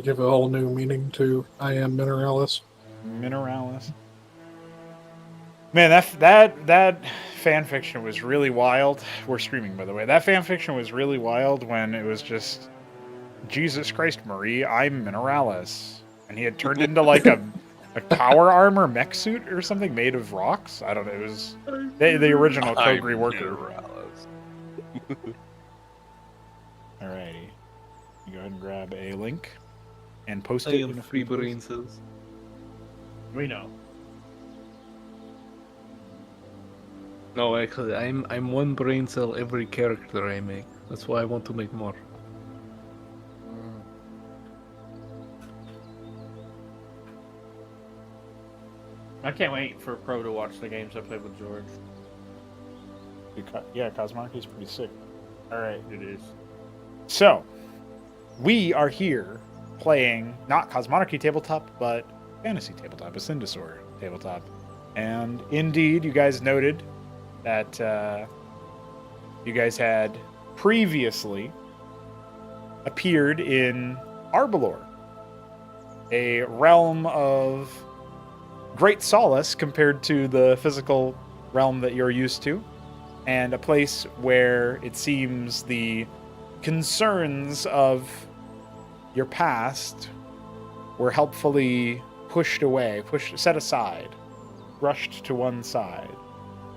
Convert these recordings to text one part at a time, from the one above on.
give a whole new meaning to I am Mineralis. Mineralis. Man, that fan fiction was really wild. We're streaming, by the way. That fan fiction was really wild when it was just, Jesus Christ, Marie, I'm Mineralis. And he had turned into like a power armor mech suit or something made of rocks. I don't know. It was the original Kogri worker. Alrighty. You go ahead and grab a link and post it in a free brain cells. We know. No, actually, I'm one brain cell every character I make. That's why I want to make more. I can't wait for Pro to watch the games I played with George. Yeah, Cosmonarchy is pretty sick. Alright. It is. So, we are here playing not Cosmonarchy tabletop, but Fantasy tabletop, a Ascension tabletop. And indeed, you guys noted that you guys had previously appeared in Arbalor, a realm of great solace compared to the physical realm that you're used to, and a place where it seems the concerns of your past were helpfully pushed away, set aside, brushed to one side,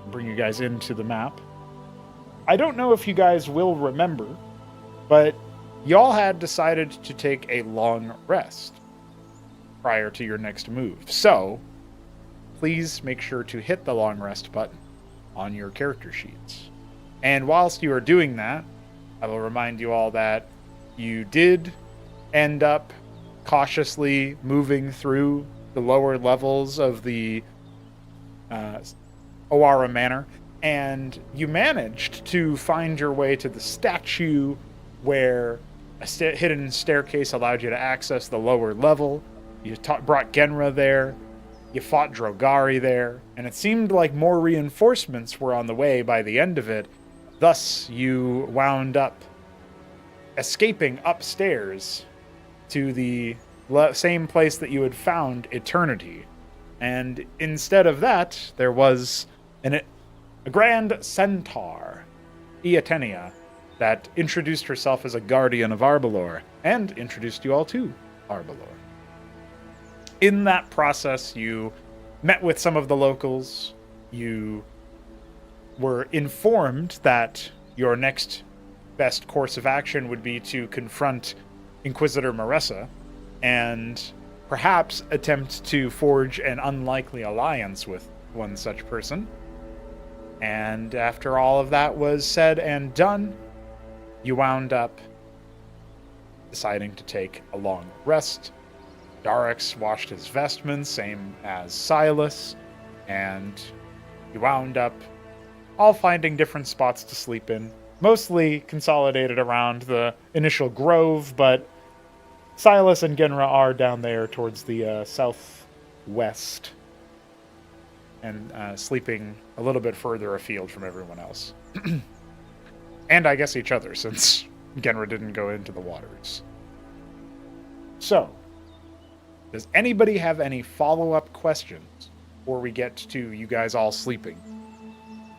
bring you guys into the map. I don't know if you guys will remember, but y'all had decided to take a long rest prior to your next move. So, please make sure to hit the long rest button on your character sheets. And whilst you are doing that, I will remind you all that you did end up cautiously moving through the lower levels of the Owara Manor, and you managed to find your way to the statue where a hidden staircase allowed you to access the lower level. You brought Genra there. You fought Drogari there, and it seemed like more reinforcements were on the way by the end of it. Thus, you wound up escaping upstairs to the same place that you had found Eternity. And instead of that, there was a grand centaur, Iatenia, that introduced herself as a guardian of Arbalor, and introduced you all to Arbalor. In that process, you met with some of the locals. You were informed that your next best course of action would be to confront Inquisitor Maressa and perhaps attempt to forge an unlikely alliance with one such person. And after all of that was said and done, you wound up deciding to take a long rest. Darix washed his vestments, same as Silas, and you wound up all finding different spots to sleep in, mostly consolidated around the initial grove, but Silas and Genra are down there towards the southwest, and sleeping a little bit further afield from everyone else. And I guess each other, since Genra didn't go into the waters. So, does anybody have any follow-up questions before we get to you guys all sleeping?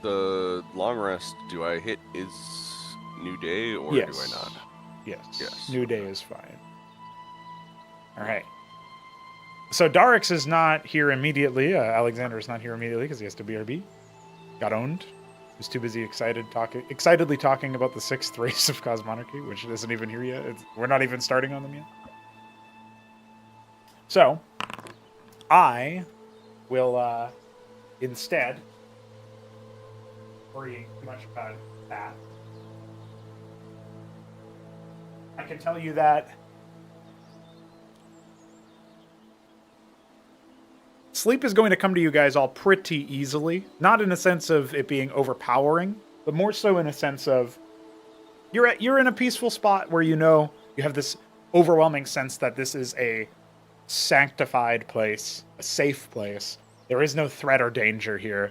The long rest, do I hit is new day or Yes. do I not? Yes. New day is fine. All right. So Darix is not here immediately. Alexander is not here immediately because he has to BRB. Got owned. He's too busy excitedly talking about the 6th race of Cosmonarchy, which isn't even here yet. We're not even starting on them yet. So, I will instead, worrying too much about that, I can tell you that sleep is going to come to you guys all pretty easily. Not in a sense of it being overpowering, but more so in a sense of you're in a peaceful spot where you know you have this overwhelming sense that this is a sanctified place, a safe place. There is no threat or danger here.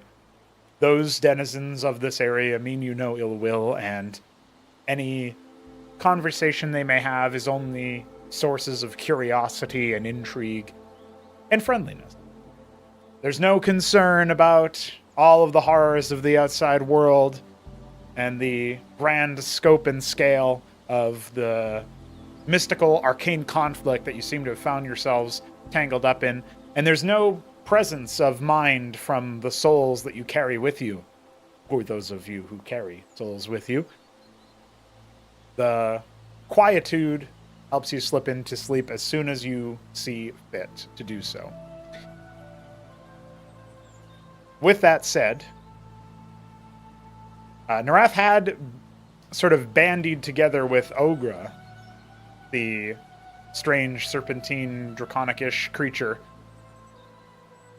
Those denizens of this area mean you no ill will, and any conversation they may have is only sources of curiosity and intrigue and friendliness. There's no concern about all of the horrors of the outside world and the grand scope and scale of the mystical arcane conflict that you seem to have found yourselves tangled up in. And there's no presence of mind from the souls that you carry with you, or those of you who carry souls with you. The quietude helps you slip into sleep as soon as you see fit to do so. With that said, Narath had sort of bandied together with Ogra, the strange serpentine draconic-ish creature,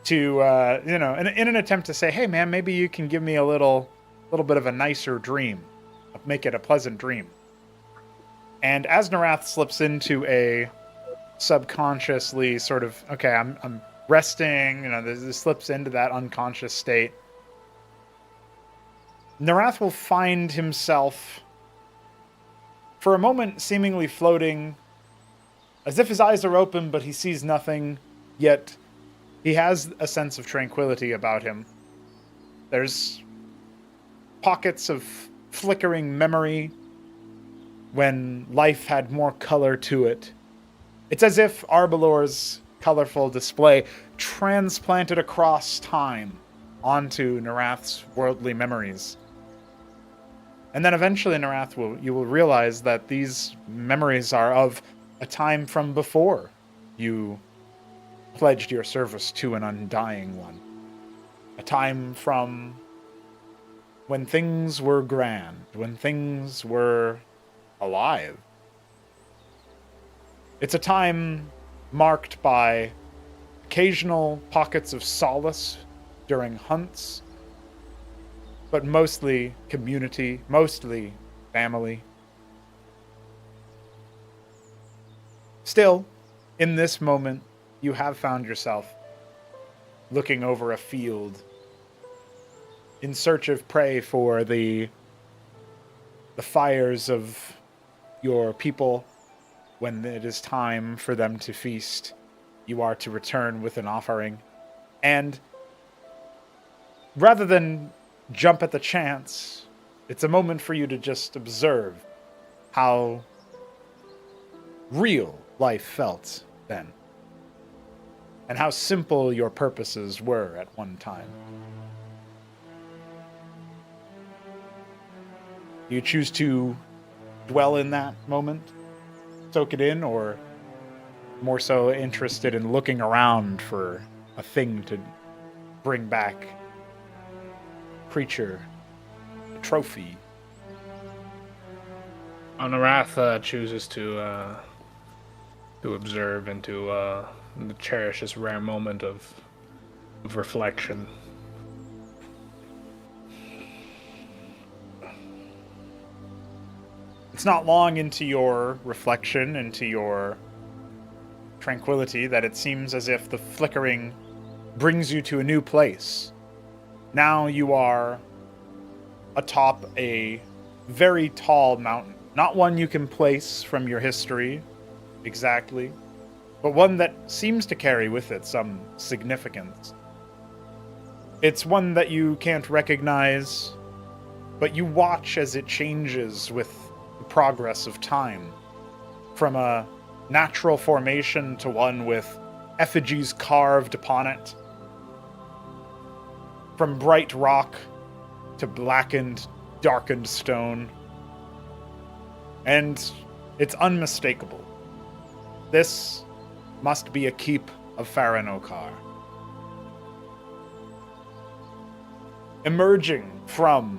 to in an attempt to say, hey man, maybe you can give me a little bit of a nicer dream, make it a pleasant dream. And as Narath slips into a subconsciously sort of, okay, I'm resting, this slips into that unconscious state, Narath will find himself for a moment seemingly floating, as if his eyes are open but he sees nothing, yet he has a sense of tranquility about him. There's pockets of flickering memory when life had more color to it. It's as if Arbalor's colorful display transplanted across time onto Narath's worldly memories. And then eventually, you will realize that these memories are of a time from before you pledged your service to an undying one. A time from when things were grand, when things were alive. It's a time marked by occasional pockets of solace during hunts, but mostly community, mostly family. Still, in this moment, you have found yourself looking over a field in search of prey for the fires of your people. When it is time for them to feast, you are to return with an offering. And rather than jump at the chance, it's a moment for you to just observe how real life felt then, and how simple your purposes were at one time. Do you choose to dwell in that moment, soak it in, or more so interested in looking around for a thing to bring back? Creature, a trophy. Narath chooses to observe and to cherish this rare moment of reflection. It's not long into your reflection, into your tranquility, that it seems as if the flickering brings you to a new place. Now you are atop a very tall mountain. Not one you can place from your history exactly, but one that seems to carry with it some significance. It's one that you can't recognize, but you watch as it changes with the progress of time, from a natural formation to one with effigies carved upon it, from bright rock to blackened, darkened stone. And it's unmistakable. This must be a keep of Faranokar. Emerging from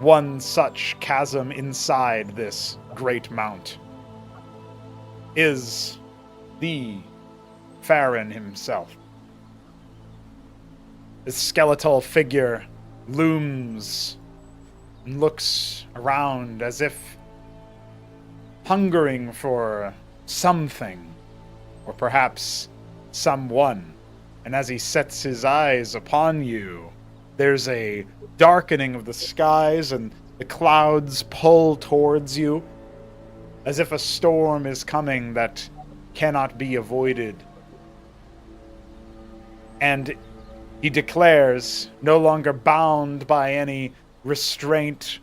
one such chasm inside this great mount is the Farron himself. This skeletal figure looms and looks around as if hungering for something, or perhaps someone. And as he sets his eyes upon you, there's a darkening of the skies and the clouds pull towards you. as if a storm is coming that cannot be avoided. And he declares, no longer bound by any restraint,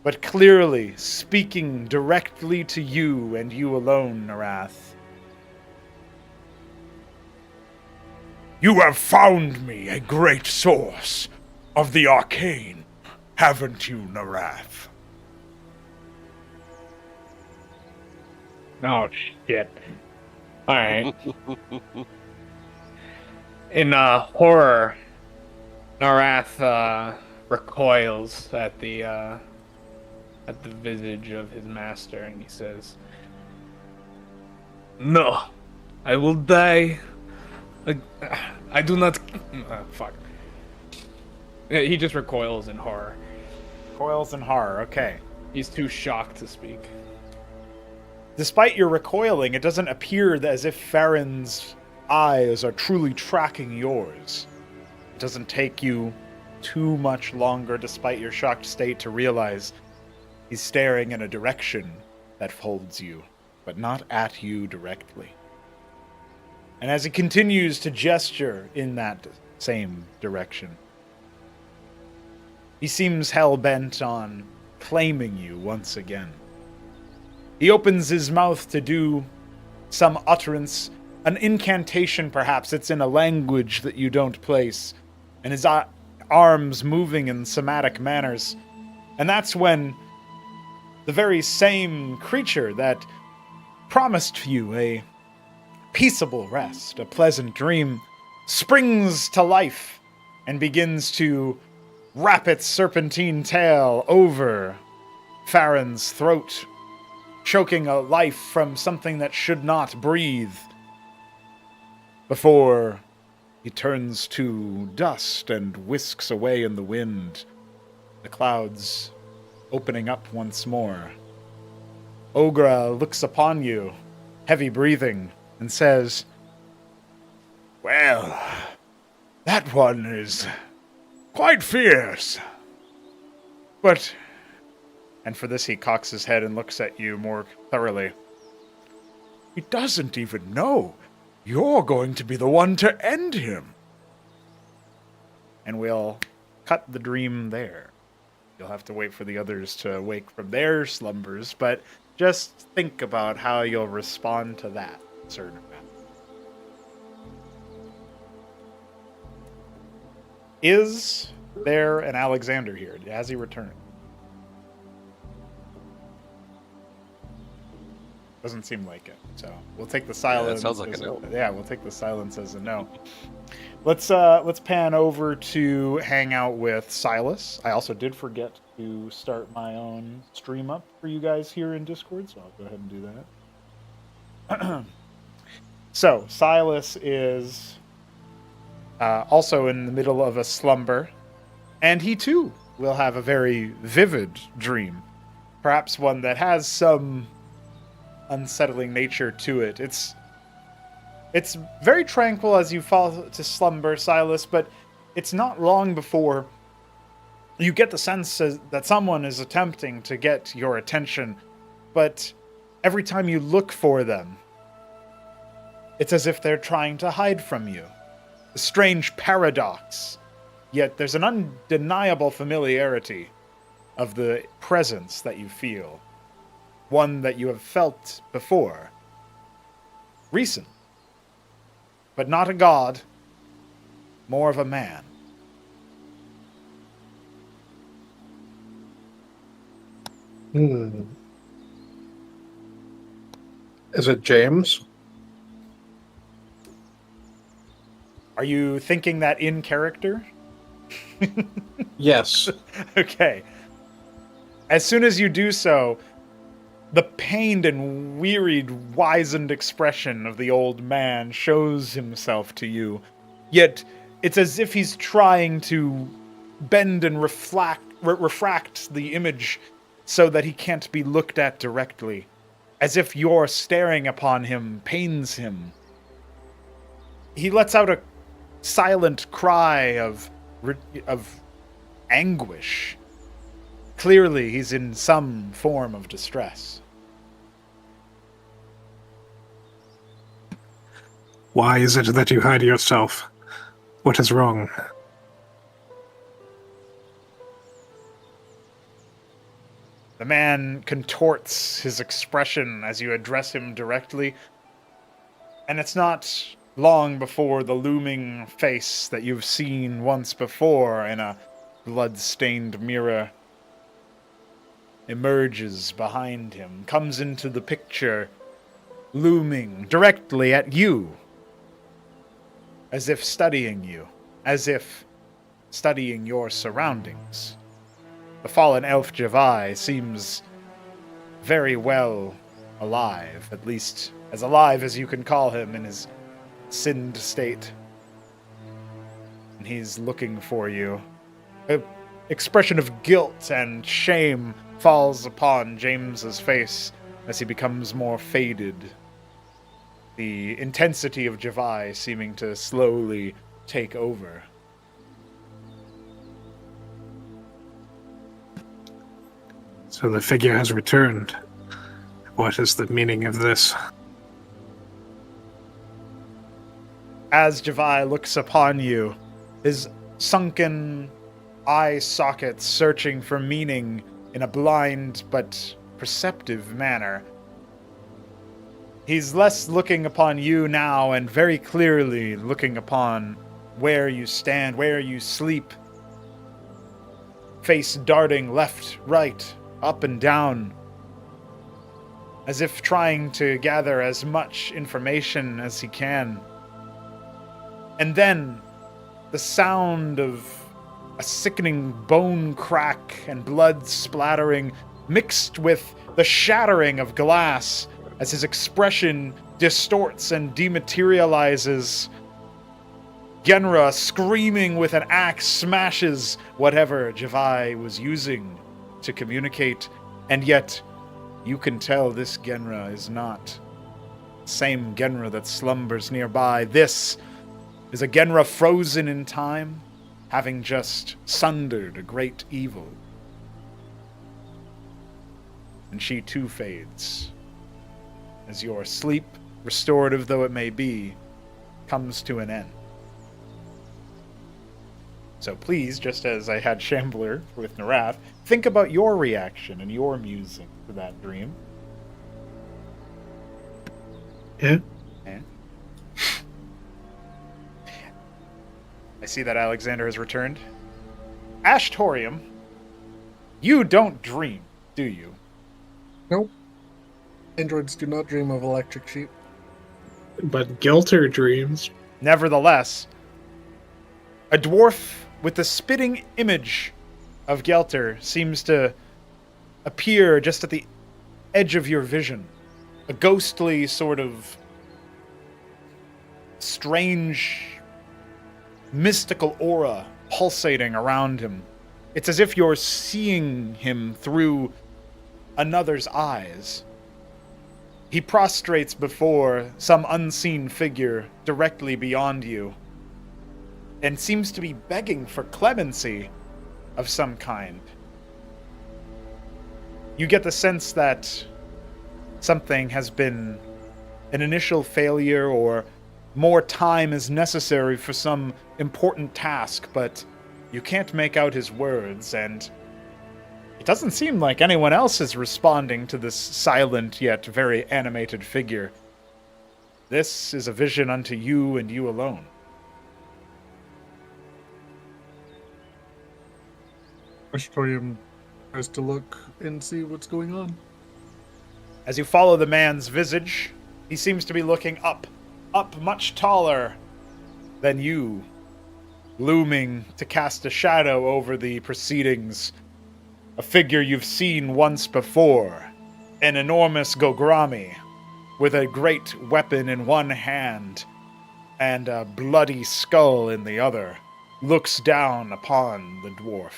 but clearly speaking directly to you and you alone, Narath. You have found me a great source of the arcane, haven't you, Narath? Oh, shit. Alright. In horror, Narath recoils at the visage of his master, and he says, "No, I will die. I do not." Fuck. He just recoils in horror. Coils and horror, okay. He's too shocked to speak. Despite your recoiling, it doesn't appear as if Farron's eyes are truly tracking yours. It doesn't take you too much longer, despite your shocked state, to realize he's staring in a direction that holds you, but not at you directly. And as he continues to gesture in that same direction, he seems hell-bent on claiming you once again. He opens his mouth to do some utterance, an incantation perhaps. It's in a language that you don't place, and his arms moving in somatic manners. And that's when the very same creature that promised you a peaceable rest, a pleasant dream, springs to life and begins to wrap its serpentine tail over Farron's throat, choking a life from something that should not breathe, before he turns to dust and whisks away in the wind, the clouds opening up once more. Ogra looks upon you, heavy breathing, and says, "Well, that one is quite fierce. But," and for this he cocks his head and looks at you more thoroughly, "he doesn't even know you're going to be the one to end him." And we'll cut the dream there. You'll have to wait for the others to wake from their slumbers, but just think about how you'll respond to that certain event. Is there an Alexander here? Has he returned? Doesn't seem like it. So we'll take the silence. Yeah, that sounds like a no. Yeah, we'll take the silence as a no. Let's pan over to hang out with Silas. I also did forget to start my own stream up for you guys here in Discord, so I'll go ahead and do that. So Silas is also in the middle of a slumber, and he too will have a very vivid dream, perhaps one that has some unsettling nature to it. It's very tranquil as you fall to slumber, Silas, but it's not long before you get the sense that someone is attempting to get your attention, but every time you look for them, it's as if they're trying to hide from you. A strange paradox, yet there's an undeniable familiarity of the presence that you feel. One that you have felt before. Recent. But not a god. More of a man. Is it James? Are you thinking that in character? Yes. Okay. As soon as you do so, the pained and wearied, wizened expression of the old man shows himself to you. Yet, it's as if he's trying to bend and refract the image so that he can't be looked at directly. As if your staring upon him pains him. He lets out a silent cry of anguish. Clearly, he's in some form of distress. Why is it that you hide yourself? What is wrong? The man contorts his expression as you address him directly, and it's not long before the looming face that you've seen once before in a blood-stained mirror emerges behind him, comes into the picture, looming directly at you, as if studying you, as if studying your surroundings. The fallen elf Javai seems very well alive, at least as alive as you can call him in his sinned state. And he's looking for you. An expression of guilt and shame falls upon James's face as he becomes more faded. The intensity of Javai seeming to slowly take over. So the figure has returned. What is the meaning of this? As Javai looks upon you, his sunken eye sockets searching for meaning in a blind but perceptive manner. He's less looking upon you now and very clearly looking upon where you stand, where you sleep. Face darting left, right, up and down, as if trying to gather as much information as he can. And then the sound of a sickening bone crack and blood splattering mixed with the shattering of glass as his expression distorts and dematerializes. Genra, screaming with an axe, smashes whatever Javai was using to communicate, and yet you can tell this Genra is not the same Genra that slumbers nearby. This is a Genra frozen in time, having just sundered a great evil. And she too fades, as your sleep, restorative though it may be, comes to an end. So please, just as I had Shambler with Narath, think about your reaction and your musing to that dream. Yeah? And I see that Alexander has returned. Ashtorium, you don't dream, do you? Nope. Androids do not dream of electric sheep. But Gelter dreams. Nevertheless, a dwarf with the spitting image of Gelter seems to appear just at the edge of your vision. A ghostly sort of strange, mystical aura pulsating around him. It's as if you're seeing him through another's eyes. He prostrates before some unseen figure directly beyond you and seems to be begging for clemency of some kind. You get the sense that something has been an initial failure or more time is necessary for some important task, but you can't make out his words, and it doesn't seem like anyone else is responding to this silent yet very animated figure. This is a vision unto you and you alone. Ashtorium tries to look and see what's going on. As you follow the man's visage, he seems to be looking up much taller than you, looming to cast a shadow over the proceedings. A figure you've seen once before, an enormous Gogrami, with a great weapon in one hand and a bloody skull in the other, looks down upon the dwarf,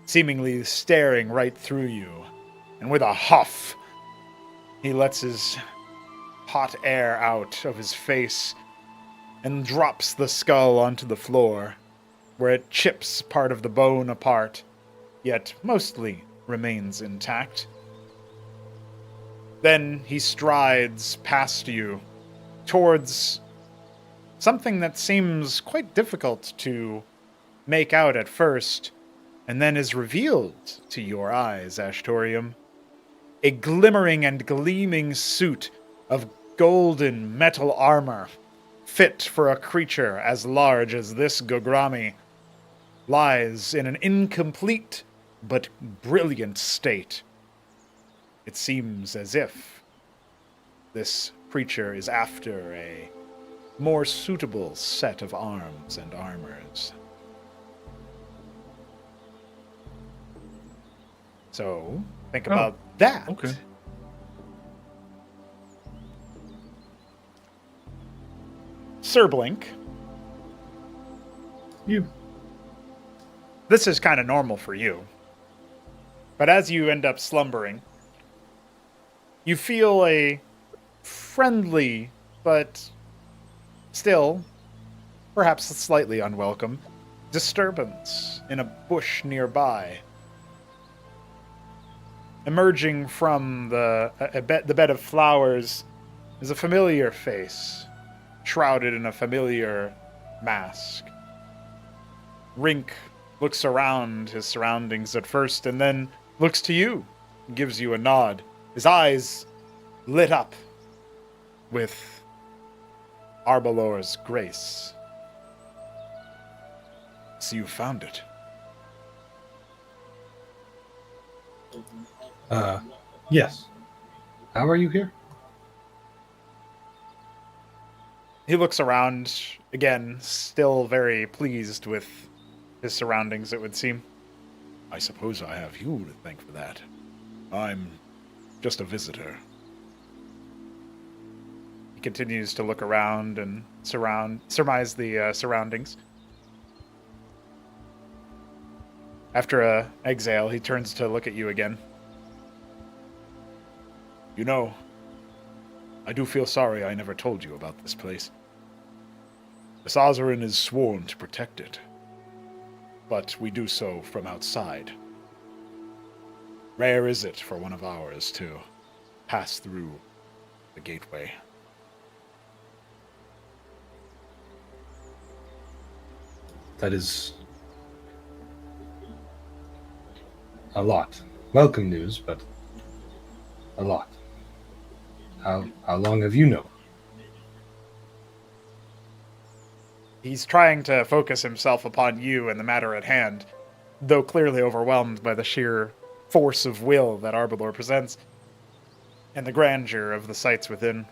seemingly staring right through you, and with a huff, he lets his hot air out of his face and drops the skull onto the floor, where it chips part of the bone apart, yet mostly remains intact. Then he strides past you towards something that seems quite difficult to make out at first, and then is revealed to your eyes, Ashtorium. A glimmering and gleaming suit of golden metal armor, fit for a creature as large as this Gogrami, lies in an incomplete but brilliant state. It seems as if this creature is after a more suitable set of arms and armors. So, think about that. Okay. Sir Blink, You. this is kind of normal for you. But as you end up slumbering, you feel a friendly, but still, perhaps slightly unwelcome, disturbance in a bush nearby. Emerging from the bed of flowers is a familiar face, shrouded in a familiar mask. Rink looks around his surroundings at first and then looks to you, gives you a nod. His eyes lit up with Arbalor's grace. So you found it. Yes. How are you here? He looks around, again, still very pleased with his surroundings, it would seem. I suppose I have you to thank for that. I'm just a visitor. He continues to look around and surmise the surroundings. After a exhale, he turns to look at you again. You know, I do feel sorry I never told you about this place. The Sazarin is sworn to protect it, but we do so from outside. Rare is it for one of ours to pass through the gateway. That is a lot. Welcome news, but a lot. How long have you known? He's trying to focus himself upon you and the matter at hand, though clearly overwhelmed by the sheer force of will that Arbalor presents, and the grandeur of the sights within.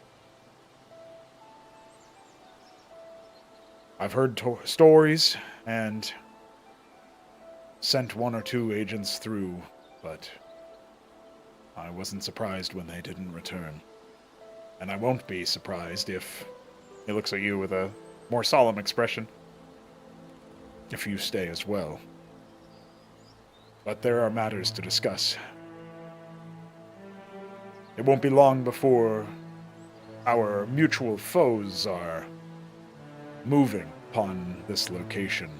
I've heard stories, and sent one or two agents through, but I wasn't surprised when they didn't return. And I won't be surprised if... He looks at you with a more solemn expression. If you stay as well. But there are matters to discuss. It won't be long before our mutual foes are moving upon this location.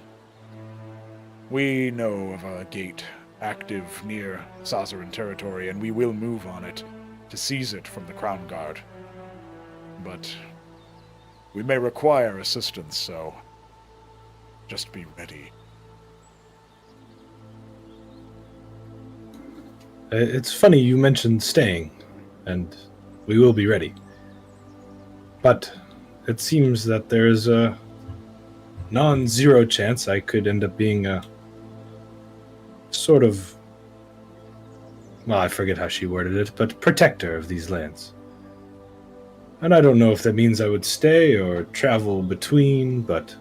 We know of a gate active near Sazarin territory, and we will move on it to seize it from the Crown Guard. But we may require assistance, so just be ready. It's funny you mentioned staying, and we will be ready. But it seems that there is a non-zero chance I could end up being a sort of, well, I forget how she worded it, but protector of these lands. And I don't know if that means I would stay or travel between, but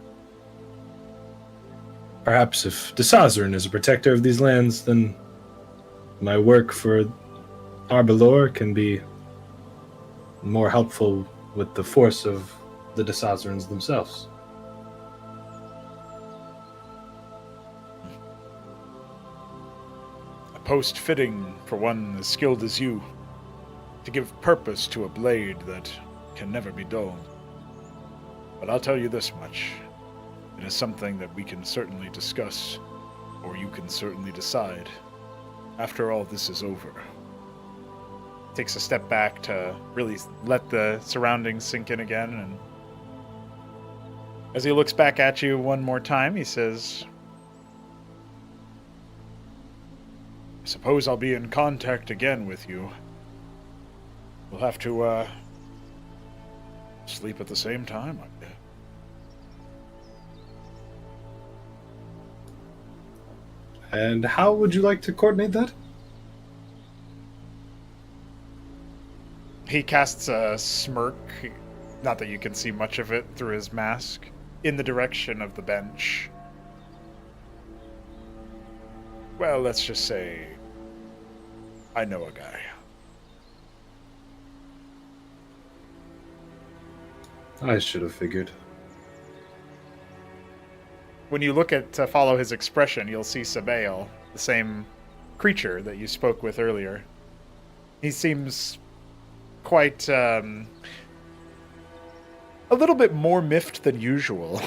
perhaps if the Sazarin is a protector of these lands, then my work for Arbalor can be more helpful with the force of the Desazarins themselves. A post fitting for one as skilled as you, to give purpose to a blade that can never be dulled. But I'll tell you this much. It is something that we can certainly discuss, or you can certainly decide, after all this is over. takes a step back to really let the surroundings sink in again, and as he looks back at you one more time, he says, I suppose I'll be in contact again with you. We'll have to, sleep at the same time, I bet. And how would you like to coordinate that? He casts a smirk, not that you can see much of it through his mask, in the direction of the bench. Well, let's just say I know a guy. I should have figured. When you look at to follow his expression, you'll see Sabael, the same creature that you spoke with earlier. He seems quite a little bit more miffed than usual.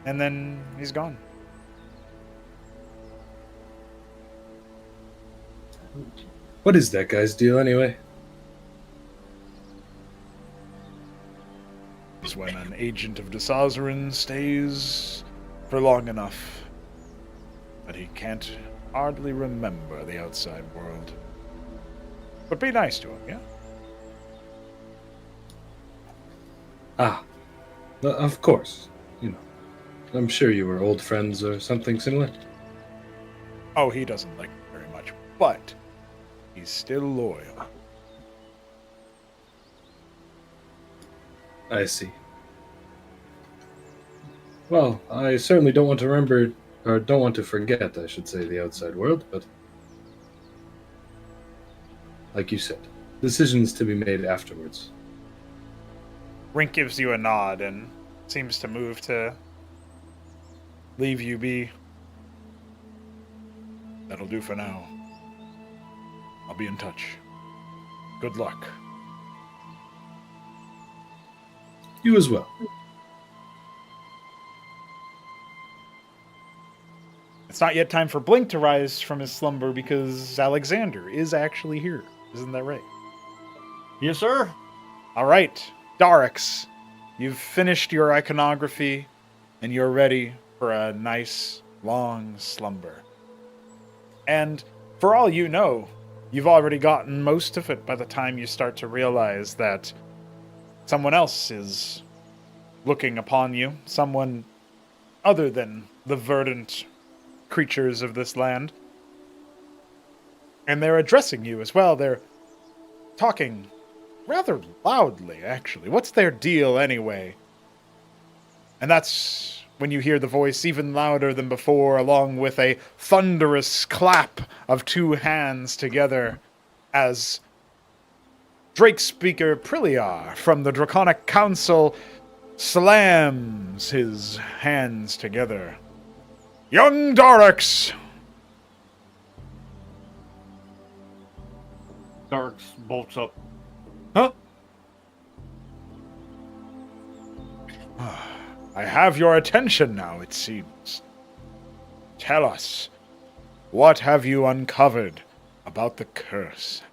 And then he's gone. What is that guy's deal anyway? It's when an agent of Da Sazarin stays for long enough, but he can't hardly remember the outside world. But be nice to him, yeah? Ah, of course. You know, I'm sure you were old friends or something similar. Oh, he doesn't like me very much, but he's still loyal. I see. Well, I certainly don't want to remember, or don't want to forget, I should say, the outside world, but like you said, decisions to be made afterwards. Rink gives you a nod and seems to move to leave you be. That'll do for now. I'll be in touch. Good luck. You as well. It's not yet time for Blink to rise from his slumber because Alexander is actually here. Isn't that right? Yes, sir. All right, Darix, you've finished your iconography and you're ready for a nice, long slumber. And for all you know, you've already gotten most of it by the time you start to realize that someone else is looking upon you, someone other than the verdant creatures of this land. And they're addressing you as well. They're talking rather loudly, actually. What's their deal, anyway? And that's when you hear the voice even louder than before, along with a thunderous clap of two hands together, as Drake Speaker Priliar from the Draconic Council slams his hands together. Young Darix! Darks bolts up. Huh? I have your attention now, it seems. Tell us, what have you uncovered about the curse?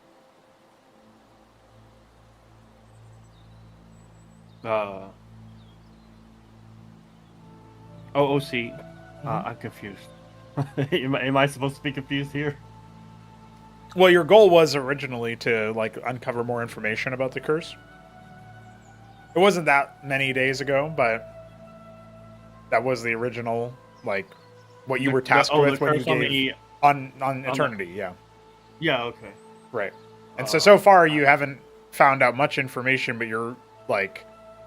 OC. I'm confused. am I supposed to be confused here? Well, your goal was originally to, uncover more information about the curse. It wasn't that many days ago, but that was the original, what you were tasked with when you gave... On Eternity, yeah. Yeah, okay. Right. And so far you haven't found out much information, but you're,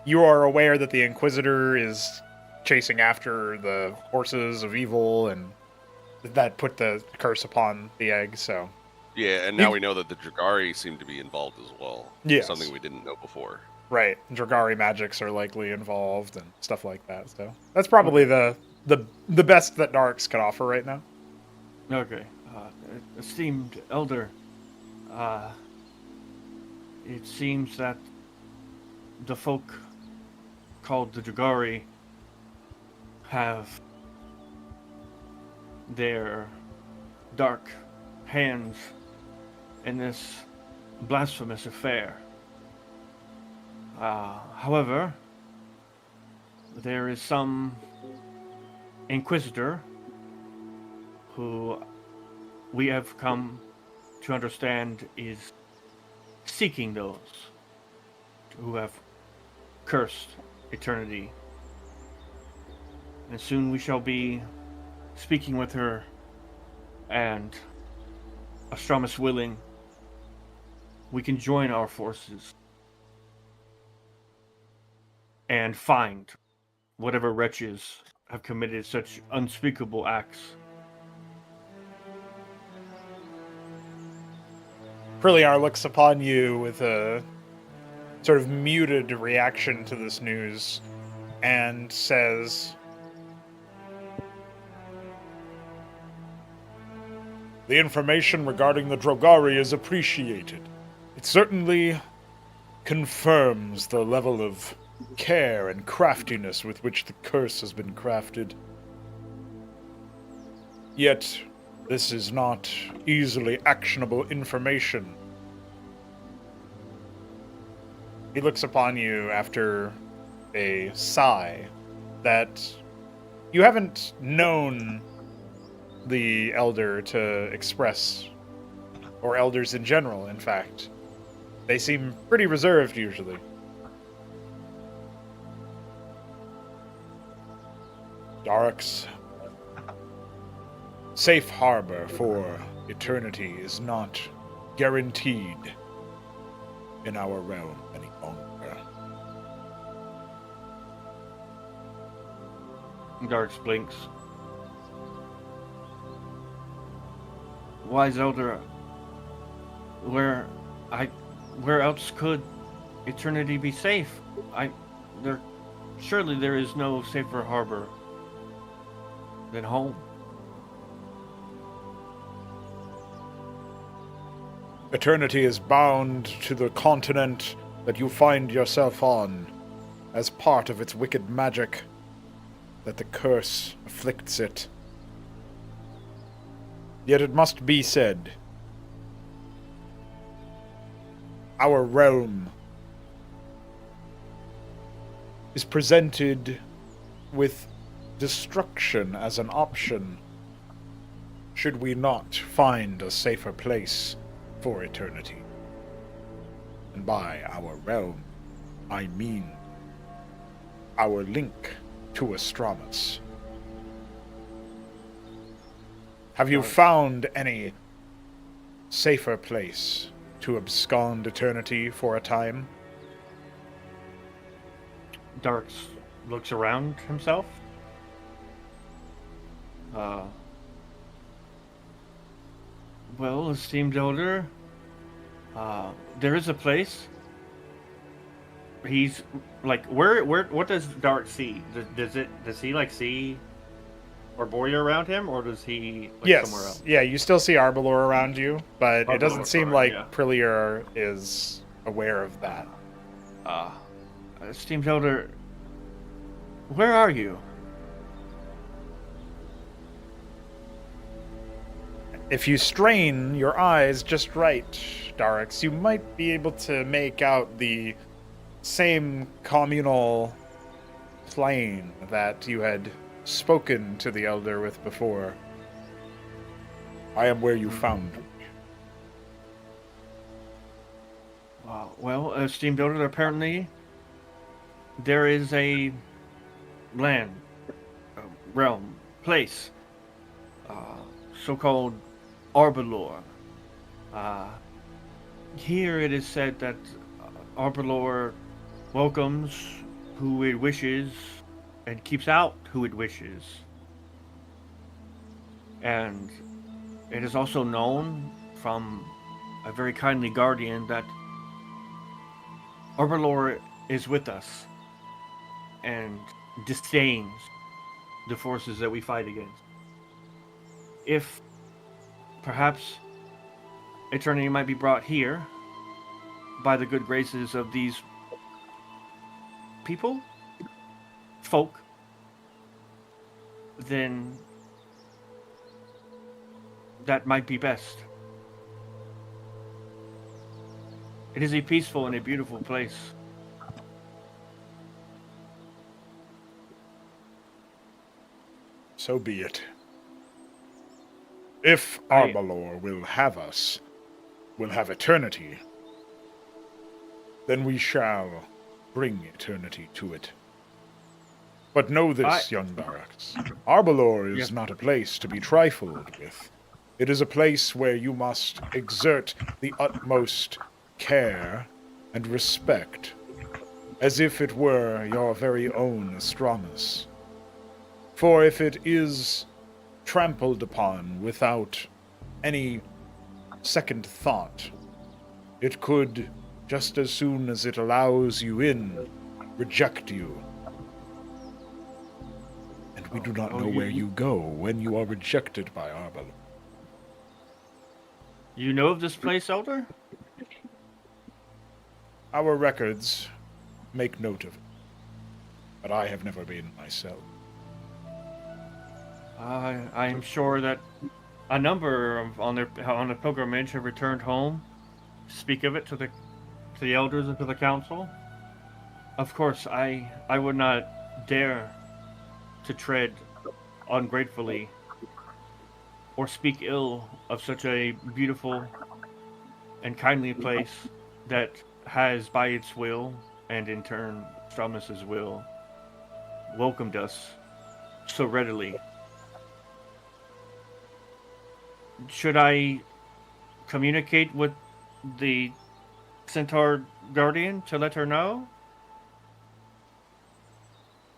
you are aware that the Inquisitor is chasing after the horses of evil, and that put the curse upon the egg, so... Yeah, and now we know that the Dragari seem to be involved as well. Yes. Something we didn't know before. Right. Dragari magics are likely involved and stuff like that, so... That's probably the best that Darks could offer right now. Okay. Esteemed Elder, it seems that the folk called the Dragari have their dark hands in this blasphemous affair. However, there is some inquisitor who we have come to understand is seeking those who have cursed eternity. And soon we shall be speaking with her, and Astramus willing, we can join our forces and find whatever wretches have committed such unspeakable acts. Priliar looks upon you with a sort of muted reaction to this news and says, "The information regarding the Drogari is appreciated. It certainly confirms the level of care and craftiness with which the curse has been crafted. Yet, this is not easily actionable information." He looks upon you after a sigh that you haven't known the elder to express, or elders in general, in fact. They seem pretty reserved usually. Dark's safe harbor for eternity is not guaranteed in our realm any longer. Darks blinks. Wise elder, where else could eternity be safe? Surely there is no safer harbor than home. Eternity is bound to the continent that you find yourself on, as part of its wicked magic that the curse afflicts it. Yet it must be said, our realm is presented with destruction as an option, should we not find a safer place for eternity. And by our realm, I mean our link to Astramus. Have you found any safer place to abscond eternity for a time? Darks looks around himself. Well, esteemed elder, there is a place. He's like, what does Dark see? Does he like see Arborea around him, or does he like somewhere else? Yeah, you still see Arbalor around you, but it doesn't Arbalor, seem sorry, like yeah. Priliar is aware of that. Esteemed elder, where are you? If you strain your eyes just right, Darix, you might be able to make out the same communal plane that you had spoken to the Elder with before. I am where you found me. Well, esteemed elder, apparently there is a land, realm, place, so-called Arbalor. Here it is said that Arbalor welcomes who it wishes and keeps out who it wishes. And it is also known from a very kindly guardian that Arbalor is with us and disdains the forces that we fight against. If perhaps eternity might be brought here by the good graces of these folk, then that might be best. It is a peaceful and a beautiful place. So be it. If I- Arbalor will have us, will have eternity, then we shall bring eternity to it. But know this, young Darax. Arbalor is Yes. not a place to be trifled with. It is a place where you must exert the utmost care and respect, as if it were your very own Astramus. For if it is trampled upon without any second thought, it could, just as soon as it allows you in, reject you. And we do not know where you go when you are rejected by Arbalor. You know of this place, Elder? Our records make note of it, but I have never been myself. I am sure that a number of on the pilgrimage have returned home. Speak of it to the elders and to the council. Of course, I would not dare to tread ungratefully or speak ill of such a beautiful and kindly place that has, by its will, and in turn, Stramus's will, welcomed us so readily. Should I communicate with the Centaur Guardian to let her know?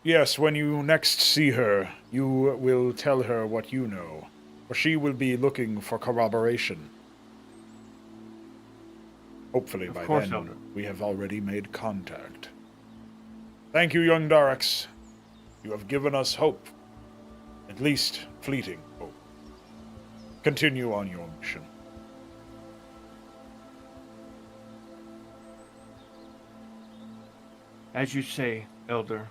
Yes, when you next see her, you will tell her what you know, for she will be looking for corroboration. Hopefully Of by course, then, Elder. we have already made contact. Thank you, young Darax. You have given us hope. At least fleeting hope. Continue on your mission. As you say, Elder,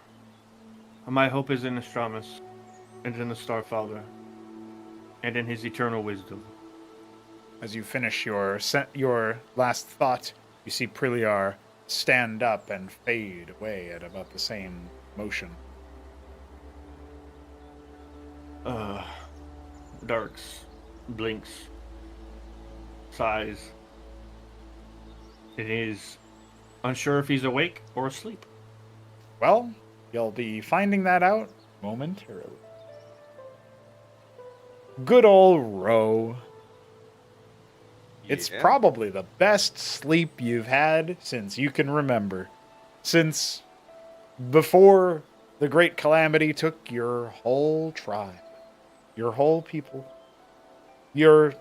my hope is in Astramus, and in the Starfather, and in his eternal wisdom. As you finish your last thought, you see Priliar stand up and fade away at about the same motion. Darks, blinks, sighs. It is unsure if he's awake or asleep. Well, you'll be finding that out momentarily. Good old Ro. It's Yeah. probably the best sleep you've had since you can remember. Since before the Great Calamity took your whole tribe, your whole people. You're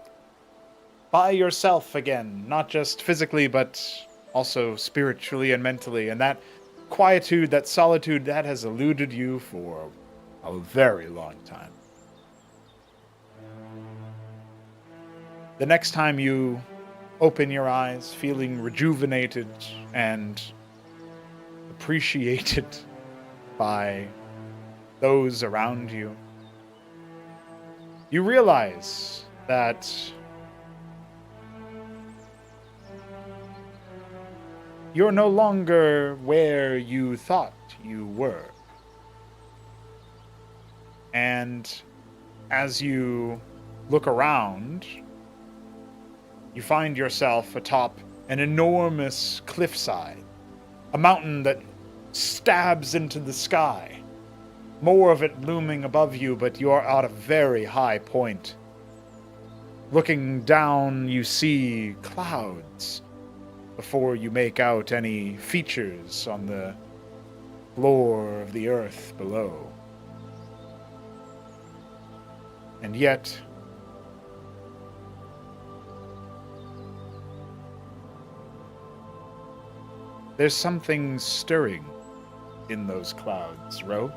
by yourself again, not just physically, but also spiritually and mentally. And that quietude, that solitude, that has eluded you for a very long time. The next time you open your eyes feeling rejuvenated and appreciated by those around you, you realize that you're no longer where you thought you were. And as you look around, you find yourself atop an enormous cliffside, a mountain that stabs into the sky, more of it looming above you, but you are at a very high point. Looking down, you see clouds before you make out any features on the floor of the earth below. And yet, there's something stirring in those clouds, Ro.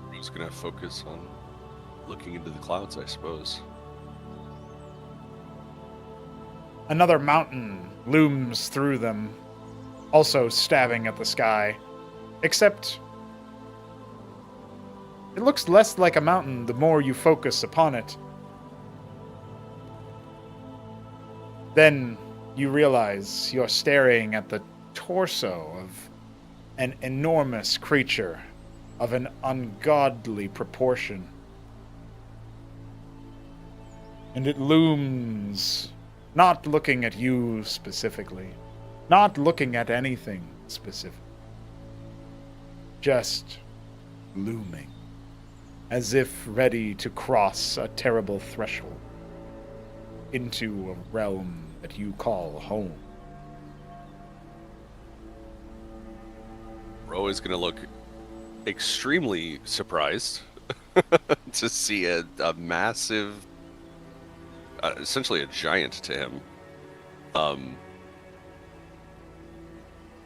I'm just gonna focus on looking into the clouds, I suppose. Another mountain looms through them, also stabbing at the sky, except it looks less like a mountain the more you focus upon it. Then you realize you're staring at the torso of an enormous creature of an ungodly proportion. And it looms, not looking at you specifically, not looking at anything specific, just looming, as if ready to cross a terrible threshold into a realm that you call home. Ro is going to look extremely surprised to see a massive, essentially a giant to him.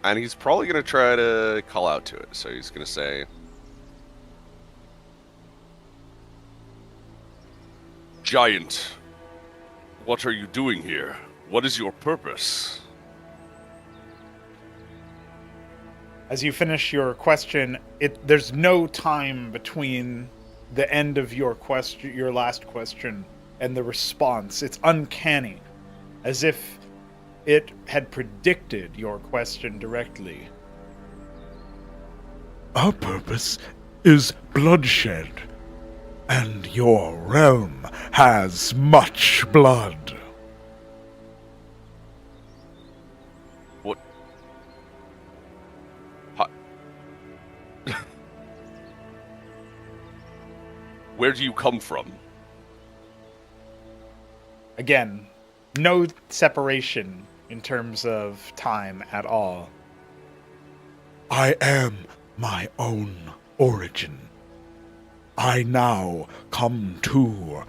And he's probably going to try to call out to it. So he's going to say, "Giant, what are you doing here? What is your purpose?" As you finish your question, there's no time between the end of your question, your last question, and the response. It's uncanny, as if it had predicted your question directly. Our purpose is bloodshed, and your realm has much blood. What? Where do you come from? Again, no separation in terms of time at all. I am my own origin. I now come to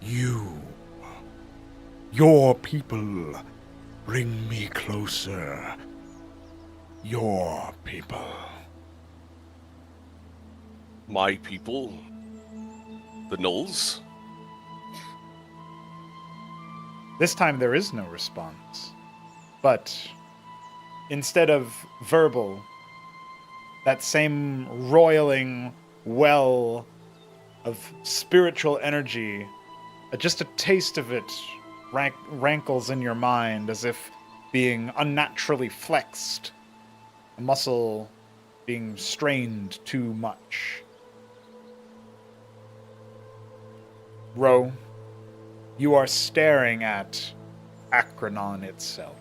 you. Your people bring me closer. Your people. My people? The Gnolls? This time there is no response. But instead of verbal, that same roiling well of spiritual energy, just a taste of it rankles in your mind as if being unnaturally flexed, a muscle being strained too much. Ro, you are staring at Akranon itself.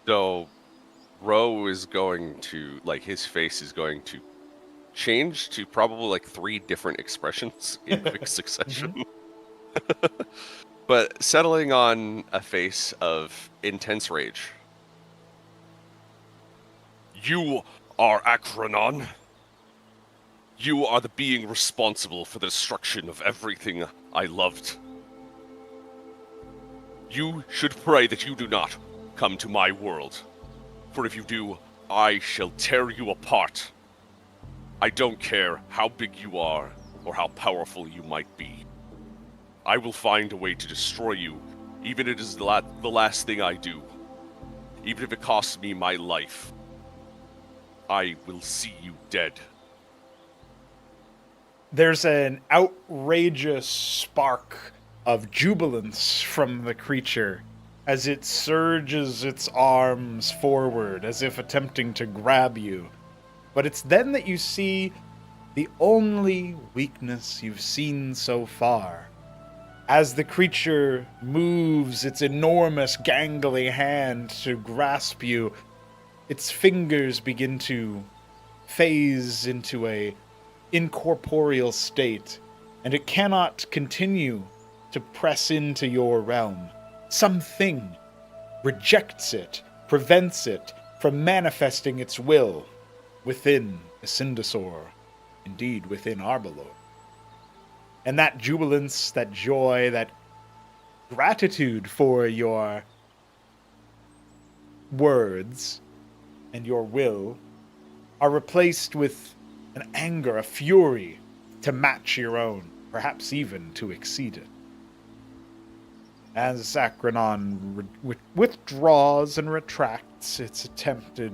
So, Ro is going to, like, his face is going to change to probably like 3 different expressions in quick succession. But settling on a face of intense rage. You are Akranon. You are the being responsible for the destruction of everything I loved. You should pray that you do not come to my world, for if you do, I shall tear you apart. I don't care how big you are or how powerful you might be. I will find a way to destroy you, even if it is the last thing I do. Even if it costs me my life. I will see you dead. There's an outrageous spark of jubilance from the creature as it surges its arms forward as if attempting to grab you. But it's then that you see the only weakness you've seen so far. As the creature moves its enormous gangly hand to grasp you, its fingers begin to phase into a incorporeal state, and it cannot continue to press into your realm. Something rejects it, prevents it from manifesting its will within Ascension, indeed within Arbalor. And that jubilance, that joy, that gratitude for your words and your will are replaced with an anger, a fury to match your own, perhaps even to exceed it. As Akranon withdraws and retracts its attempted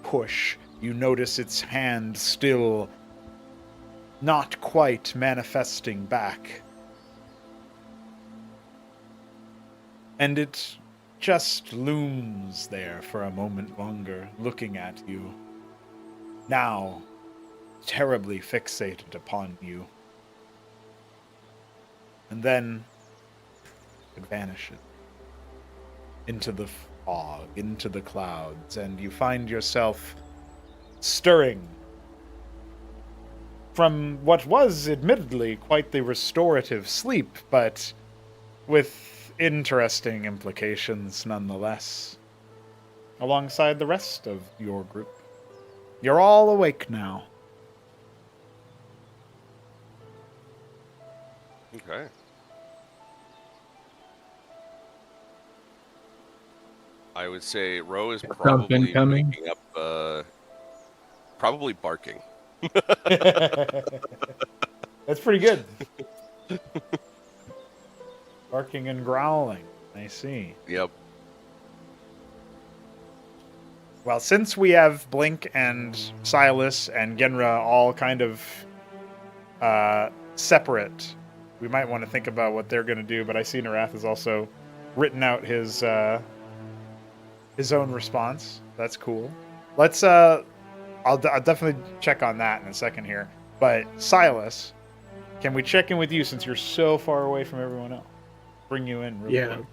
push, you notice its hand still not quite manifesting back. And it just looms there for a moment longer, looking at you. Now, terribly fixated upon you. And then it vanishes into the fog, into the clouds, and you find yourself stirring from what was admittedly quite the restorative sleep, but with interesting implications nonetheless, alongside the rest of your group. You're all awake now. Okay. I would say Ro is probably incoming. waking up, probably barking. That's pretty good. Barking and growling. I see. Yep. Well, since we have Blink and Silas and Genra all kind of separate, we might want to think about what they're going to do, but I see Narath has also written out his own response. That's cool. Let's I'll definitely check on that in a second here. But Silas, can we check in with you since you're so far away from everyone else? Bring you in real quick.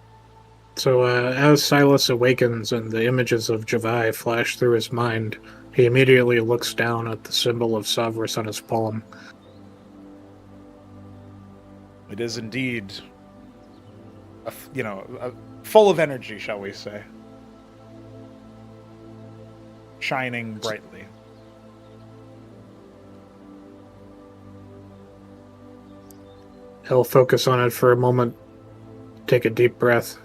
So as Silas awakens and the images of Javai flash through his mind, he immediately looks down at the symbol of Savras on his palm. It is indeed, full of energy, shall we say. Shining brightly. He'll focus on it for a moment, take a deep breath,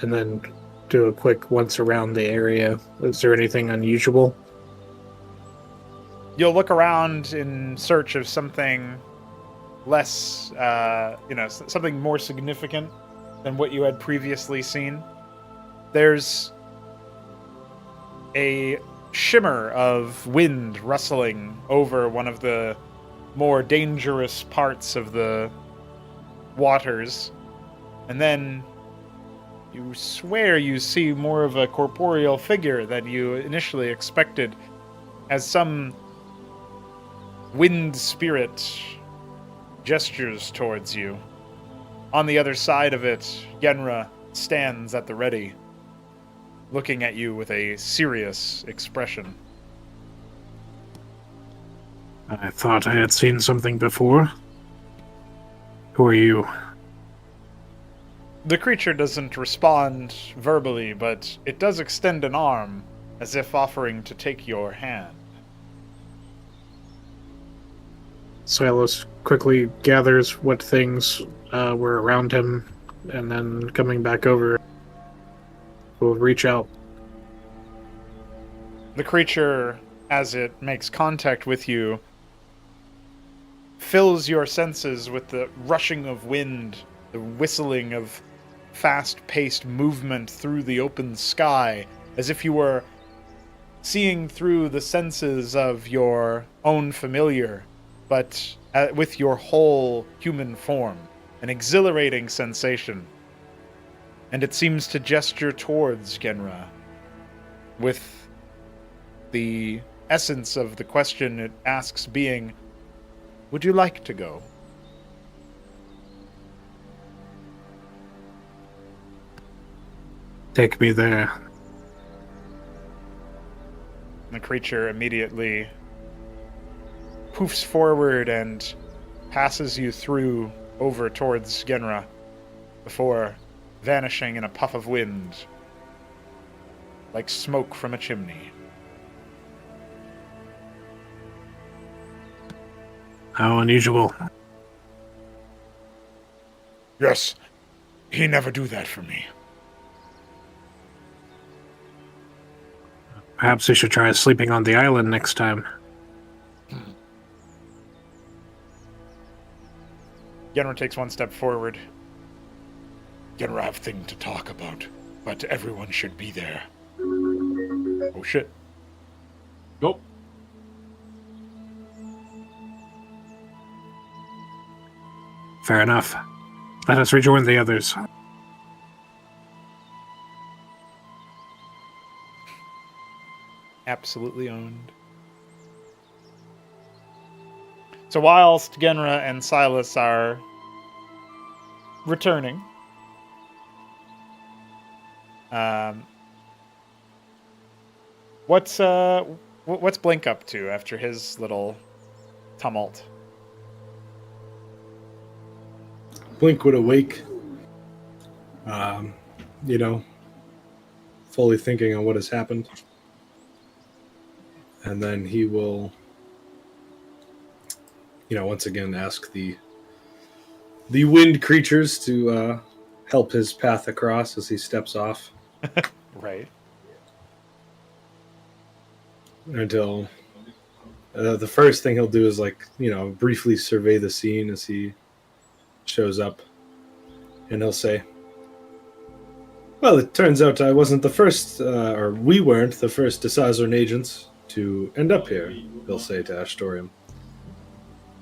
and then do a quick once around the area. Is there anything unusual? You'll look around in search of something less, something more significant than what you had previously seen. There's a shimmer of wind rustling over one of the more dangerous parts of the waters, and then you swear you see more of a corporeal figure than you initially expected, as some wind spirit gestures towards you. On the other side of it, Genra stands at the ready, looking at you with a serious expression. I thought I had seen something before. Who are you? The creature doesn't respond verbally, but it does extend an arm, as if offering to take your hand. Silas quickly gathers what things were around him, and then coming back over, will reach out. The creature, as it makes contact with you, fills your senses with the rushing of wind, the whistling of fast-paced movement through the open sky, as if you were seeing through the senses of your own familiar, but with your whole human form. An exhilarating sensation. And it seems to gesture towards Genra, with the essence of the question it asks being, would you like to go? Take me there. The creature immediately poofs forward and passes you through over towards Genra before vanishing in a puff of wind like smoke from a chimney. How unusual. Yes, he never do that for me. Perhaps we should try sleeping on the island next time. Genra takes one step forward. Genra have thing to talk about, but everyone should be there. Oh shit. Go. Fair enough. Let us rejoin the others. Absolutely owned. So whilst Genra and Silas are returning, what's Blink up to after his little tumult? Blink would awake, fully thinking on what has happened. And then he will, once again ask the wind creatures to help his path across as he steps off. Right. Until the first thing he'll do is briefly survey the scene as he shows up, and he'll say, "Well, it turns out I wasn't the first, or we weren't the first Sazarin agents to end up here," he'll say to Astorium.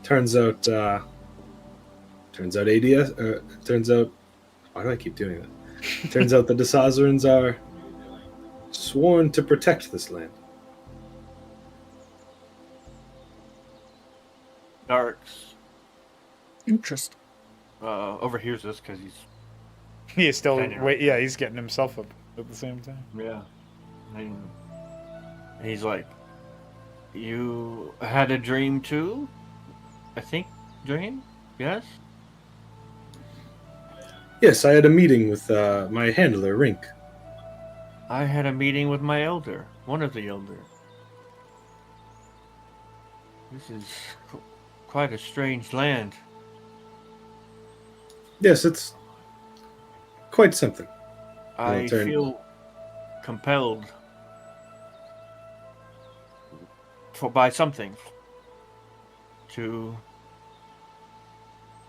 Turns out ADS, why do I keep doing that? Turns out the Sazarins are sworn to protect this land. Darks Interesting. overhears this because He's still Kinda. wait. Yeah, he's getting himself up at the same time. and he's like, "You had a dream too? I think dream? Yes." Yes, I had a meeting with my handler, Rink. I had a meeting with my elder, one of the elder. This is quite a strange land. Yes, it's quite something. I turn- feel compelled by something to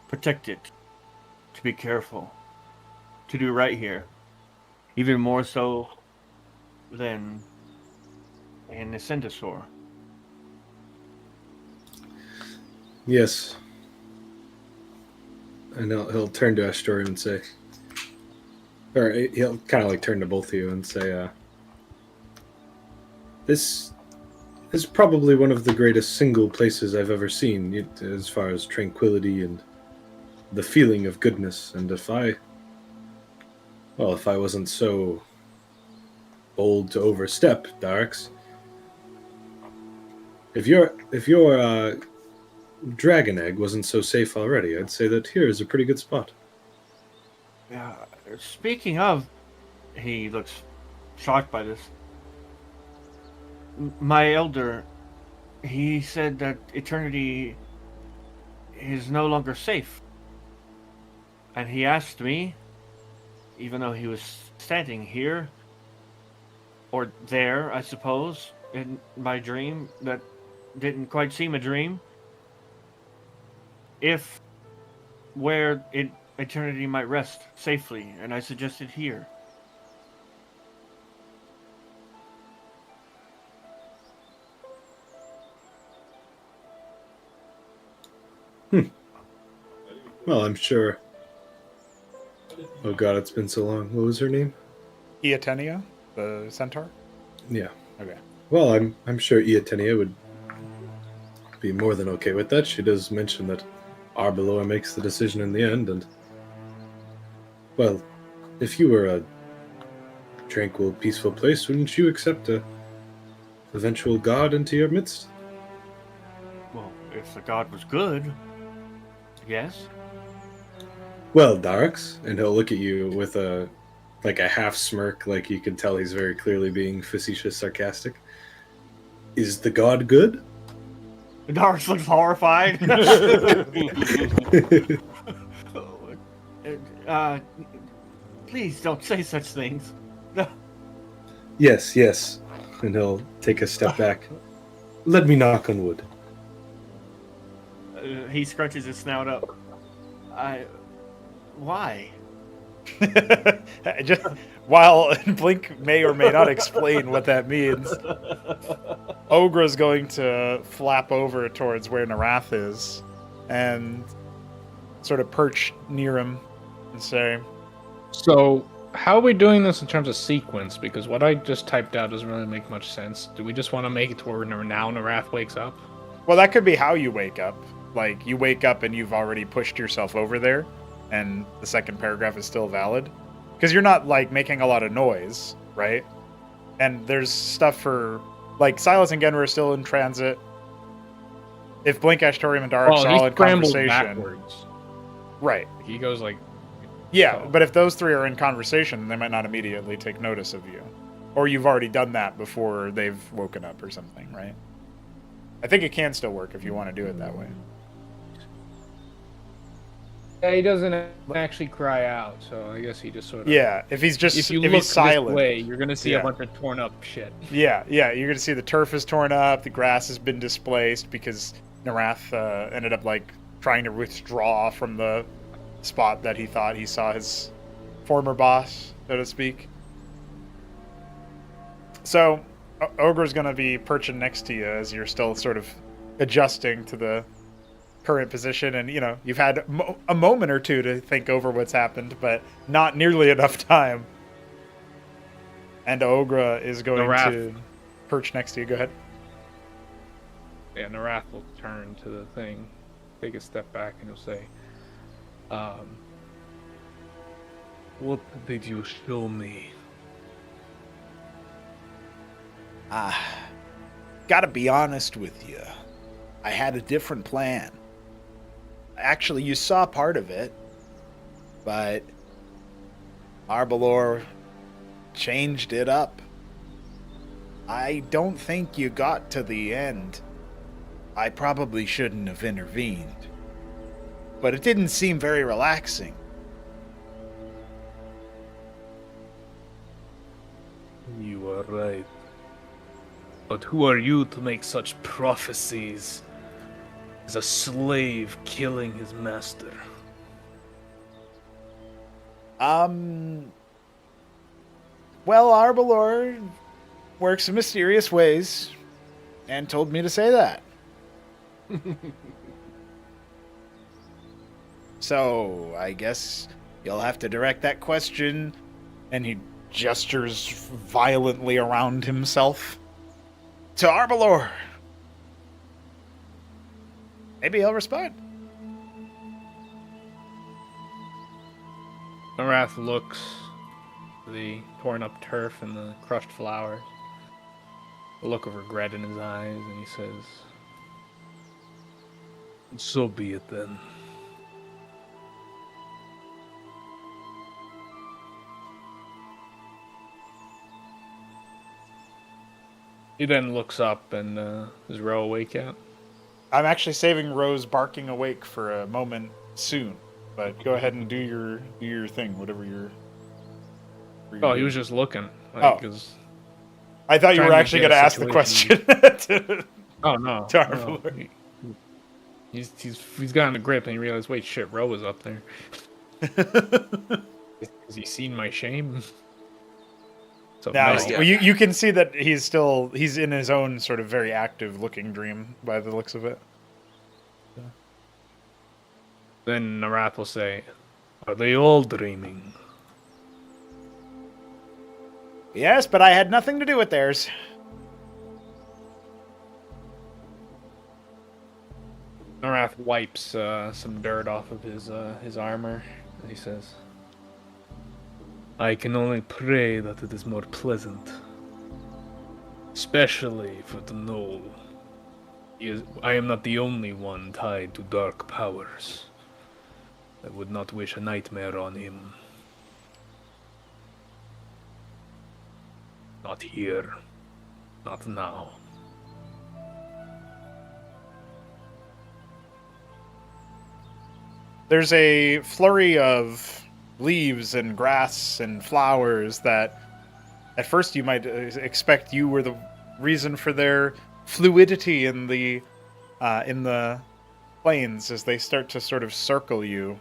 protect it, to be careful, to do right here, even more so than in the Ascendosaur. Yes. And he'll turn to Astorium and say, or he'll kind of turn to both of you and say, this is probably one of the greatest single places I've ever seen, as far as tranquility and the feeling of goodness. And if I wasn't so bold to overstep, Darks, if your dragon egg wasn't so safe already, I'd say that here is a pretty good spot. Yeah. Speaking of, he looks shocked by this. My elder, he said that eternity is no longer safe. And he asked me, even though he was standing here, or there, I suppose, in my dream that didn't quite seem a dream, if where eternity might rest safely, and I suggested here. Well, I'm sure. Oh god, it's been so long. What was her name? Eatenia, the centaur. Yeah. Okay. Well, I'm sure Eatenia would be more than okay with that. She does mention that Arbeloa makes the decision in the end, and well, if you were a tranquil, peaceful place, wouldn't you accept a eventual god into your midst? Well, if the god was good, yes. Well, Darks, and he'll look at you with a half smirk, like you can tell he's very clearly being facetious, sarcastic. Is the god good? Darks looks horrified. Please don't say such things. Yes. And he'll take a step back. Let me knock on wood. He scrunches his snout up. Why? Just while Blink may or may not explain what that means, Ogra's going to flap over towards where Narath is and sort of perch near him and say, So, how are we doing this in terms of sequence? Because what I just typed out doesn't really make much sense. Do we just want to make it to where now Narath wakes up? well, that could be how you wake up. Like, you wake up and you've already pushed yourself over there, and the second paragraph is still valid. Because you're not, like, making a lot of noise, right? And there's stuff for, like, Silas and Genra are still in transit. If Blink, Ashtorium, and Darks are he all in scrambles conversation. backwards. Right. He goes like, Yeah, Oh. but if those three are in conversation, they might not immediately take notice of you. Or you've already done that before they've woken up or something, right? I think it can still work if you want to do it that way. yeah, he doesn't actually cry out, so I guess he just sort of. Yeah, if he's just If you if look he's silent. this way, you're gonna see Yeah. a bunch of torn up shit. Yeah, you're gonna see the turf is torn up, the grass has been displaced because Narath ended up like trying to withdraw from the spot that he thought he saw his former boss, so to speak. So, Ogre's gonna be perching next to you as you're still sort of adjusting to the current position, and you've had a moment or two to think over what's happened, but not nearly enough time. And Ogre is going Narath. to perch next to you. Go ahead. Yeah, Narath will turn to the thing, take a step back, and he'll say, "What did you show me?" Gotta be honest with you. I had a different plan. Actually, you saw part of it, but Arbalor changed it up. I don't think you got to the end. I probably shouldn't have intervened, but it didn't seem very relaxing. You are right. But who are you to make such prophecies? As a slave killing his master. Well, Arbalor works in mysterious ways, and told me to say that. So, I guess you'll have to direct that question. And he gestures violently around himself to Arbalor. Maybe he'll respond. Narath looks at the torn up turf and the crushed flowers. A look of regret in his eyes, and he says, "So be it then." He then looks up and is Ro awake yet? I'm actually saving Rose barking awake for a moment soon, but go ahead and do your thing, whatever you're. Oh, he was just looking. Like, Oh. 'cause- I thought you were trying to actually get going a to ask the situation. question. Oh no. To our no. floor. He's gotten a grip and he realized, wait, shit, Ro was up there. Has he seen my shame? So Now, no. well, you can see that he's in his own sort of very active looking dream by the looks of it. Then Narath will say, "Are they all dreaming?" Yes, but I had nothing to do with theirs. Narath wipes some dirt off of his armor, and he says, "I can only pray that it is more pleasant, especially for the Knoll. I am not the only one tied to dark powers. I would not wish a nightmare on him. Not here. Not now." There's a flurry of leaves and grass and flowers that at first you might expect you were the reason for their fluidity in the plains as they start to sort of circle you.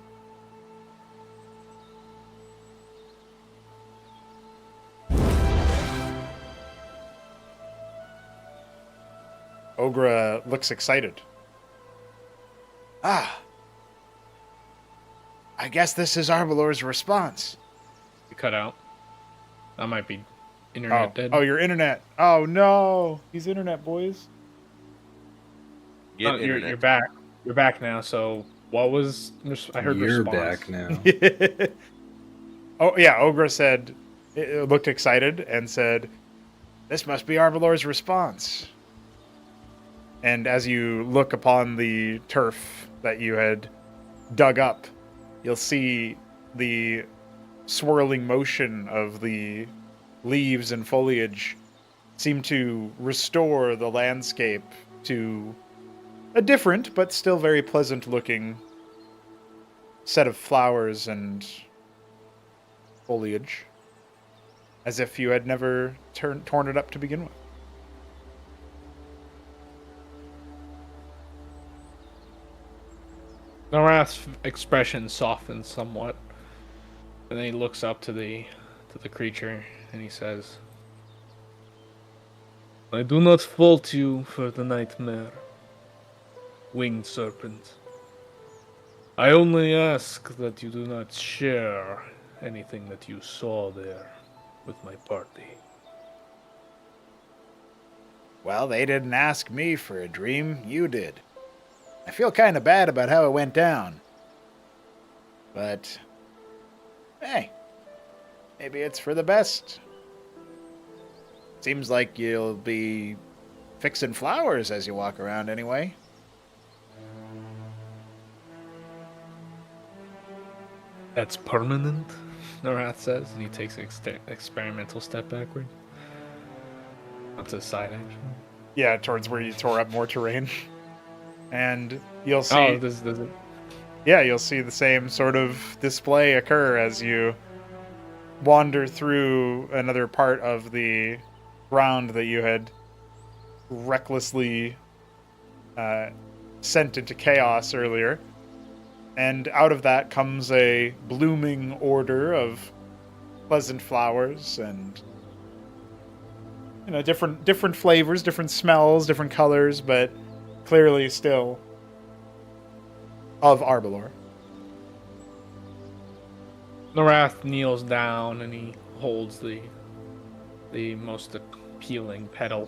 Ogra looks excited. I I guess this is Arbalor's response. You cut out. That might be internet dead. Oh, your internet. Oh no, he's internet, boys. Get Oh, internet. you're back. You're back now. So what was? I heard You're response. back now. Oh yeah, Ogra said, it looked excited and said, "This must be Arbalor's response." And as you look upon the turf that you had dug up, you'll see the swirling motion of the leaves and foliage seem to restore the landscape to a different but still very pleasant looking set of flowers and foliage, as if you had never torn it up to begin with. Norath's expression softens somewhat, and then he looks up to the creature and he says, "I do not fault you for the nightmare, winged serpent. I only ask that you do not share anything that you saw there with my party." Well, they didn't ask me for a dream. You did. I feel kind of bad about how it went down. But, hey, maybe it's for the best. Seems like you'll be fixing flowers as you walk around anyway. "That's permanent," Norath says, and he takes an experimental step backward. That's a side action. Yeah, towards where you tore up more terrain. And you'll see... Oh, this does it. Yeah, you'll see the same sort of display occur as you wander through another part of the ground that you had recklessly sent into chaos earlier. And out of that comes a blooming order of pleasant flowers and, you know, different flavors, different smells, different colors, but clearly still of Arbalor. Norath kneels down and he holds the most appealing petal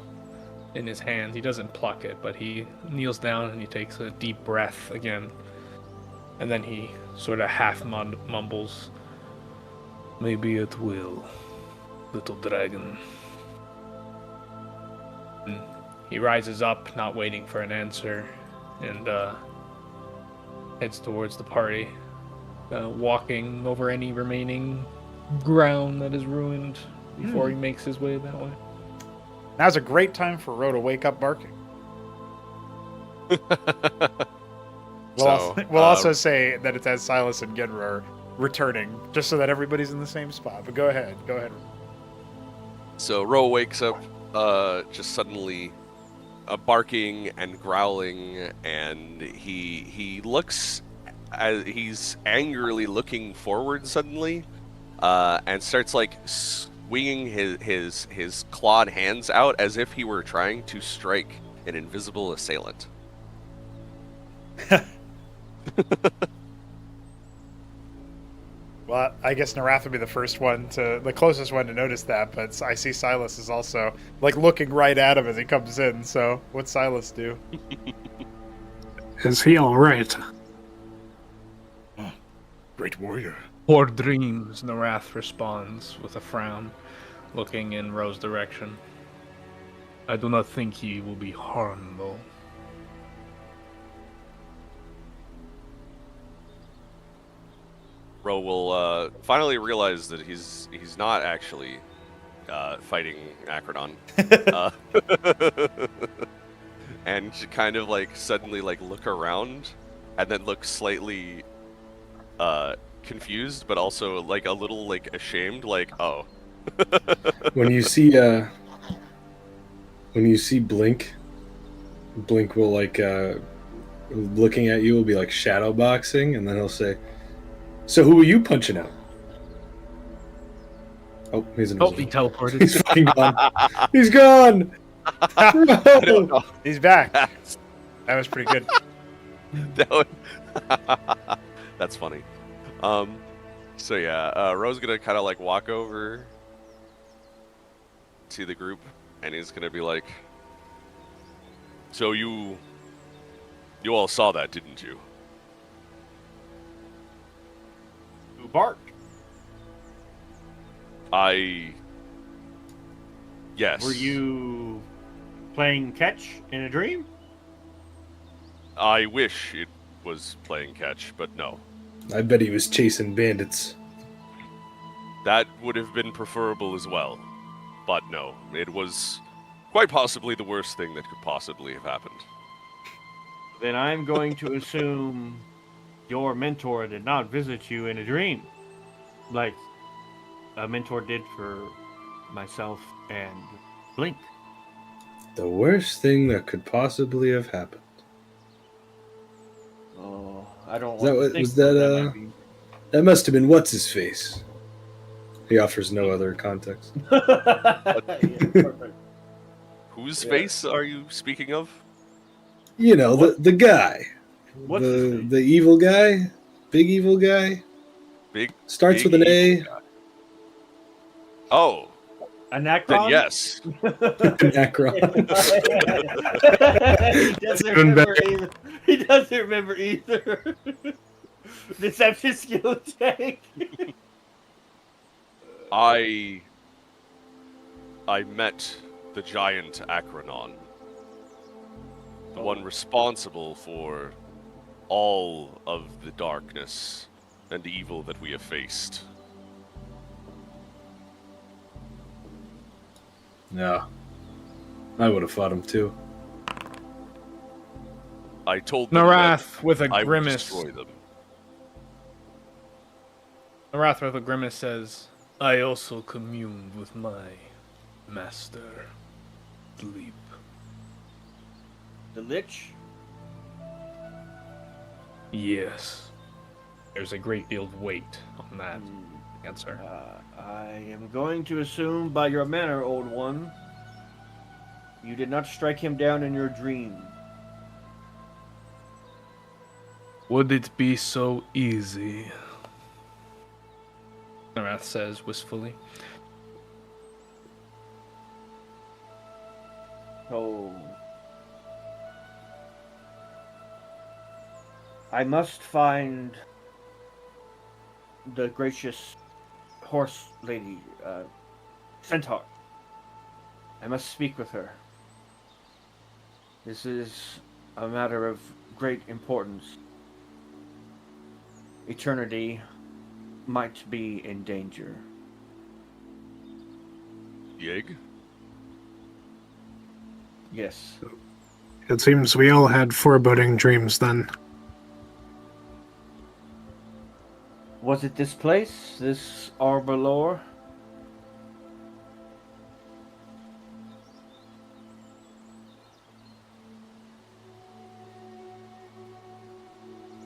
in his hand. He doesn't pluck it, but he kneels down and he takes a deep breath again. And then he sort of half mumbles, "Maybe it will, little dragon." And he rises up, not waiting for an answer, and heads towards the party, walking over any remaining ground that is ruined before he makes his way that way. Now's a great time for Ro to wake up barking. We'll also say that it's as Silas and Genra are returning, just so that everybody's in the same spot. But go ahead. So Ro wakes up just suddenly barking and growling, and he looks as he's angrily looking forward suddenly, and starts like swinging his clawed hands out as if he were trying to strike an invisible assailant. Well, I guess Narath would be the closest one to notice that, but I see Silas is also like looking right at him as he comes in. So, what's Silas do? Is he all right? Great warrior. "Poor dreams," Norath responds with a frown, looking in Ro's direction. "I do not think he will be harmed, though." Ro will finally realize that he's not actually fighting Acrodon, and kind of like suddenly like look around, and then look slightly confused, but also like a little like ashamed, like, oh. When you see Blink will like looking at you will be like shadow boxing, and then he'll say, "So who are you punching out?" Oh, he's in. Oh, he teleported. He's fucking gone. He's gone. No. He's back. That was pretty good. That's funny. So yeah, Ro's gonna kind of like walk over to the group, and he's gonna be like, "So you all saw that, didn't you?" Who barked? Yes. Were you playing catch in a dream? I wish it was playing catch, but no. I bet he was chasing bandits. That would have been preferable as well. But no, it was quite possibly the worst thing that could possibly have happened. Then I'm going to assume your mentor did not visit you in a dream, like a mentor did for myself and Blink. The worst thing that could possibly have happened. Oh, I don't Is that want to what- think was that, what might be. That must have been what's his face. He offers no other context. Yeah, perfect. Whose Yeah. face are you speaking of? You know, the guy. What's his face? The evil guy? Big evil guy? Big. Starts big with an A. evil guy. Oh, Anacron? then yes. Anacron. He doesn't Even remember either. He doesn't remember either. Deception skill check. I met the giant Acronon, the one responsible for all of the darkness and evil that we have faced. No. I would have fought him too. I told them that Narath with a I would grimace. destroy them. Narath with a grimace says, "I also communed with my master, Sleep." The Lich? Yes. There's a great deal of weight on that answer. I am going to assume by your manner, old one, you did not strike him down in your dream. Would it be so easy? Narath says wistfully. Oh. I must find the gracious horse lady, Centaur. I must speak with her. This is a matter of great importance. Eternity might be in danger. Yeg? Yes. It seems we all had foreboding dreams then. Was it this place? This Arbor Lore?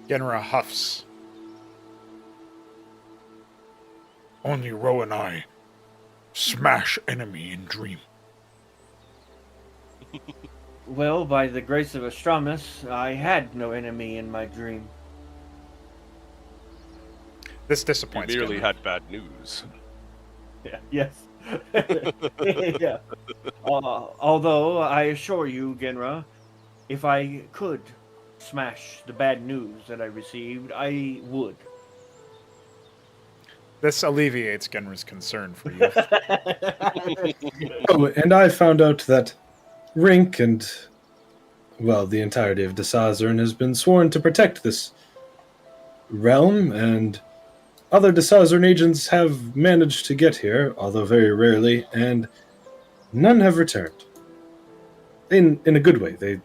Genra huffs. Only Ro and I smash enemy in dream. Well, by the grace of Astramus, I had no enemy in my dream. This You disappoints merely Genra. had bad news. Yeah. Yes. Yeah. Although I assure you, Genra, if I could smash the bad news that I received, I would. This alleviates Genra's concern for you. Oh, and I found out that Rink and, well, the entirety of Da Sazarin has been sworn to protect this realm, and other Da Sazarin agents have managed to get here, although very rarely, and none have returned. In a good way.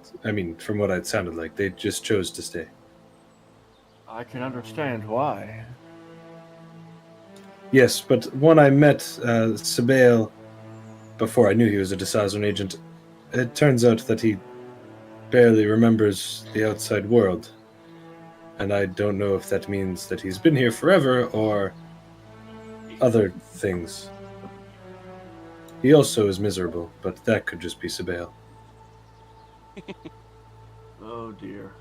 From what it sounded like, they just chose to stay. I can understand why. Yes, but when I met Sabael before I knew he was a Da Sazarin agent, it turns out that he barely remembers the outside world. And I don't know if that means that he's been here forever or other things. He also is miserable, but that could just be Sabael. Oh dear.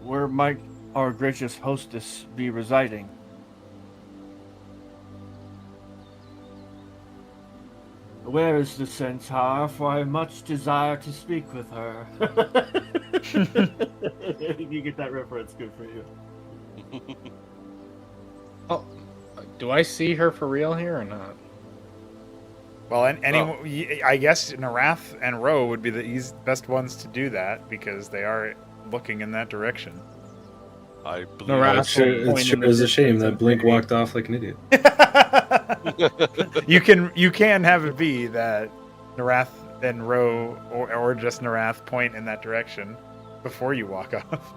Were my our gracious hostess be residing? Where is the centaur? For I much desire to speak with her. If you get that reference, good for you. Oh, do I see her for real here or not? Well, I guess Narath and Ro would be the best ones to do that because they are looking in that direction. I believe. No, Well, Wrath it sure will point in the is a shame distance that and Blink say- walked off like an idiot. You can have it be that Narath and Ro or just Narath point in that direction before you walk off.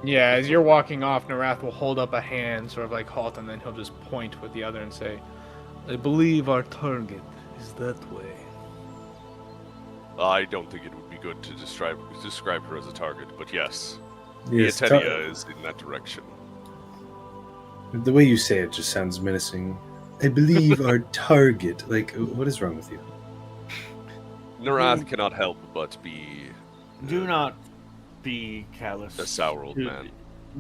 Yeah, as you're walking off, Narath will hold up a hand, sort of like halt, and then he'll just point with the other and say, I believe our target is that way. I don't think it would be good to describe her as a target, but yes, Yes, Ietenia is in that direction. the way you say it just sounds menacing. I believe our target. Like, what is wrong with you? Narath cannot help but be Do not be callous. a sour old man.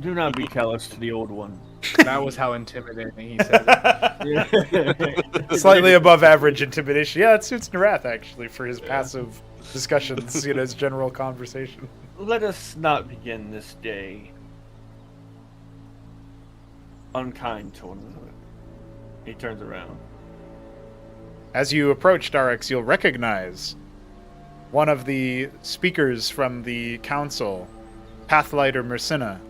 Do not be callous to the old one. That was how intimidating he said it. Slightly above average intimidation. Yeah, it suits Narath actually for his passive discussions, his general conversation. Let us not begin this day unkind to one another. He turns around. As you approach Darix, you'll recognize one of the speakers from the council, Pathlighter Mercina,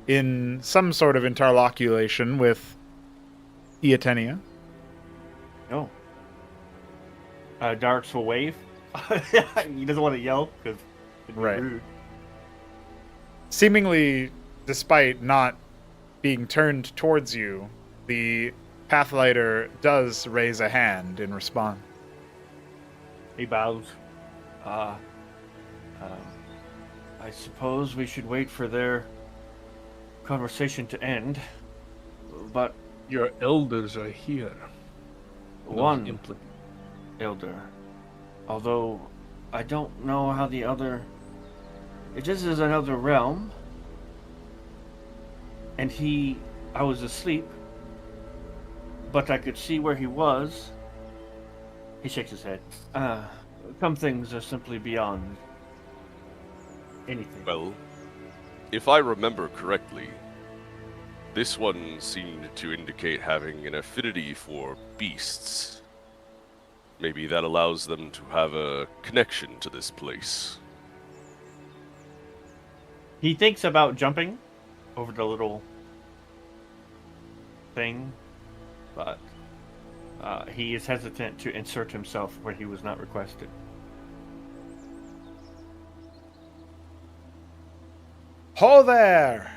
in some sort of interloculation with Ietenia. No. Darks will wave. He doesn't want to yell because it'd be Right. rude. Seemingly, despite not being turned towards you, the Pathlighter does raise a hand in response. He bows. I suppose we should wait for their conversation to end. But Your elders are here. one elder, although I don't know how the other. This is another realm, and I was asleep, but I could see where he was. He shakes his head. Some things are simply beyond anything. Well, if I remember correctly, this one seemed to indicate having an affinity for beasts. Maybe that allows them to have a connection to this place. He thinks about jumping over the little thing, but he is hesitant to insert himself where he was not requested. Ho there!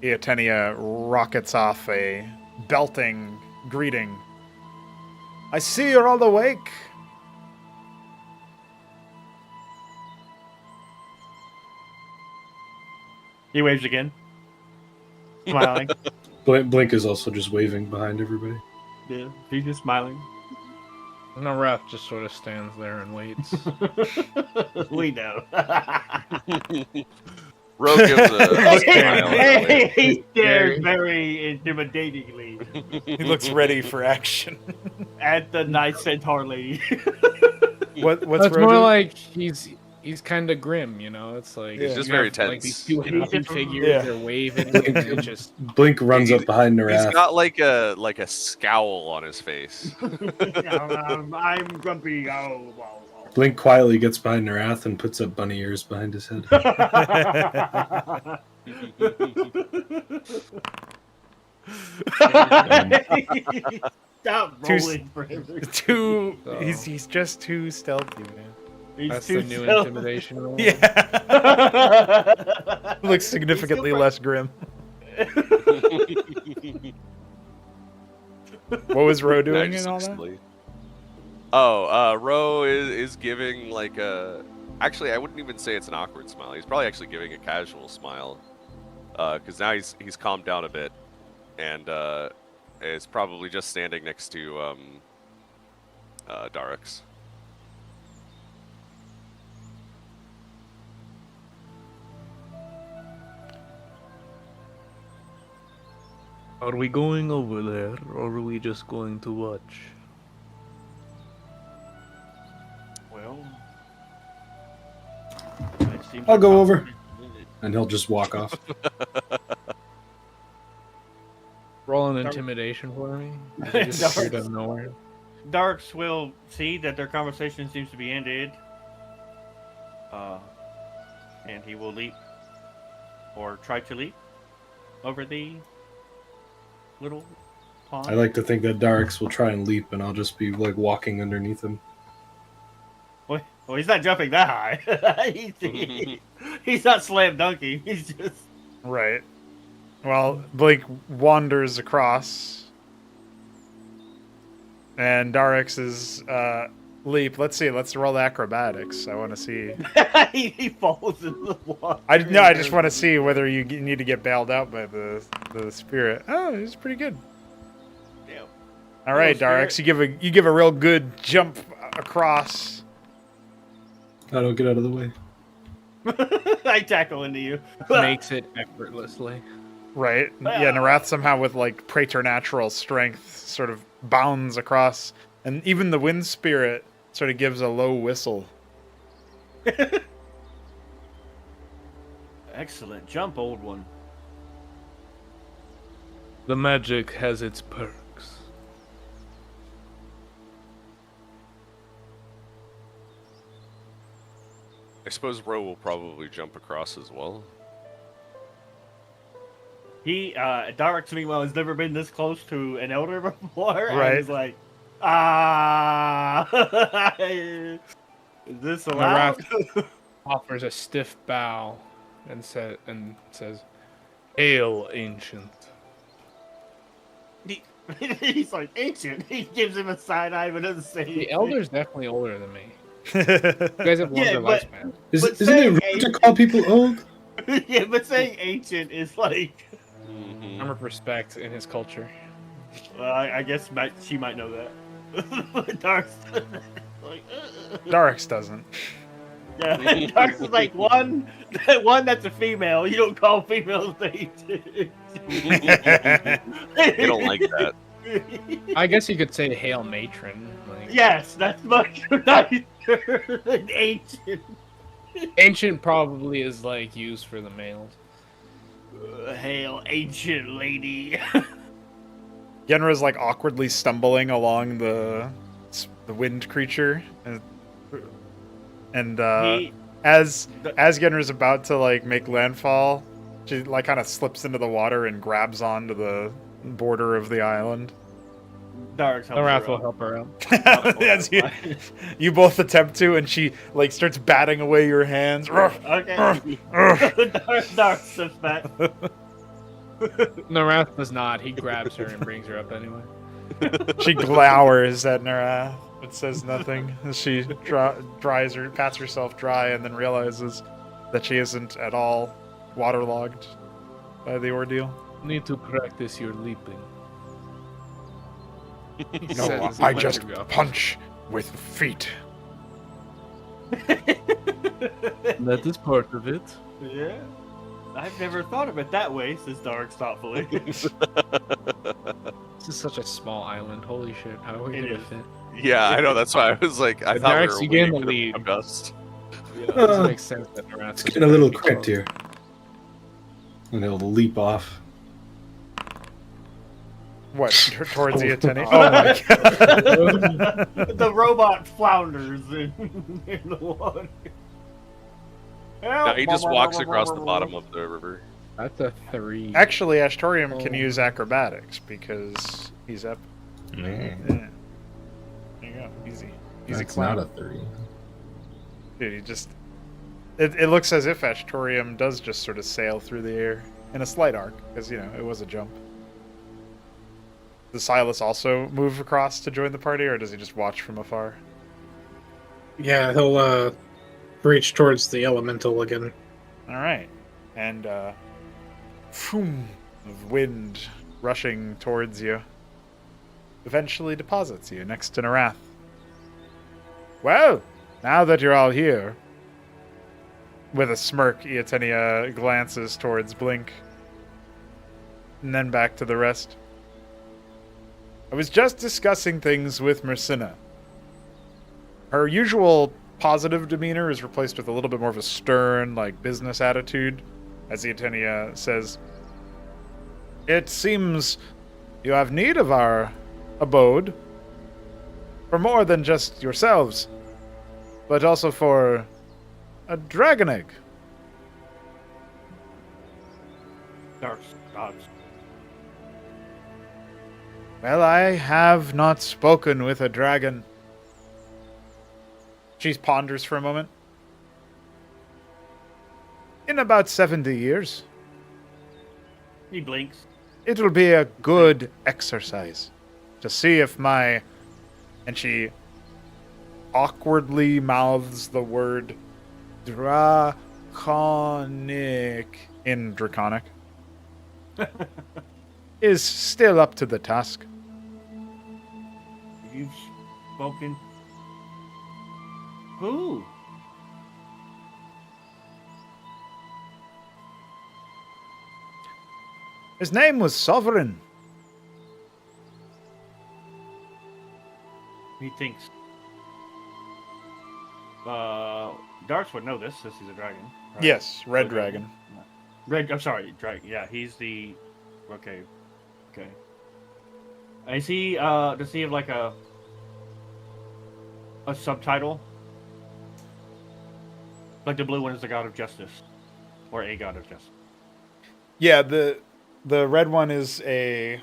Ietenia rockets off a belting greeting. I see you're all awake. He waves again, smiling. Blink is also just waving behind everybody. Yeah, he's just smiling. Narath just sort of stands there and waits. We know. Ro gives a smile. He stares very intimidatingly He looks ready for action. at the nice centaur lady. What's It's Ro more doing? like he's kind of grim, you know. It's like He's you just have, very like tense. these two He's happy just- figures. yeah. They're waving. And it just Blink runs up behind He's Narath. got like a scowl on his face. I'm grumpy. Oh, wow, Blink quietly gets behind Narath and puts up bunny ears behind his head. wow. Stop Too rolling for him. too. So- He's just too stealthy, man. He's that's too the new stealthy. intimidation rule. Yeah. Looks significantly less grim. What was Ro doing Nice, and all that? actually. Oh, Ro is giving like a. Actually, I wouldn't even say it's an awkward smile. He's probably actually giving a casual smile, because now he's calmed down a bit, and is probably just standing next to Darix. Are we going over there, or are we just going to watch? Well, it seems I'll go like- over. And he'll just walk off. Roll an intimidation for me. He just appeared out of nowhere. Darks will see that their conversation seems to be ended. And he will leap, or try to leap, over the little pond. I like to think that Darks will try and leap, and I'll just be like walking underneath him. Well, he's not jumping that high. he's not slam dunking. He's just. Right. Well, Blake wanders across, and Darix's leap. Let's see. Let's roll acrobatics. I want to see. he falls in the water. I just want to see whether you need to get bailed out by the spirit. Oh, it's pretty good. Damn. All right, Hello, Darix, you give a real good jump across. I don't get out of the way. I tackle into you. Makes it effortlessly. Right. Yeah, Narath somehow with like preternatural strength sort of bounds across, and even the wind spirit sort of gives a low whistle. Excellent jump, old one. The magic has its perks. I suppose Ro will probably jump across as well. Darix, meanwhile, has never been this close to an elder before. Right. And he's like, is this allowed? Offers a stiff bow and says, "Hail, ancient." He's like, ancient. He gives him a side eye, but doesn't say The anything. elder's definitely older than me. You guys have longer lifespan. But Isn't it saying rude to call people old? Yeah, but saying ancient is like... Number of respect in his culture. Well, I guess she might know that. Dark's like, Darix doesn't. yeah, Dark's is like one that's a female. You don't call females ancient. They don't like that. I guess you could say hail, matron. Like, Yes, that's much nicer than ancient. ancient probably is like used for the males. Hail, ancient lady. Yenra's like awkwardly stumbling along the wind creature, and as Yenra's about to like make landfall, she like kind of slips into the water and grabs onto the border of the island. Dark's The wrath will help her out. As you both attempt to, and she like starts batting away your hands. Okay. Dark steps back. Narath does not. He grabs her and brings her up anyway. She glowers at Narath, but says nothing. She pats herself dry, and then realizes that she isn't at all waterlogged by the ordeal. Need to practice your leaping. He No, says as he I lets just her go. punch with feet. That is part of it. Yeah. I've never thought of it that way, says Dark thoughtfully. This is such a small island. Holy shit! How are we It gonna is. fit? Yeah, I know. That's why I was like, I But thought Darix, we you were gain the waiting lead. for the dust. It doesn't make sense that Narath It's is getting a little pretty cramped close. here. And he'll leap off. What, towards the attendee? Oh my god. The robot flounders in the water. No, he just walks across the bottom of the river. That's a 3. Actually, Ashtorium can use acrobatics because he's up. Man, Yeah. There you go. Easy. Easy that's climb. not a 3. Dude, he just... It looks as if Ashtorium does just sort of sail through the air in a slight arc, because, you know, it was a jump. Does Silas also move across to join the party, or does he just watch from afar? Yeah, he'll reach towards the elemental again. All right. And, phoom, of wind rushing towards you eventually deposits you next to Narath. Well, now that you're all here, with a smirk, Iatenia glances towards Blink. And then back to the rest. I was just discussing things with Mercina. Her usual positive demeanor is replaced with a little bit more of a stern, like, business attitude, as Eotenia says, "It seems you have need of our abode for more than just yourselves, but also for a dragon egg." Dark gods. Well, I have not spoken with a dragon. She ponders for a moment. In about 70 years. He blinks. It will be a good exercise to see if my... And she awkwardly mouths the word draconic in Draconic. Is still up to the task. You've spoken. Who? His name was Sovereign. He thinks. Darts would know this since he's a dragon. Right? Yes, Red Dragon. Red. I'm sorry, dragon. Yeah, he's the. Okay. Okay. Is he? Does he have like a subtitle? Like the blue one is the god of justice, or a god of justice. Yeah, the red one is a,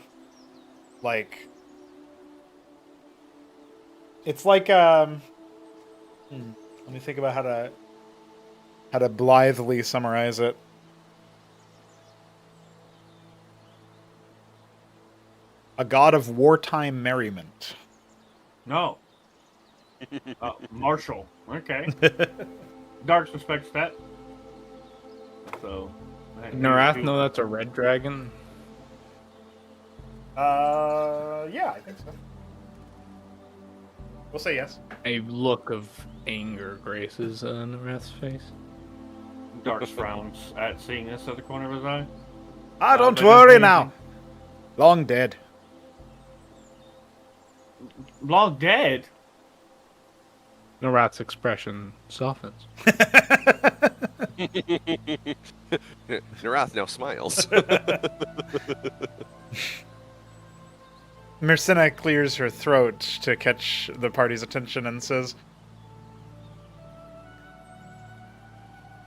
like, it's like let me think about how to blithely summarize it. A god of wartime merriment. No. Marshall. Okay. Dark respects that. So. Narath know that's a red dragon? Yeah, I think so. We'll say yes. A look of anger graces Narath's face. Dark frowns at seeing this at the corner of his eye. Don't but worry doesn't now. anything- Long dead. Long dead. Narath's expression softens. Narath now smiles. Mercina clears her throat to catch the party's attention and says,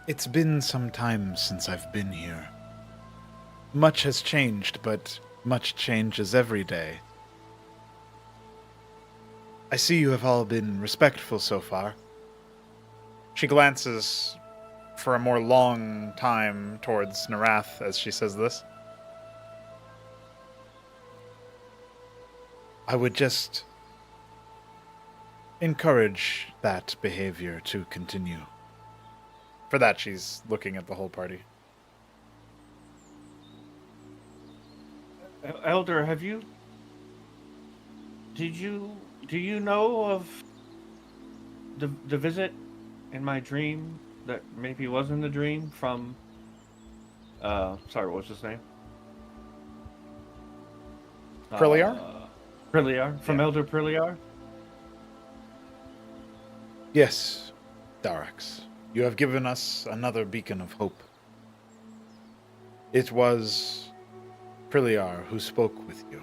"It's been some time since I've been here. Much has changed, but much changes every day. I see you have all been respectful so far." She glances for a more long time towards Narath as she says this. I would just encourage that behavior to continue. For that, she's looking at the whole party. Elder, have you? Do you know of the visit in my dream that maybe was in the dream from? Sorry, what was his name? Prilliar? Prilliar, from Yeah. Elder Prilliar. Yes, Darax. You have given us another beacon of hope. It was Prilliar who spoke with you.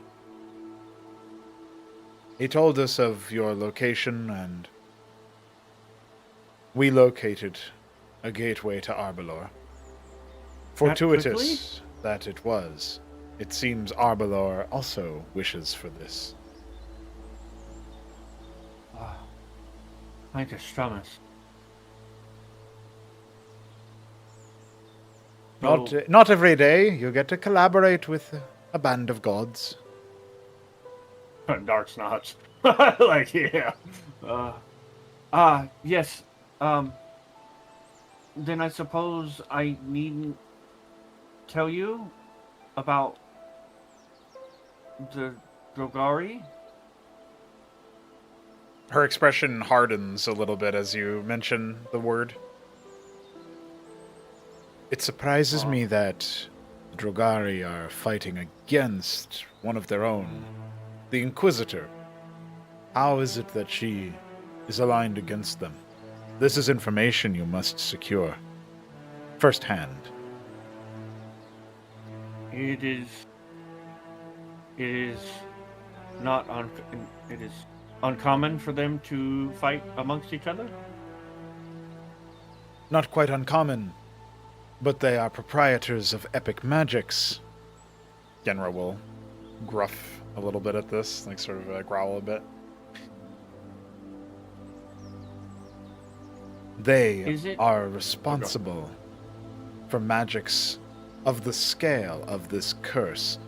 He told us of your location, and we located a gateway to Arbalor. Fortuitous that it was. It seems Arbalor also wishes for this. Thank you, Stramus. Not every day you get to collaborate with a band of gods. Dark snots. Like, yeah. Yes. Then I suppose I needn't tell you about the Drogari? Her expression hardens a little bit as you mention the word. It surprises me that The Drogari are fighting against one of their own, the Inquisitor. How is it that she is aligned against them? This is information you must secure firsthand. It is not it is uncommon for them to fight amongst each other. Not quite uncommon, but they are proprietors of epic magics. Genra will gruff a little bit at this, like sort of growl a bit. They are responsible for magics of the scale of this curse.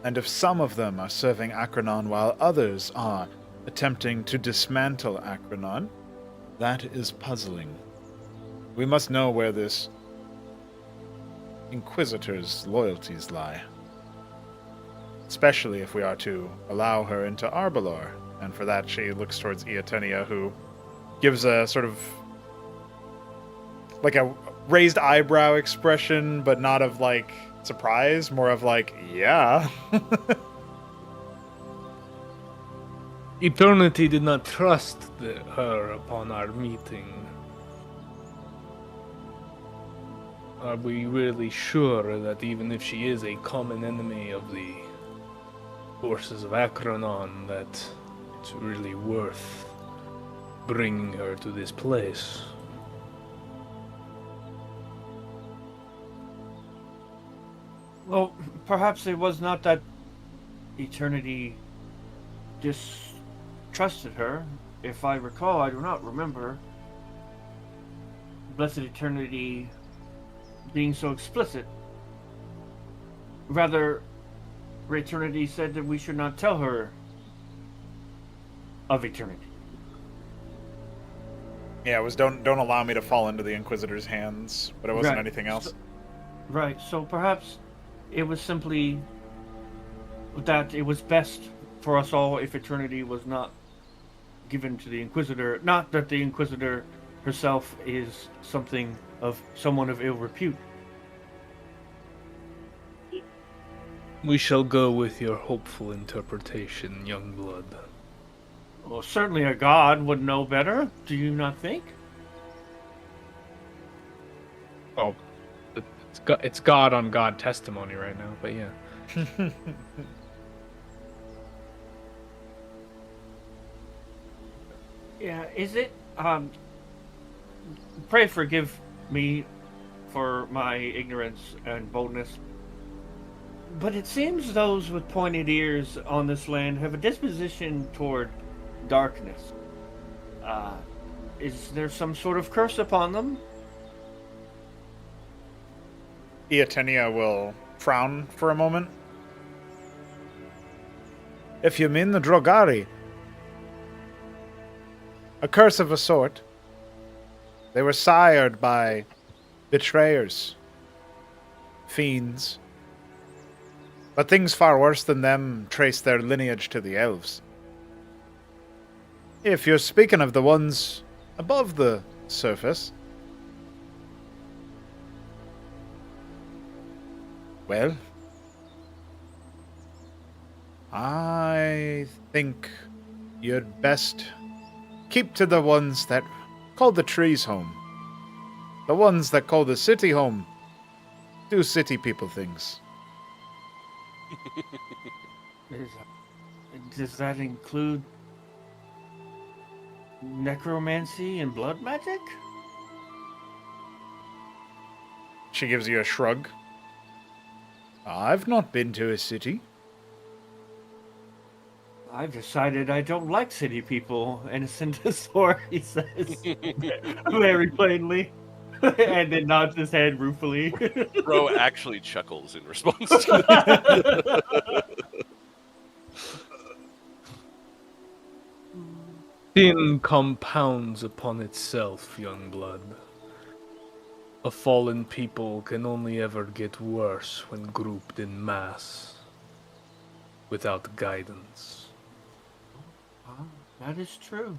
And if some of them are serving Akranon while others are attempting to dismantle Akranon, that is puzzling. We must know where this Inquisitor's loyalties lie. Especially if we are to allow her into Arbalor. And for that she looks towards Eotenia, who gives a sort of like a raised eyebrow expression, but not of like surprise, more of like, yeah. Eternity did not trust her upon our meeting. Are we really sure that even if she is a common enemy of the forces of Akranon, that it's really worth bringing her to this place? Well, perhaps it was not that Eternity distrusted her. If I recall, I do not remember Blessed Eternity being so explicit. Rather, Eternity said that we should not tell her of Eternity. Yeah, it was don't allow me to fall into the Inquisitor's hands, but it wasn't Right. anything else. Right, so perhaps it was simply that it was best for us all if Eternity was not given to the Inquisitor. Not that the Inquisitor herself is someone of ill repute. We shall go with your hopeful interpretation, Youngblood. Well, certainly a god would know better, do you not think? Oh, it's God on God testimony right now, but yeah. Yeah, is it, pray forgive me for my ignorance and boldness, but it seems those with pointed ears on this land have a disposition toward darkness. Is there some sort of curse upon them? Eotenia will frown for a moment. If you mean the Drogari, a curse of a sort. They were sired by betrayers, fiends. But things far worse than them trace their lineage to the elves. If you're speaking of the ones above the surface, well, I think you'd best keep to the ones that call the trees home. The ones that call the city home do city people things. Does that include necromancy and blood magic? She gives you a shrug. I've not been to a city. I've decided I don't like city people, innocent as Thor, he says very plainly, and then nods his head ruefully. Bro actually chuckles in response to that. Sin compounds upon itself, Youngblood. A fallen people can only ever get worse when grouped in mass, without guidance. That is true.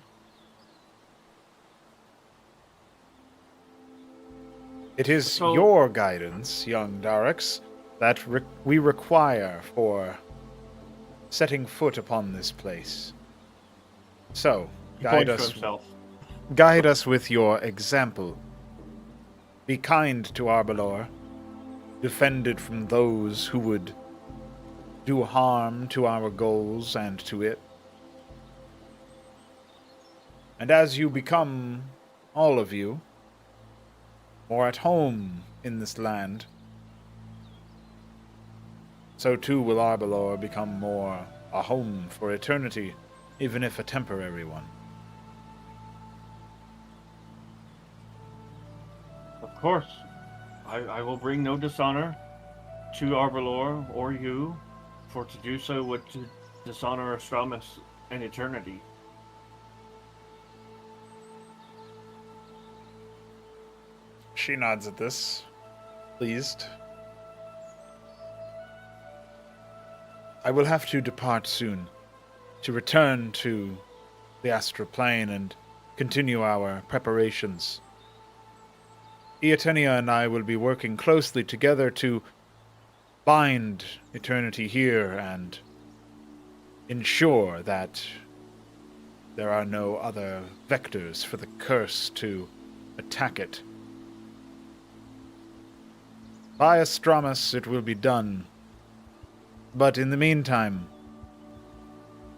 It is So- your guidance, young Darix, that we require for setting foot upon this place. So, He points to himself. guide us with your example. Be kind to Arbalor. Defend it from those who would do harm to our goals and to it. And as you become, all of you, more at home in this land, so too will Arbalor become more a home for eternity, even if a temporary one. Of course. I will bring no dishonor to Arbalor or you, for to do so would to dishonor Astramus and eternity. She nods at this, pleased. I will have to depart soon, to return to the astral plane and continue our preparations. Eotenia and I will be working closely together to bind eternity here and ensure that there are no other vectors for the curse to attack it. By Astramus it will be done. But in the meantime,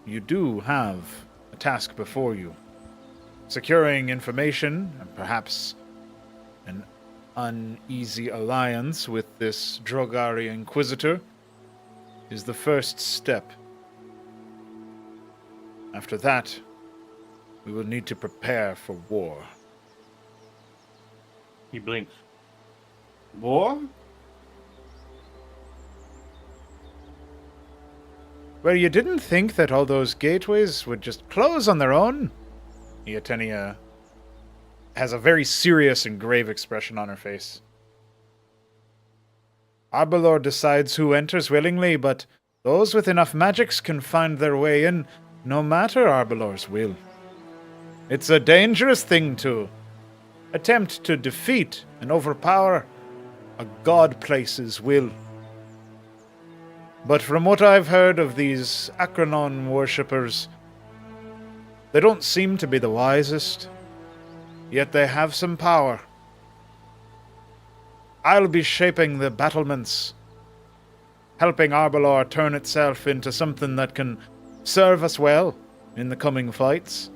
you do have a task before you. Securing information, and perhaps an uneasy alliance with this Drogari Inquisitor, is the first step. After that, we will need to prepare for war. He blinks. War? Well, you didn't think that all those gateways would just close on their own? Eotenia has a very serious and grave expression on her face. Arbalor decides who enters willingly, but those with enough magics can find their way in, no matter Arbalor's will. It's a dangerous thing to attempt to defeat and overpower a god place's will. But from what I've heard of these Akranon worshippers, they don't seem to be the wisest, yet they have some power. I'll be shaping the battlements, helping Arbalor turn itself into something that can serve us well in the coming fights.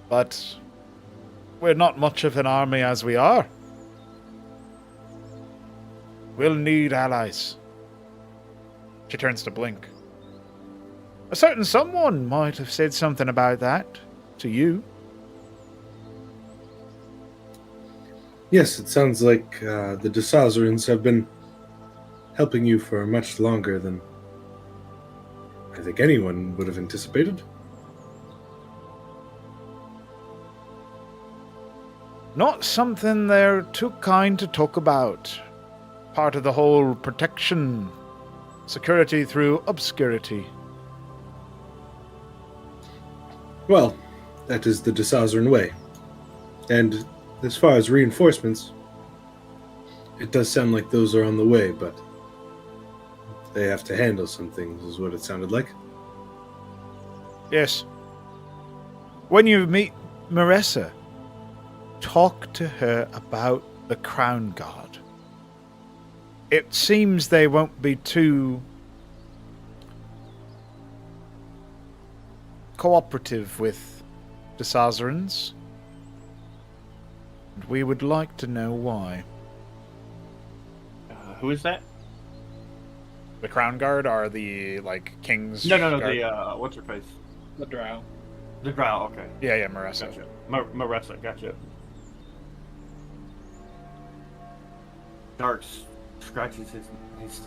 But we're not much of an army as we are. We'll need allies. She turns to Blink. A certain someone might have said something about that to you. Yes, it sounds like the de Sazarins have been helping you for much longer than I think anyone would have anticipated. Not something they're too kind to talk about. Part of the whole protection, security through obscurity. Well, that is the de Sazarin way. And as far as reinforcements, it does sound like those are on the way, but they have to handle some things, is what it sounded like. Yes. When you meet Marissa, talk to her about the Crown Guard. It seems they won't be too cooperative with the Sazarins, and we would like to know why. Who is that? The Crown Guard are the, King's No, Guard? the, what's her face? The drow. The Drow, okay. Yeah, Marissa. Gotcha. Marissa, gotcha. Darks scratches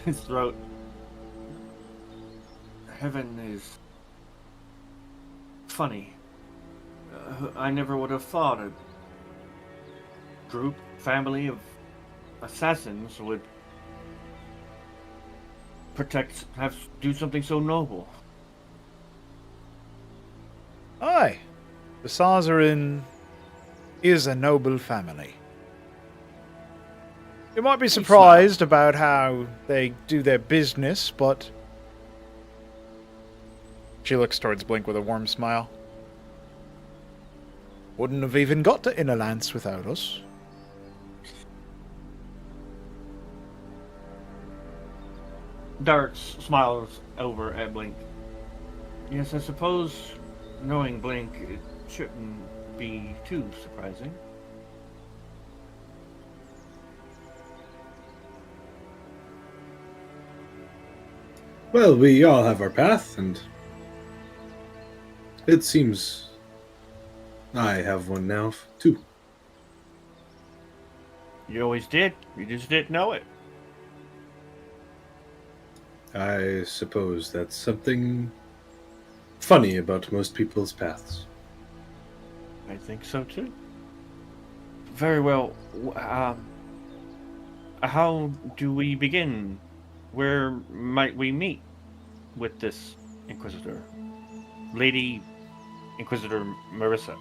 his throat. Heaven is funny. I never would have thought a family of assassins would do something so noble. Aye, the Sazarin is a noble family. You might be surprised about how they do their business, but... She looks towards Blink with a warm smile. Wouldn't have even got to Inner Lance without us. Darts smiles over at Blink. Yes, I suppose knowing Blink, it shouldn't be too surprising. Well, we all have our path, and it seems I have one now, too. You always did. You just didn't know it. I suppose that's something funny about most people's paths. I think so too. Very well. How do we begin? Where might we meet with this Inquisitor? Lady Inquisitor Marissa.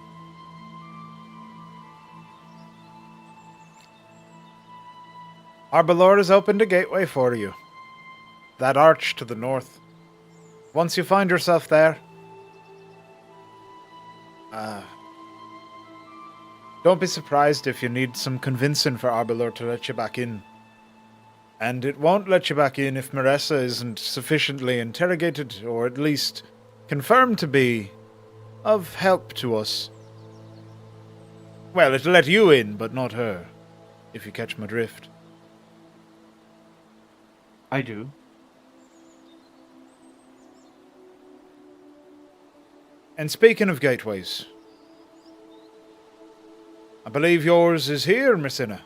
Arbor has opened a gateway for you. That arch to the north. Once you find yourself there, don't be surprised if you need some convincing for Arbor to let you back in. And it won't let you back in if Marissa isn't sufficiently interrogated, or at least confirmed to be of help to us. Well, it'll let you in, but not her, if you catch my drift. I do. And speaking of gateways, I believe yours is here, Messina.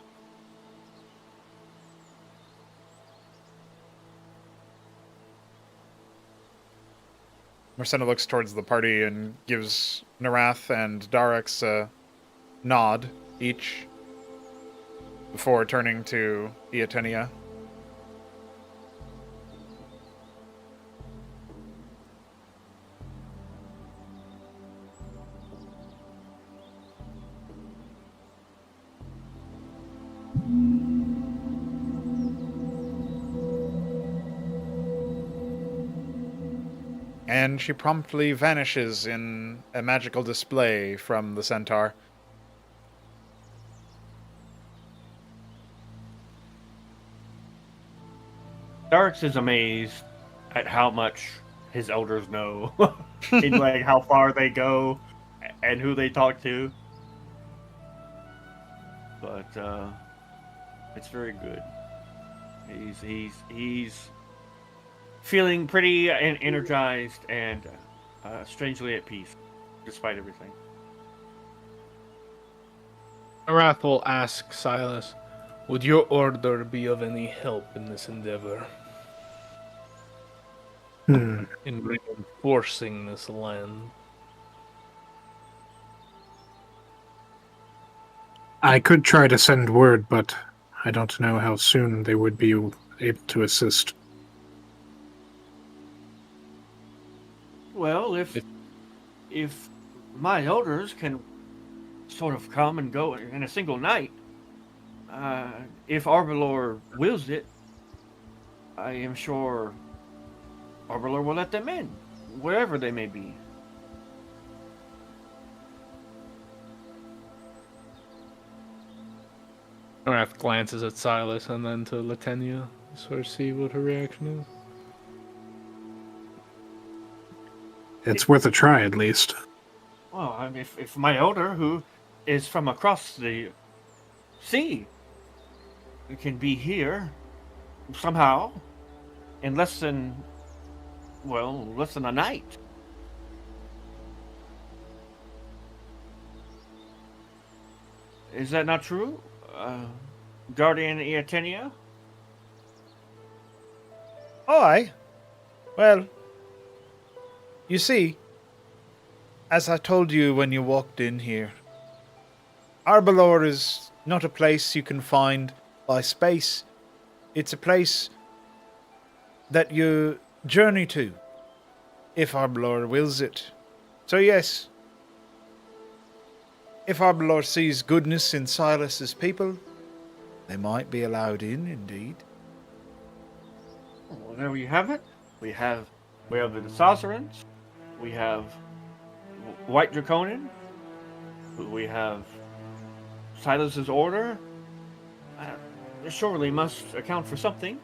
Messina looks towards the party and gives Narath and Darex a nod each before turning to Eotenia. And she promptly vanishes in a magical display from the centaur. Darks is amazed at how much his elders know, and like how far they go, and who they talk to. But it's very good. He's feeling pretty energized and strangely at peace, despite everything. Arath will ask Silas, would your order be of any help in this endeavor? In reinforcing this land? I could try to send word, but I don't know how soon they would be able to assist. Well, if my elders can sort of come and go in a single night, if Arbor wills it, I am sure Arbor will let them in, wherever they may be. Arath glances at Silas and then to Latenia, sort of see what her reaction is. It's worth a try, at least. Well, I mean, if my elder, who is from across the sea, can be here somehow in less than a night. Is that not true, Guardian Eotenia? Oh, aye. Well, you see, as I told you when you walked in here, Arbor is not a place you can find by space. It's a place that you journey to, if Arbor wills it. So yes, if Arbor sees goodness in Silas's people, They might be allowed in, indeed. Well, there we have it. We have the Sazarans. We have White Draconin. We have Silas's order. This surely must account for something.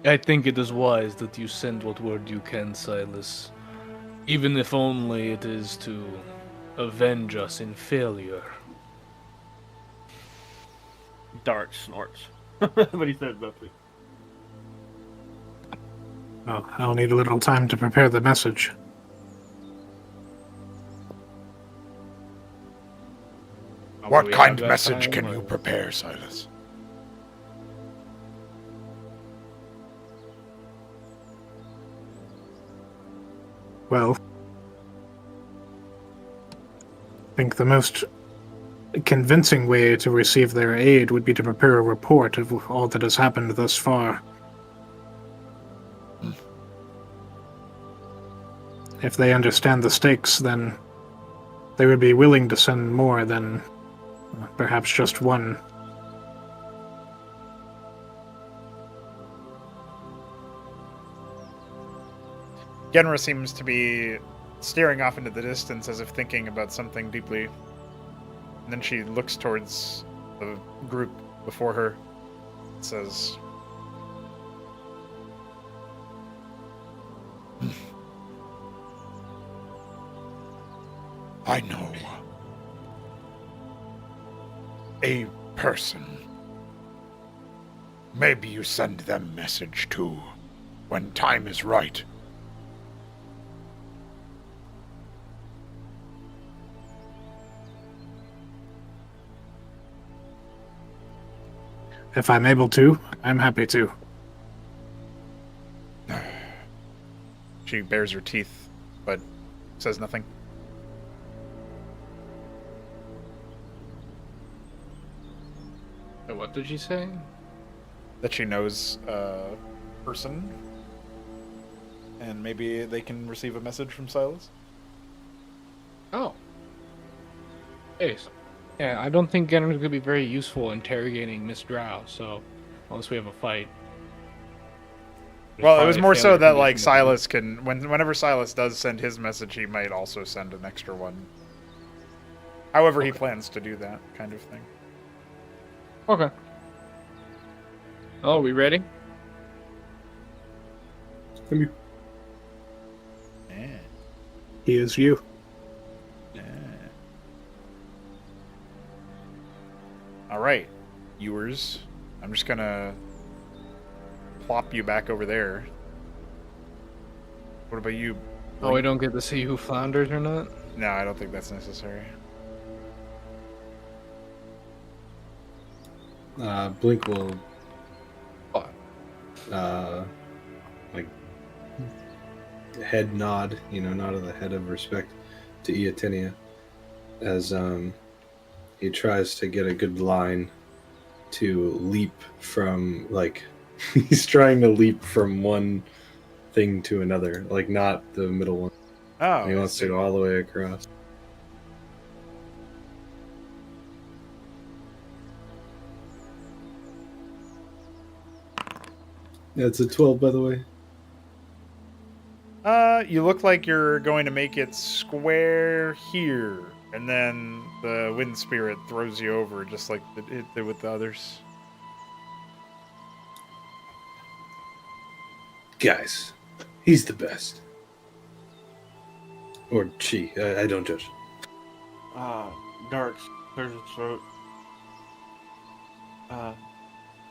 I think it is wise that you send what word you can, Silas. Even if only it is to avenge us in failure. Dark snorts. But he said nothing. Well, I'll need a little time to prepare the message. What We kind have of that message time, can or- you prepare, Silas? Well, I think the most convincing way to receive their aid would be to prepare a report of all that has happened thus far. If they understand the stakes, then they would be willing to send more than perhaps just one. Genra seems to be staring off into the distance as if thinking about something deeply. And then she looks towards the group before her and says, I know a person. Maybe you send them message too, when time is right. If I'm able to, I'm happy to. she bares her teeth, but says nothing. What did she say? That she knows a person, and maybe they can receive a message from Silas. Oh. Hey, yeah, I don't think Genra's gonna be very useful interrogating Miss Drow, so unless we have a fight. There's Well, it was probably more so failure that condition like to Silas can, whenever Silas does send his message, he might also send an extra one. However, he plans to do that kind of thing. Okay. Oh, we ready? Yeah. Yeah. He is you. Yeah. All right, viewers. I'm just gonna plop you back over there. What about you? Oh, we don't get to see who flounders or not? No, I don't think that's necessary. Blink will, What? like, head nod, nod of the head of respect to Iatinia as he tries to get a good line to leap from, like, he's trying to leap from one thing to another, like, not the middle one. Oh, He wants to go all the way across. Yeah, it's a 12, by the way. You look like you're going to make it square here, and then the wind spirit throws you over, just like it did with the others. Guys, he's the best. Or she. I don't judge. Dark clears his throat.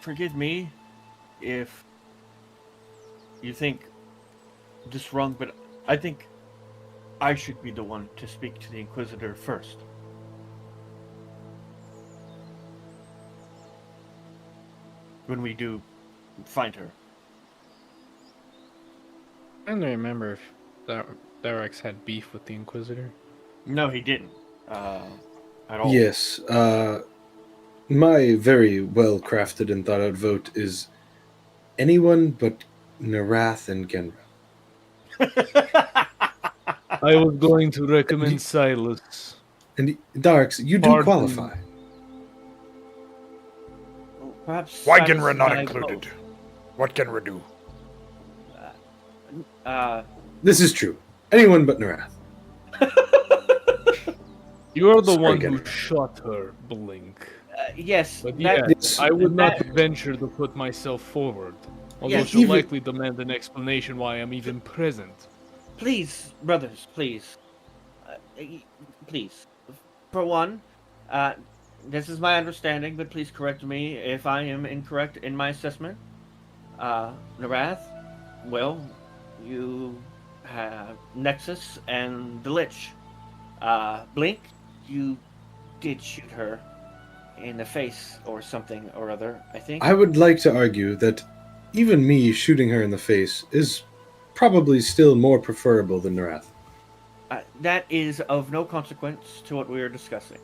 Forgive me if you think this wrong, but I think I should be the one to speak to the Inquisitor first. When we do find her. I don't remember if Therex had beef with the Inquisitor. No, he didn't. At all. Yes. My very well crafted and thought out vote is anyone but Narath and Genra. I was going to recommend Silas. And Darks, you do Pardon. qualify. Perhaps Wygenra Silas not and I included. both. What can we do? This is true. Anyone but Narath. You're the Sorry, one who Genry. shot her, Blink. yes, But that, Yes. I would not that- venture to put myself forward. Although Yes, she'll even- likely demand an explanation why I'm even present. please, brothers, please. Please. For one, this is my understanding, but please correct me if I am incorrect in my assessment. Narath, well, you have Nexus and the Lich. Blink, you did shoot her in the face or something or other, I think. I would like to argue that even me shooting her in the face is probably still more preferable than Narath. That is of no consequence to what we are discussing.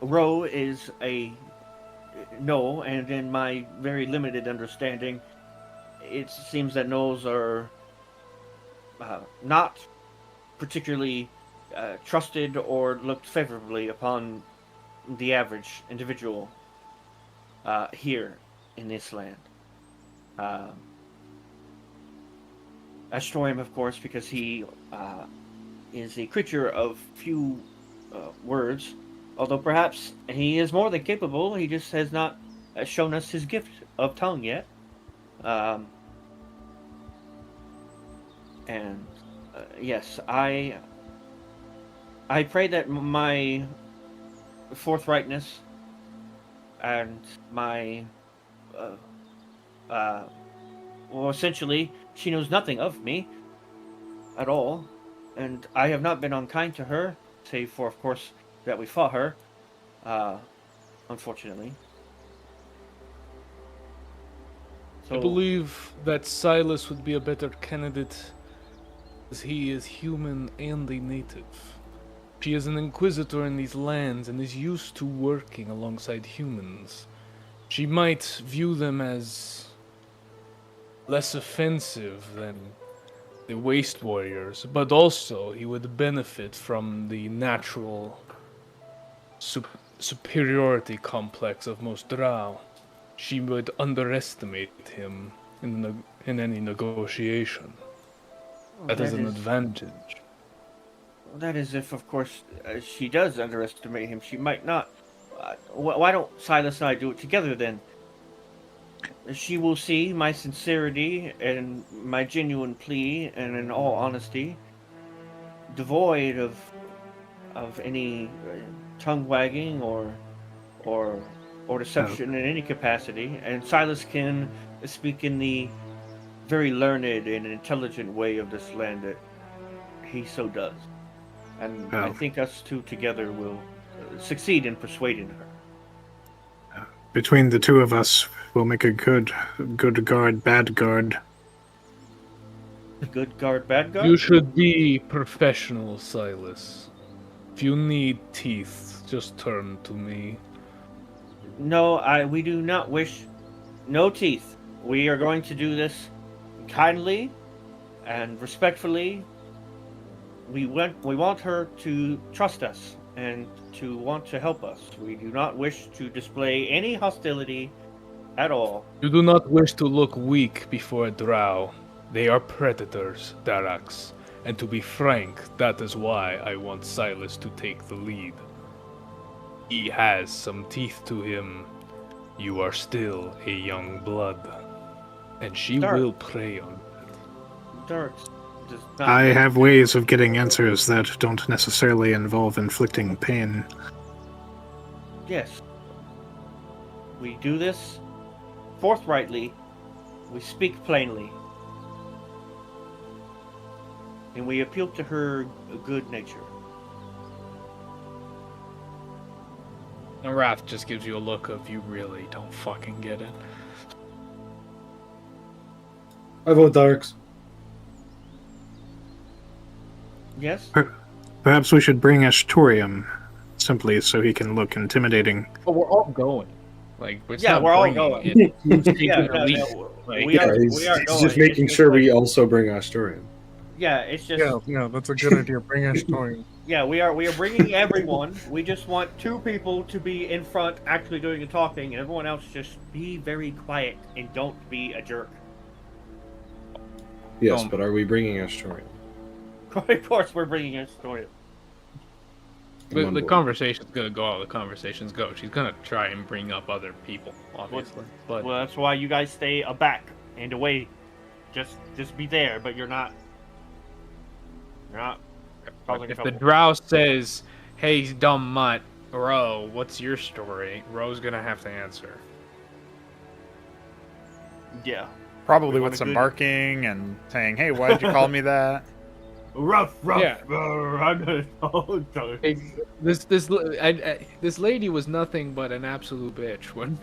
Ro is a no, and in my very limited understanding, it seems that gnolls are not particularly trusted or looked favorably upon the average individual here in this land. Astorium, of course, because he is a creature of few words, although perhaps he is more than capable. He just has not shown us his gift of tongue yet. Yes, I pray that my forthrightness and my well, essentially, she knows nothing of me at all, and I have not been unkind to her, save for, of course, that we fought her, unfortunately. I believe that Silas would be a better candidate as he is human and a native. She is an inquisitor in these lands and is used to working alongside humans. She might view them as less offensive than the Waste Warriors, but also he would benefit from the natural superiority complex of most Drow. She would underestimate him in any negotiation. That is an advantage. That is if, of course, she does underestimate him. She might not. Why don't Silas and I do it together then? She will see my sincerity and my genuine plea, and in all honesty, devoid of any tongue wagging or deception in any capacity. And Silas can speak in the very learned and intelligent way of this land that he so does. And I think us two together will succeed in persuading her. Between the two of us, we'll make a good guard, bad guard. Good guard, bad guard? You should be professional, Silas. If you need teeth, just turn to me. No, we do not wish no teeth. We are going to do this kindly and respectfully. We want her to trust us and to want to help us. We do not wish to display any hostility at all. You do not wish to look weak before a Drow. They are predators, Darax. And to be frank, that is why I want Silas to take the lead. He has some teeth to him. You are still a young blood. And she will prey on it. Dark does not. I have ways of getting answers that don't necessarily involve inflicting pain. Yes. We do this forthrightly. We speak plainly. And we appeal to her good nature. And Wrath just gives you a look of you really don't fucking get it. I vote Darks. Yes? Perhaps we should bring Astorium, simply so he can look intimidating. But we're all going. Like, it's Yeah, not we're all bringing going. it. Who's taking Yeah, the lead? Like, we are he's going. just making It's sure like- we also bring Astorium. Yeah, it's just Yeah, that's a good idea. Bring Ashtorian. yeah, we are bringing everyone. We just want 2 people to be in front, actually doing the talking, and everyone else just be very quiet and don't be a jerk. Yes, but are we bringing Ashtorian? Of course, we're bringing a story. The conversation's gonna go how the conversations go. She's gonna try and bring up other people, obviously. But Well, that's why you guys stay aback and away. Just be there, but you're not. causing if trouble. the drow says, "Hey, dumb mutt, Ro, what's your story?" Ro's gonna have to answer. Yeah. Probably We with want a some good- barking and saying, "Hey, why did you call me that?" Rough. Yeah. I'm gonna. Oh, sorry. This lady was nothing but an absolute bitch when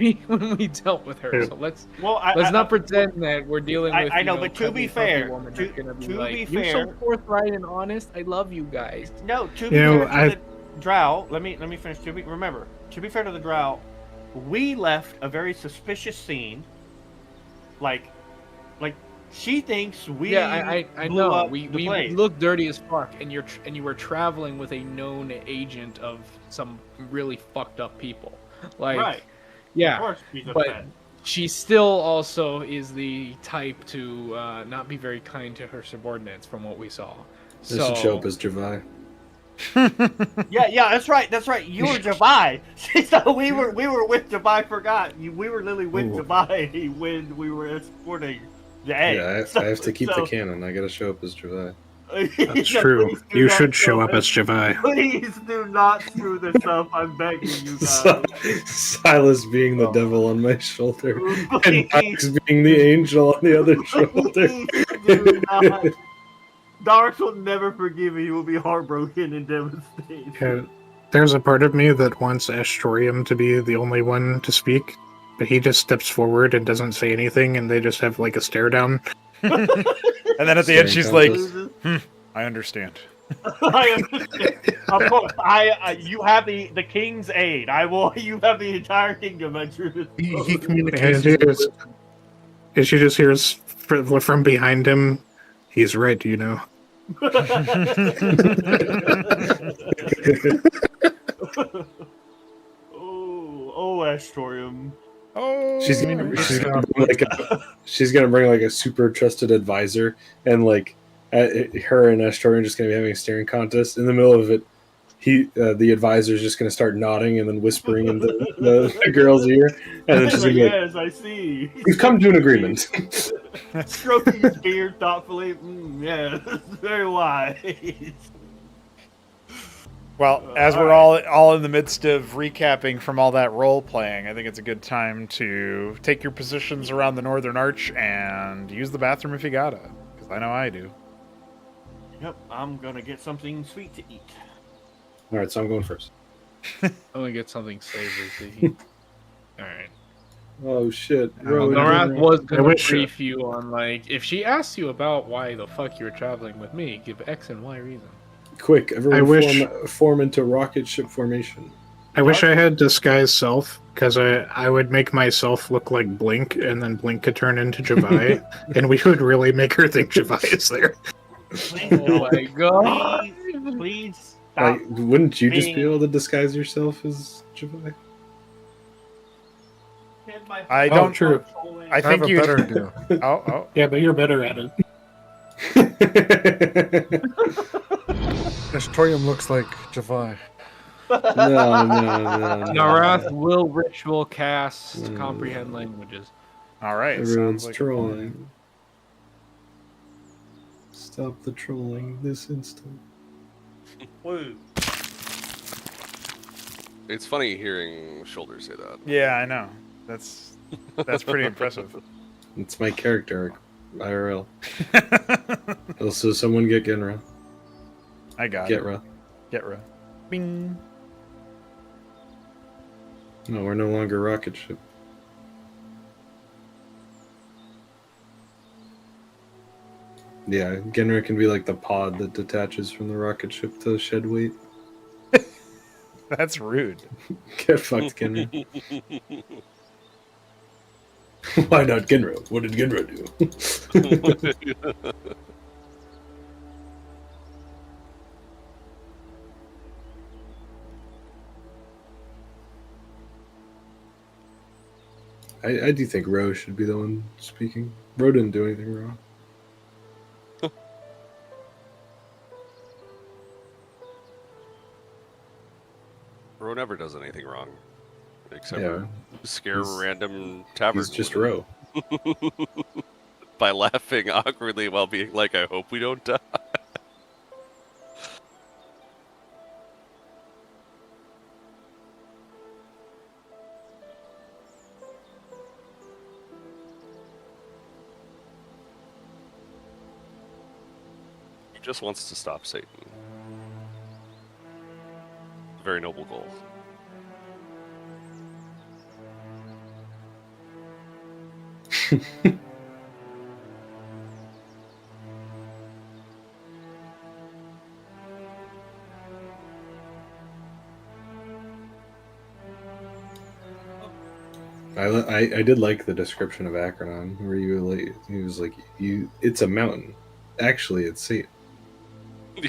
we dealt with her. Yeah. So let's Well, not pretend that we're dealing with. I know, but to be cuddly, fluffy fair, woman to- that's gonna be to like, be "You're so fair- forthright and honest. I love you guys." No, to be You know, fair to the drow, let me finish. Remember, to be fair to the drow, we left a very suspicious scene. Like she thinks we. Yeah, I blew know. up We the place. look dirty as fuck, and you were traveling with a known agent of some really fucked up people. Like, Right. Of yeah, course, she's but upset. she still also is the type to not be very kind to her subordinates, from what we saw. This should show up as Javai. Yeah, that's right. You were Jabai. So we were with Jabai. Forgot we were literally with Ooh. Jabai when we were escorting the egg. Yeah, I have to keep the canon. I gotta show up as Javai. That's Yeah, true. please do You not should show go up as Javai. Please do not screw this up. I'm begging you guys. Silas being the devil on my shoulder, and Please, Max being the angel on the other shoulder. please do not. Darks will never forgive me. He will be heartbroken and devastated. Yeah, there's a part of me that wants Ashtorium to be the only one to speak, but he just steps forward and doesn't say anything, and they just have like a stare down. And then at the end, she's like, Loses. "I understand." I understand. Of course, you have the king's aid. You have the entire kingdom at your disposal. He And communicates. she just hears from behind him, "He's right, you know." Oh, Astorium. Oh, She's gonna bring like a super trusted advisor, and like her and Ashtorian are just gonna be having a staring contest. In the middle of it, the advisor is just gonna start nodding and then whispering into the girl's ear, and then she's gonna be like, Yes, I see. "We've come to an agreement." Stroking his beard thoughtfully. Yes, very wise. Well, as we're all in the midst of recapping from all that role playing, I think it's a good time to take your positions around the Northern Arch and use the bathroom if you gotta, because I know I do. Yep, I'm gonna get something sweet to eat. All right, so I'm going first. I'm gonna get something savory to eat. All right. Oh shit! Norath was I gonna wish- brief you on, like, if she asks you about why the fuck you were traveling with me, give X and Y reason. Quick, everyone I wish- form into rocket ship formation. I wish I had disguise self, because I would make myself look like Blink, and then Blink could turn into Javai, and we would really make her think Javai is there. Please Oh don't. my god! Please stop. Like, wouldn't you just be being- able to disguise yourself as Javai? I Oh, don't. true. I I think have a you. better idea. Oh. Yeah, but you're better at it. Ashtorium looks like Javai. No. Norath will ritual cast Mm. comprehend languages. All right. Everyone's sounds like trolling. Stop the trolling this instant. Woo. It's funny hearing Shoulder say that. Yeah, I know. That's pretty impressive. It's my character arc, IRL. Also, someone get Genra. I got it. Getra. Getra. Bing. No, we're no longer rocket ship. Yeah, Genra can be like the pod that detaches from the rocket ship to shed weight. That's rude. Get fucked, Genra. Why not Genra? What did Genra do? I do think Ro should be the one speaking. Ro didn't do anything wrong. Ro never does anything wrong. Except Yeah, scare he's- random tavern. he's just women. Ro. By laughing awkwardly while being like, I hope we don't die. He just wants to stop Satan. Very noble goal. I did like the description of Akronon, where he was like, it's a mountain. Actually, it's Satan.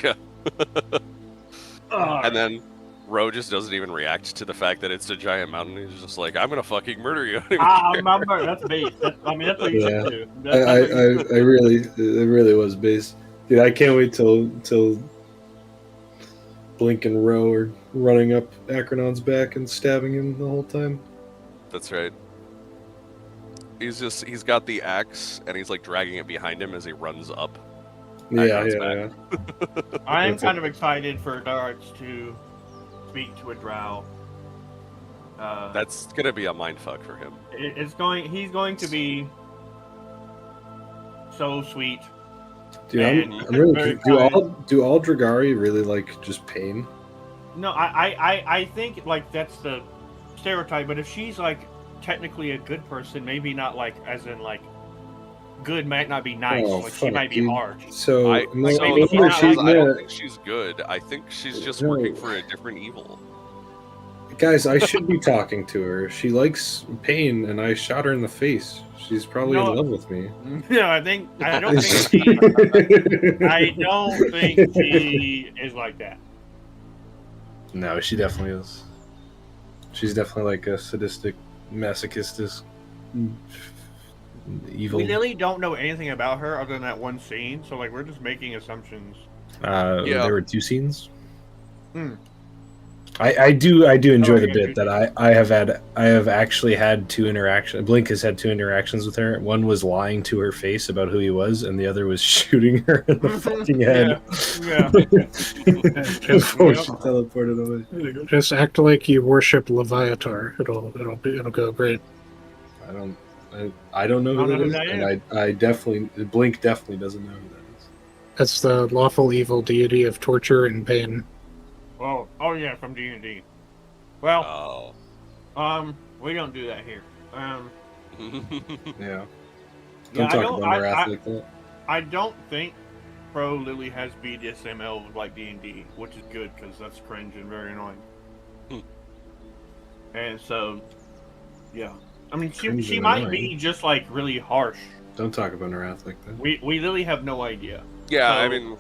Yeah. And then Ro just doesn't even react to the fact that it's a giant mountain. He's just like, I'm gonna fucking murder you. I don't even care. That's base. That's what you Yeah. should do. I really was based. Dude, I can't wait till Blink and Ro are running up Akronon's back and stabbing him the whole time. That's right. He's got the axe and he's like dragging it behind him as he runs up. Yeah. I am That's kind of excited for Darts to speak to a drow. That's gonna be a mindfuck for him. He's going to be so sweet. Dude, And I'm really very do all Dragari really like just pain? No, I think like that's the stereotype. But if she's like technically a good person, maybe not like as in like good might not be nice. Oh, like she fuck, might be dude. harsh. So I no, maybe remember she's she- not I don't yeah, think she's good. I think she's just No. working for a different evil. guys, I should be talking to her. She likes pain, and I shot her in the face. She's probably No. in love with me. No, I don't think she. I don't think she is like that. No, she definitely is. She's definitely like a sadistic, masochistic, evil. We really don't know anything about her other than that one scene, so like we're just making assumptions. Yeah. There were 2 scenes. Hmm. I do enjoy Oh, the yeah, bit you that I have actually had 2 interactions. Blink has had 2 interactions with her. One was lying to her face about who he was, and the other was shooting her in the fucking head. Yeah. Before she teleported away. Just act like you worship Leviatar. It'll go great. I don't know who Don't know who that that is, and I definitely Blink definitely doesn't know who that is. That's the lawful evil deity of torture and pain. Oh yeah, from D&D. Well, Oh. we don't do that here. Yeah. Yeah, Don't talk about Wrath like that. I don't think Pro Lily has BDSML like D&D, which is good because that's cringe and very annoying. And so, yeah, I mean, Cringe she and might annoying. be just like really harsh. Don't talk about Wrath like that. We really have no idea. Yeah, I So- mean,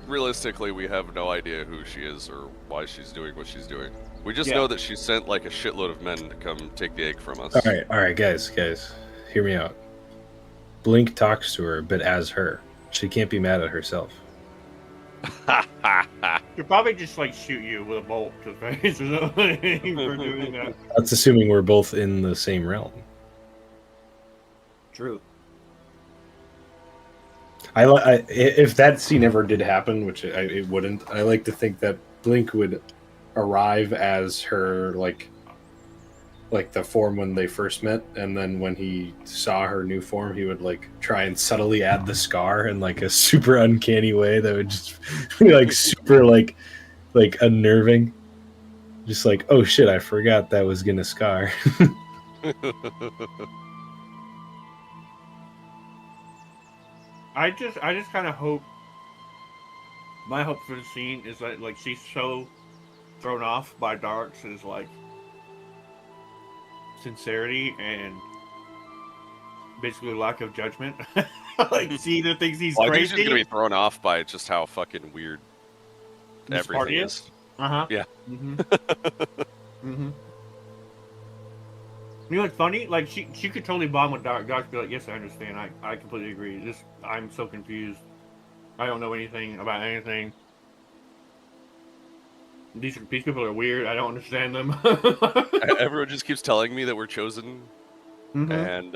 realistically, we have no idea who she is or why she's doing what she's doing. We just Yeah. know that she sent like a shitload of men to come take the egg from us. All right, guys, hear me out. Blink talks to her, but as her. She can't be mad at herself. She'll probably just like shoot you with a bolt to the face or something for doing that. That's assuming we're both in the same realm. True. If that scene ever did happen, which it wouldn't, I like to think that Blink would arrive as her, like the form when they first met, and then when he saw her new form, he would like try and subtly add the scar in like a super uncanny way that would just be like super like unnerving. Just like, oh shit, I forgot that was gonna scar. I just kind of hope. My hope for the scene is that like she's so thrown off by Darks is like sincerity and basically lack of judgment. Like she either thinks he's Well, I think she's crazy. gonna be thrown off by just how fucking weird This everything party is. Uh huh. Yeah. Mm-hmm. Mm-hmm. You know what's funny? Like she could totally bond with Dark. Dark could be like, yes, I understand. I completely agree. I'm so confused. I don't know anything about anything. These people are weird. I don't understand them. Everyone just keeps telling me that we're chosen, and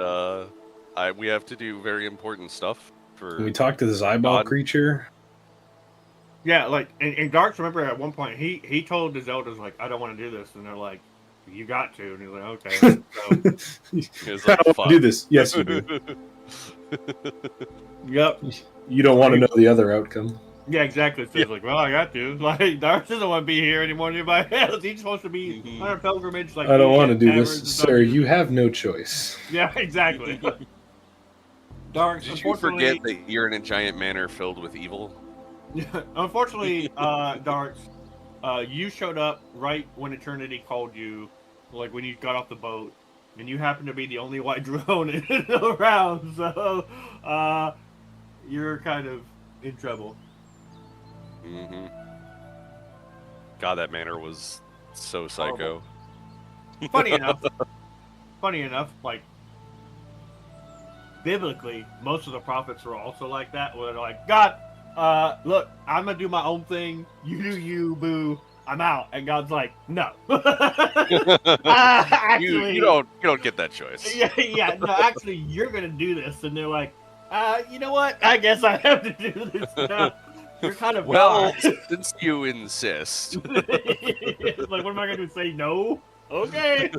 we have to do very important stuff. Can we talk to this eyeball creature? Yeah, like and Darks. Remember at one point he told his elders like, I don't want to do this, and they're like, you got to, and he's like, okay. So, I don't want to do this. Yes, you do. Yep. You don't want to know the other outcome. Yeah, exactly. So it's like, well, I got to. Like, Darks doesn't want to be here anymore than anybody else. He's supposed to be on a pilgrimage. Like, I don't want to do this, sir. You have no choice. Yeah, exactly. Darks, did you forget that you're in a giant manor filled with evil? Unfortunately, Darks, you showed up right when Eternity called you, like when you got off the boat, and you happen to be the only white drone around, so you're kind of in trouble. God, that manor was so psycho. Funny enough, like biblically, most of the prophets were also like that. Where they're like, God, look, I'm gonna do my own thing. You do you, boo. I'm out. And God's like, no. Actually, you don't get that choice. Yeah. No, actually, you're gonna do this. And they're like, you know what? I guess I have to do this now. You're kind of well, since you insist. Like, what am I gonna do? Say no? Okay.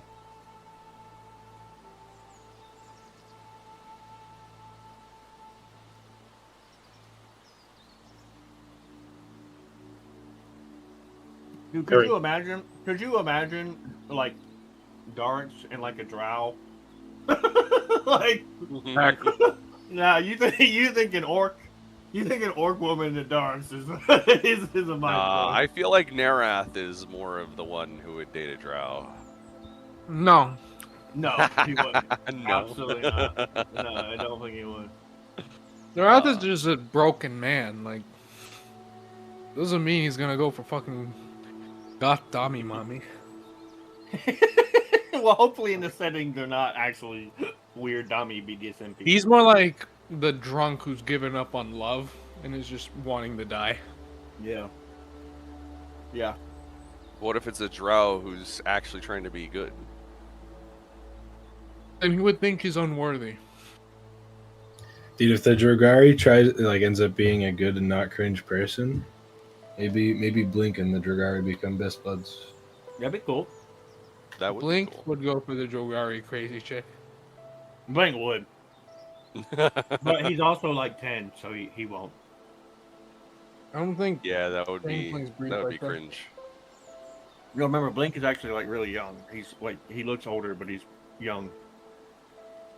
Dude, could you imagine? Could you imagine like Darts and like a drow? Like, nah, you think an orc? You think an orc woman in Darts is a mind? I feel like Narath is more of the one who would date a drow. No, he wouldn't. No. Absolutely not. No, I don't think he would. Narath is just a broken man. Like, doesn't mean he's gonna go for fucking goth dummy mommy. Well, hopefully in the setting they're not actually weird dummy BDSM people. He's more like the drunk who's given up on love and is just wanting to die. Yeah. Yeah. What if it's a drow who's actually trying to be good? And he would think he's unworthy. Dude, if the Drogari ends up being a good and not cringe person, maybe Blink and the Drogari become best buds. That'd be cool. That would Blink be cool. would go for the Drogari crazy chick. Blink would. But he's also like 10, so he won't. I don't think. Yeah, that would be like cringe. You know, remember, Blink is actually like really young. He's like, he looks older, but he's young.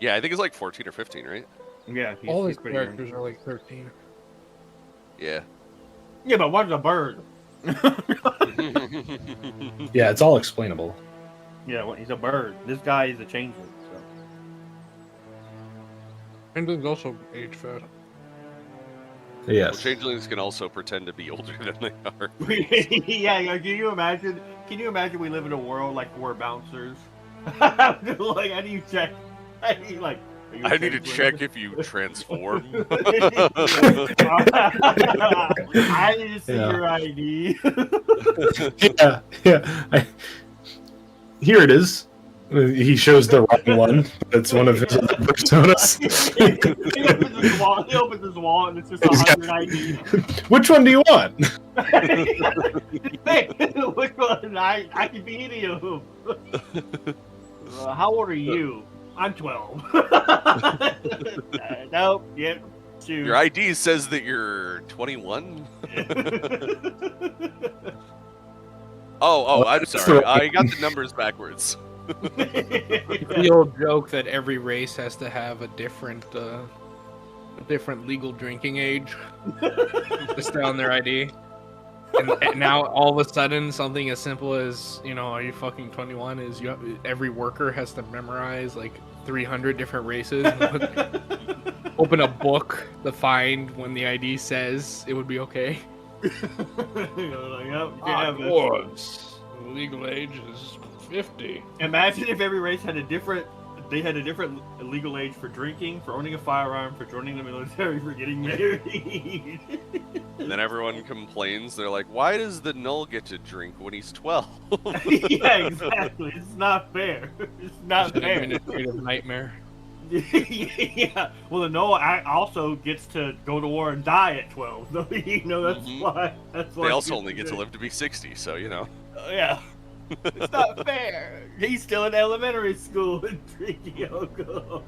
Yeah, I think it's like 14 or 15, right? Yeah, all he's his pretty characters young. are like 13. Yeah. Yeah, but one's a bird. Yeah, it's all explainable. Yeah, well, he's a bird. This guy is a changeling. So. Changeling's also age fed. Yes. Well, changelings can also pretend to be older than they are. Yeah, can you imagine? Can you imagine we live in a world like we're bouncers? Like, how do you check? How do you, like, are you a I need to changeling? check if you transform. I need to see your ID. Yeah. Here it is. He shows the wrong one. It's one of his other personas. He opens his wallet and it's just 100 ID. Which one do you want? Hey, which one? I can be any of them. How old are you? I'm 12. Nope. Yep. Shoot. Your ID says that you're 21? Oh, I'm sorry. I got the numbers backwards. The old joke that every race has to have a different legal drinking age to stay on their ID. And now all of a sudden, something as simple as, are you fucking 21? Is every worker has to memorize like 300 different races. Open a book to find when the ID says it would be okay. Like, yep, you can't have this. Dwarves. The legal age is 50. Imagine if every race had a different legal age for drinking, for owning a firearm, for joining the military, for getting married. And then everyone complains. They're like, "Why does the null get to drink when he's 12?" Yeah, exactly. It's not fair. It's not fair. Administrative nightmare. Yeah. Well, the null also gets to go to war and die at 12. So, you know, that's Mhm. why. That's why. They also only get to live to be 60, so you know. Yeah. It's not fair. He's still in elementary school and drinking alcohol.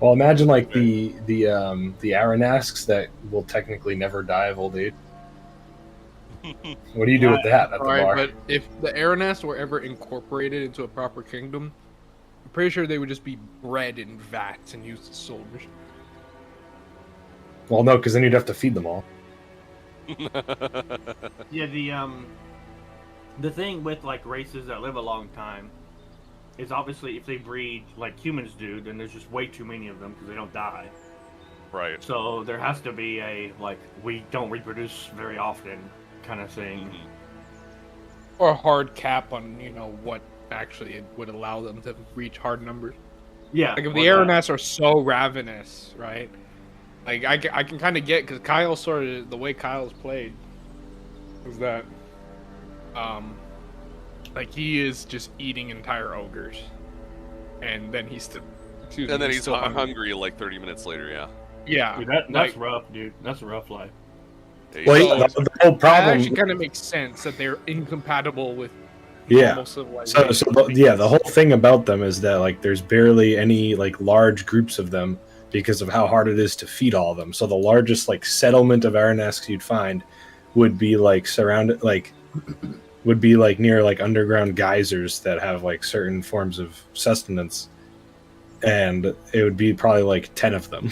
Well, imagine like the Aronasks that will technically never die of old age. What do you do with that at the Alright, bar? but if the Aeronasts were ever incorporated into a proper kingdom, I'm pretty sure they would just be bred in vats and used as soldiers. Well, no, because then you'd have to feed them all. Yeah, the thing with like races that live a long time is obviously if they breed like humans do, then there's just way too many of them because they don't die. Right. So there has to be a like we don't reproduce very often kind of thing. Or a hard cap on, what actually it would allow them to reach hard numbers. Yeah. Like if or the that. Aeronauts are so ravenous, right? Like I can kind of get, because Kyle sort of, the way Kyle's played is that, like he is just eating entire ogres, and then he's still, And then he's still hungry like 30 minutes later. Yeah. Yeah, Dude, that's like, rough, dude. That's a rough life. Yeah, Well, he's- the whole that problem. actually kind of makes sense that they're incompatible with Yeah. normal civilization. So the whole thing about them is that like there's barely any like large groups of them because of how hard it is to feed all of them. So the largest like settlement of Aronasks you'd find would be like surrounded would be like near like underground geysers that have like certain forms of sustenance, and it would be probably like 10 of them.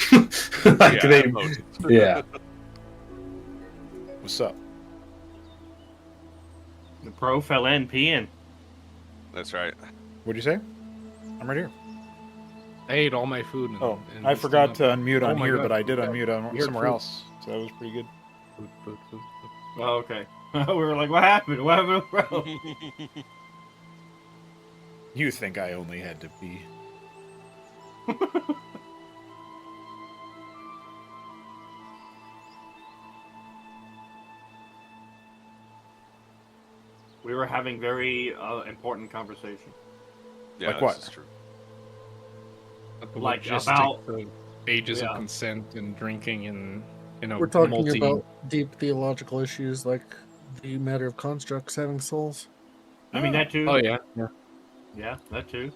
Like Yeah, they, at most. yeah. What's up? The pro fell in peeing. That's right. What'd you say? I'm right here. I ate all my food. Oh, and I this forgot is to unmute Oh on my here, God. but I did unmute on Your somewhere food. else, so that was pretty good. Food. Oh, okay. We were like, what happened? What happened, bro? You think I only had to pee? We were having very important conversation. Yeah, Like what? This is true. The Like, logistics about- of ages Yeah. of consent and drinking and We're talking multi. about deep theological issues like the matter of constructs having souls. I mean, that too. Oh yeah. Yeah, that too.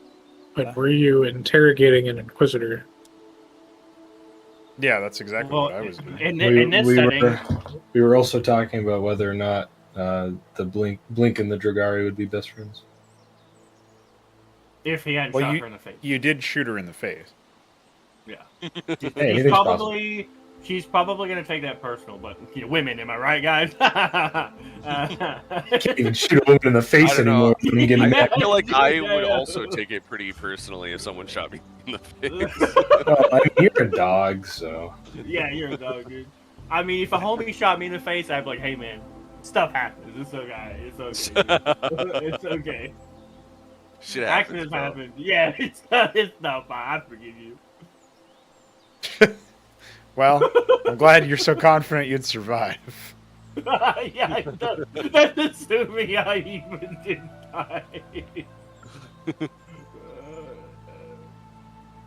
But were you interrogating an inquisitor? Yeah, that's exactly Well, what I was doing. in this setting, we were also talking about whether or not the Blink and the Dragari would be best friends. if he hadn't Well, shot her in the face. You did shoot her in the face. Yeah. Hey, She's anything's probably gonna take that personal, but women, am I right, guys? Can't even shoot a woman in the face I don't know. anymore. I'm getting I mad. feel like I Yeah, would yeah. also take it pretty personally if someone shot me in the face. Well, I mean, you're a dog, so Yeah, you're a dog, dude. I mean, if a homie shot me in the face, I'd be like, hey, man, stuff happens. It's okay. It's okay. It's okay. Shit happens. Accidents bro. happen. Yeah, it's not fine. I forgive you. Well, I'm glad you're so confident you'd survive. Yeah, that's assuming I even didn't die.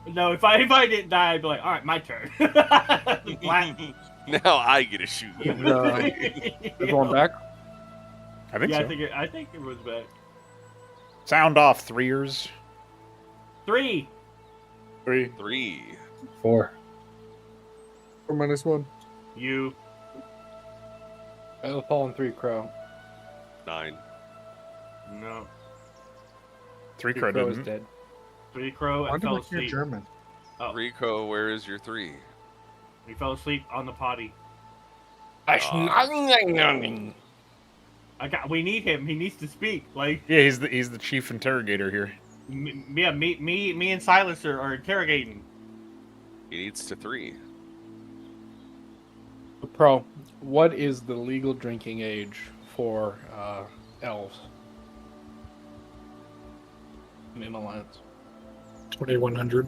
No, if I didn't die, I'd be like, all right, my turn. Black. Now I get to shoot you. We're going back. I think Yeah, so. I think it was back. Sound off, threeers. 3. 3. 3. 4. 4 minus 1. You. I have fallen 3 crow. 9. No. 3 Crow crow is didn't. dead. 3 crow Why and do fell I hear asleep. German? Oh, 3 Crow, where is your 3? he fell asleep on the potty. We need him. He needs to speak. Like, Yeah, he's the chief interrogator here. me and Silas are interrogating. He needs to 3. Pro, what is the legal drinking age for elves? Mimolets. 2100.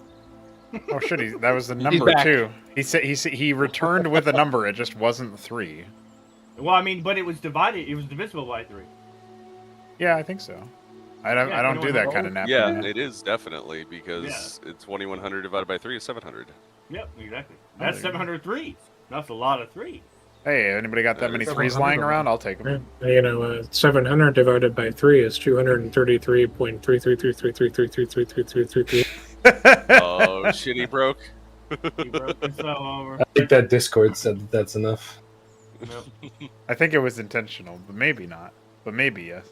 Oh shit! That was the number back. too. He returned with a number. It just wasn't 3. Well, I mean, but it was divided. It was divisible by 3. Yeah, I think so. I don't do that kind of napkin. Yeah, it is definitely because it's 2100 divided by 3 is 700. Yep, exactly. That's 703. That's a lot of 3. Hey, anybody got that many 3s lying around? I'll take them. 700 divided by 3 is 233.33333333333333. Oh, shit, he broke. He broke himself over. I think that Discord said that that's enough. Yep. I think it was intentional, but maybe not. But maybe yes.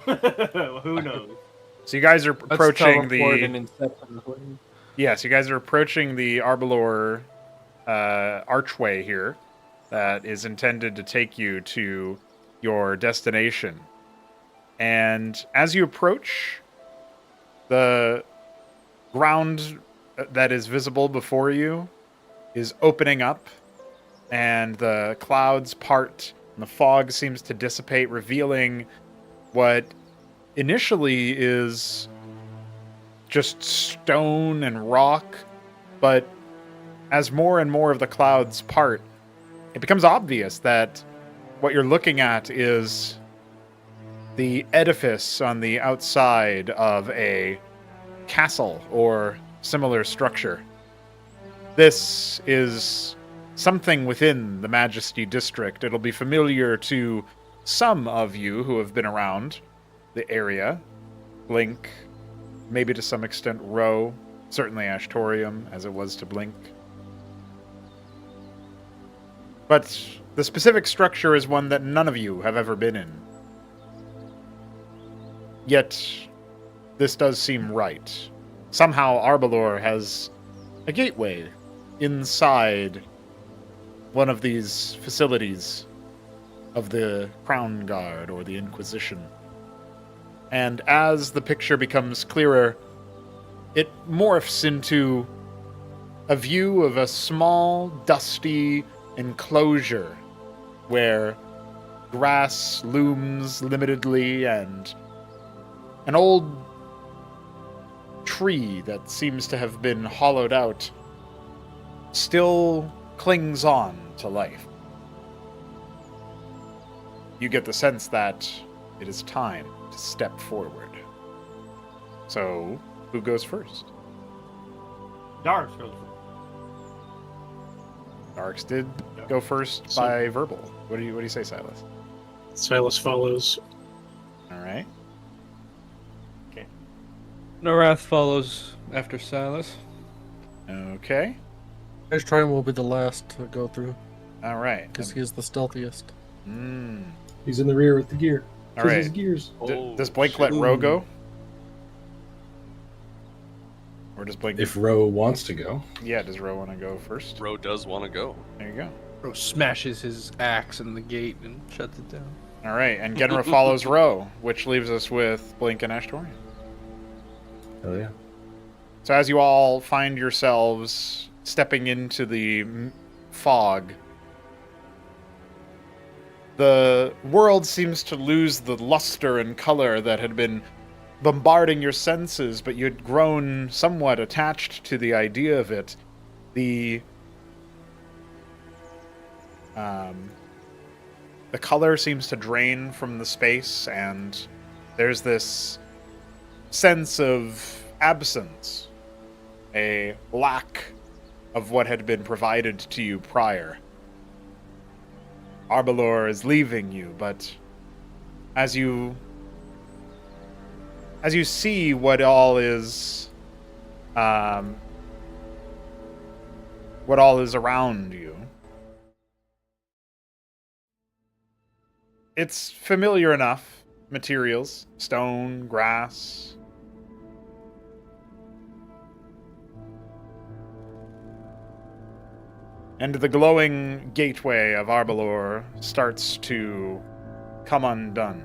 Who knows? So you guys are approaching Inception. Yes, you guys are approaching the Arbalor archway here that is intended to take you to your destination. And as you approach, the ground that is visible before you is opening up, and the clouds part, and the fog seems to dissipate, revealing what initially is just stone and rock, but as more and more of the clouds part, it becomes obvious that what you're looking at is the edifice on the outside of a castle or similar structure. This is something within the Majesty District. It'll be familiar to some of you who have been around the area. Blink, maybe to some extent Ro, certainly Ashtorium, as it was to Blink. But the specific structure is one that none of you have ever been in. Yet, this does seem right. Somehow Arbalor has a gateway inside one of these facilities of the Crown Guard or the Inquisition. And as the picture becomes clearer, it morphs into a view of a small, dusty enclosure where grass looms limitedly and an old tree that seems to have been hollowed out still clings on to life. You get the sense that it is time to step forward. So, who goes first? Darks goes first. Darks did go first by verbal. What do you say, Silas? Silas follows. All right. Norath follows after Silas. Okay. Ashtorium will be the last to go through All right. because he is the stealthiest. He's in the rear with the gear. All Says right. his gears. Does Blake let Ro go? Or does Blake... If Ro wants to go. Yeah, does Ro want to go first? Ro does want to go. There you go. Ro smashes his axe in the gate and shuts it down. All right, and Genra follows Ro, which leaves us with Blink and Ashtorium. Hell yeah. So as you all find yourselves stepping into the fog, the world seems to lose the luster and color that had been bombarding your senses, but you had grown somewhat attached to the idea of it. The color seems to drain from the space, and there's this sense of absence, a lack of what had been provided to you prior. Arbalor is leaving you, but as you see what all is around you, it's familiar enough. Materials, stone, grass. And the glowing gateway of Arbalor starts to come undone.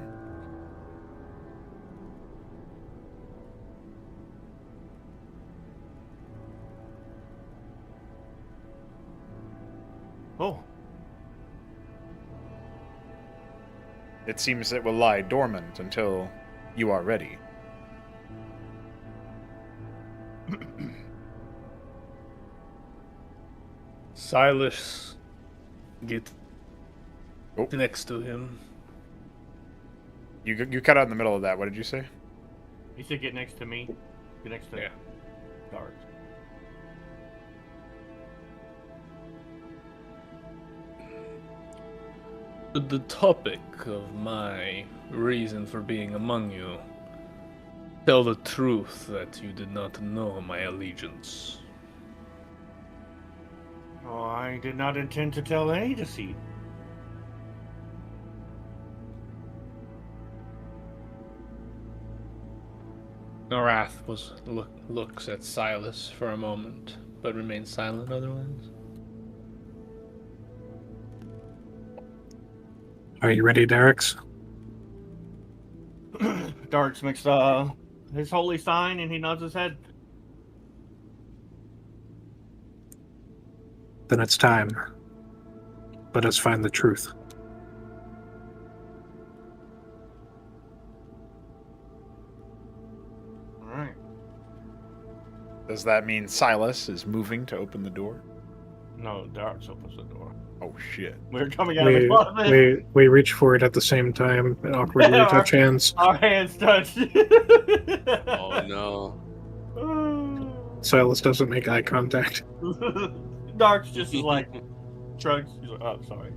Oh. It seems it will lie dormant until you are ready. Silas, get Oh. next to him. You cut out in the middle of that. What did you say? He said get next to me. Get next to Yeah. Dark. The topic of my reason for being among you. Tell the truth that you did not know my allegiance. Oh, I did not intend to tell any deceit. Norath looks at Silas for a moment, but remains silent otherwise. Are you ready, Derek's? Darks makes his holy sign and he nods his head. Then it's time. Let us find the truth. Alright. Does that mean Silas is moving to open the door? No, Darks opens the door. Oh shit! We're coming out of the closet. We reach for it at the same time and awkwardly touch hands. Our hands touch. Oh no. Silas doesn't make eye contact. Darks just like shrugs. He's like, oh, sorry.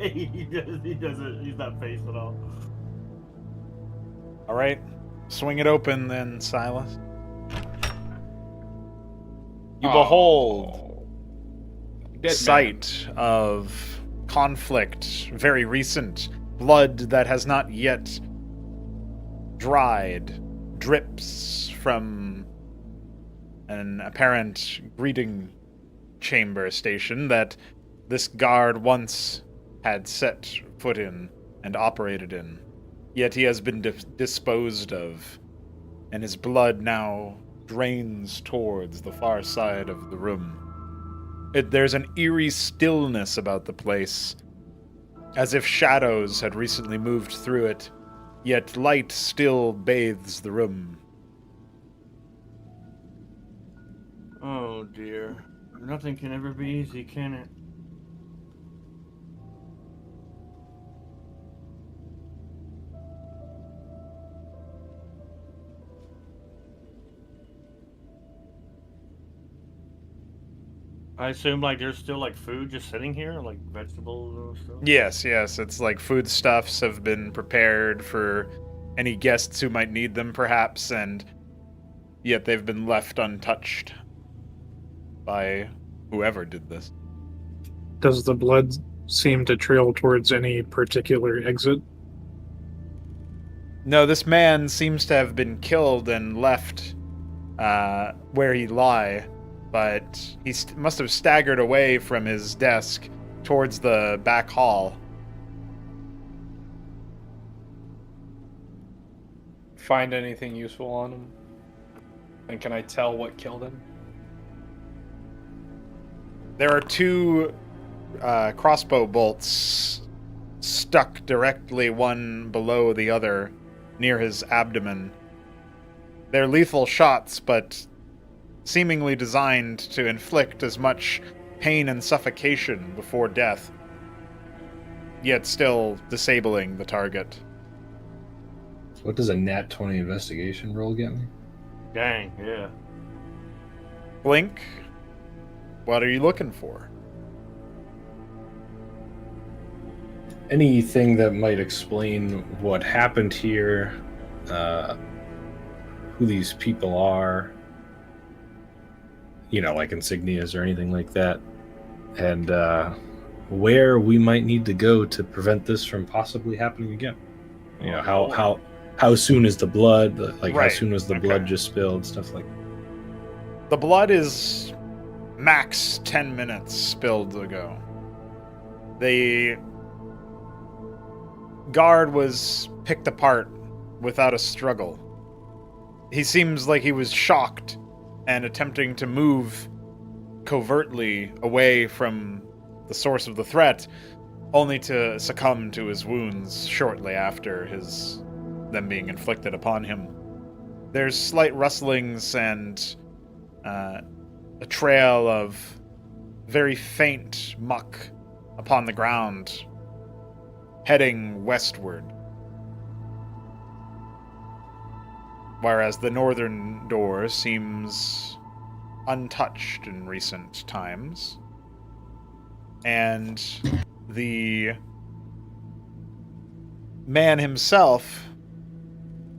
he doesn't. He's not faced at all. All right, swing it open then, Silas. You behold Dead sight of conflict, very recent, blood that has not yet dried, drips from an apparent greeting chamber station that this guard once had set foot in and operated in. Yet he has been disposed of, and his blood now drains towards the far side of the room. There's an eerie stillness about the place, as if shadows had recently moved through it, yet light still bathes the room. Oh dear. Nothing can ever be easy, can it? I assume like there's still like food just sitting here, like vegetables and stuff. Yes, it's like foodstuffs have been prepared for any guests who might need them, perhaps, and yet they've been left untouched by whoever did this. Does the blood seem to trail towards any particular exit? No, this man seems to have been killed and left where he lie, but he must have staggered away from his desk towards the back hall. Find anything useful on him? And can I tell what killed him? There are two crossbow bolts stuck directly one below the other near his abdomen. They're lethal shots, but seemingly designed to inflict as much pain and suffocation before death, yet still disabling the target. What does a nat 20 investigation roll get me? Dang, yeah. Blink, what are you looking for? Anything that might explain what happened here, who these people are, like insignias or anything like that, and where we might need to go to prevent this from possibly happening again. How soon is the blood? Like, Right. how soon was the blood just spilled? Stuff like. The blood is max 10 minutes spilled ago. The guard was picked apart without a struggle. He seems like he was shocked and attempting to move covertly away from the source of the threat, only to succumb to his wounds shortly after them being inflicted upon him. There's slight rustlings and a trail of very faint muck upon the ground, heading westward. Whereas the northern door seems untouched in recent times. And the man himself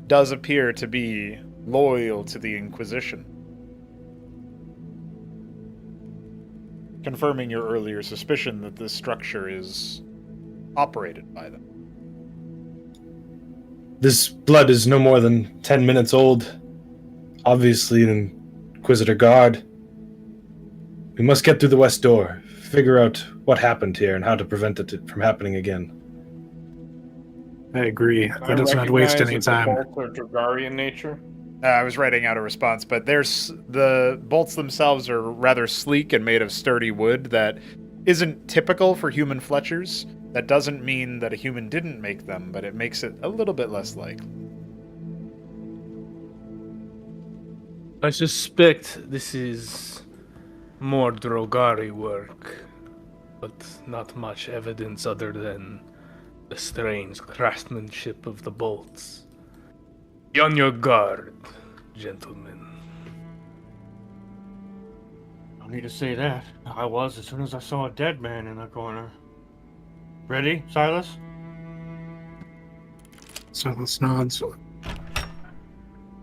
does appear to be loyal to the Inquisition. Confirming your earlier suspicion that this structure is operated by them. This blood is no more than 10 minutes old. Obviously an Inquisitor guard. We must get through the west door, figure out what happened here and how to prevent it from happening again. I agree. Let us not waste any time. Bolts are Dragarian nature. I was writing out a response, but the bolts themselves are rather sleek and made of sturdy wood that isn't typical for human Fletchers. That doesn't mean that a human didn't make them, but it makes it a little bit less likely. I suspect this is more Drogari work, but not much evidence other than the strange craftsmanship of the bolts. Be on your guard, gentlemen. No need to say that. I was as soon as I saw a dead man in the corner. Ready, Silas? Silas nods.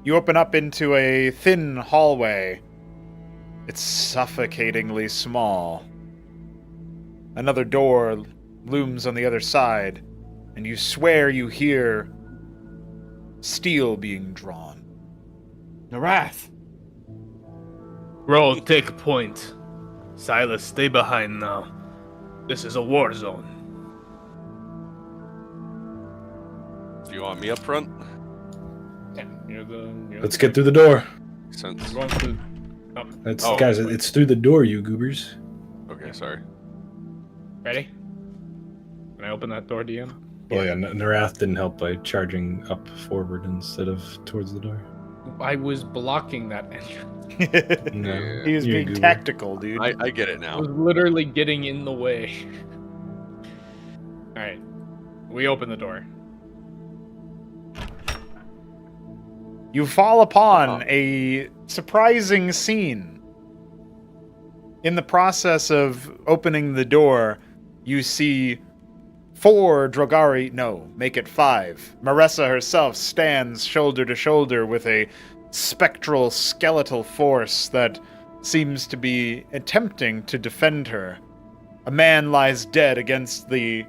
You open up into a thin hallway. It's suffocatingly small. Another door looms on the other side, and you swear you hear steel being drawn. Narath! Roll, take point. Silas, stay behind now. This is a war zone. Do you want me up front? Yeah, Let's get through the door. Makes sense. Going through. Oh. Guys, it's through the door, you goobers. Okay, sorry. Ready? Can I open that door, DM? Oh yeah, Narath didn't help by charging up forward instead of towards the door. I was blocking that entrance. No, He was you're a being goober. tactical, dude. I get it I now. was literally getting in the way. Alright. We open the door. You fall upon a surprising scene. In the process of opening the door, you see 4 Drogari, no, make it 5. Maressa herself stands shoulder to shoulder with a spectral skeletal force that seems to be attempting to defend her. A man lies dead against the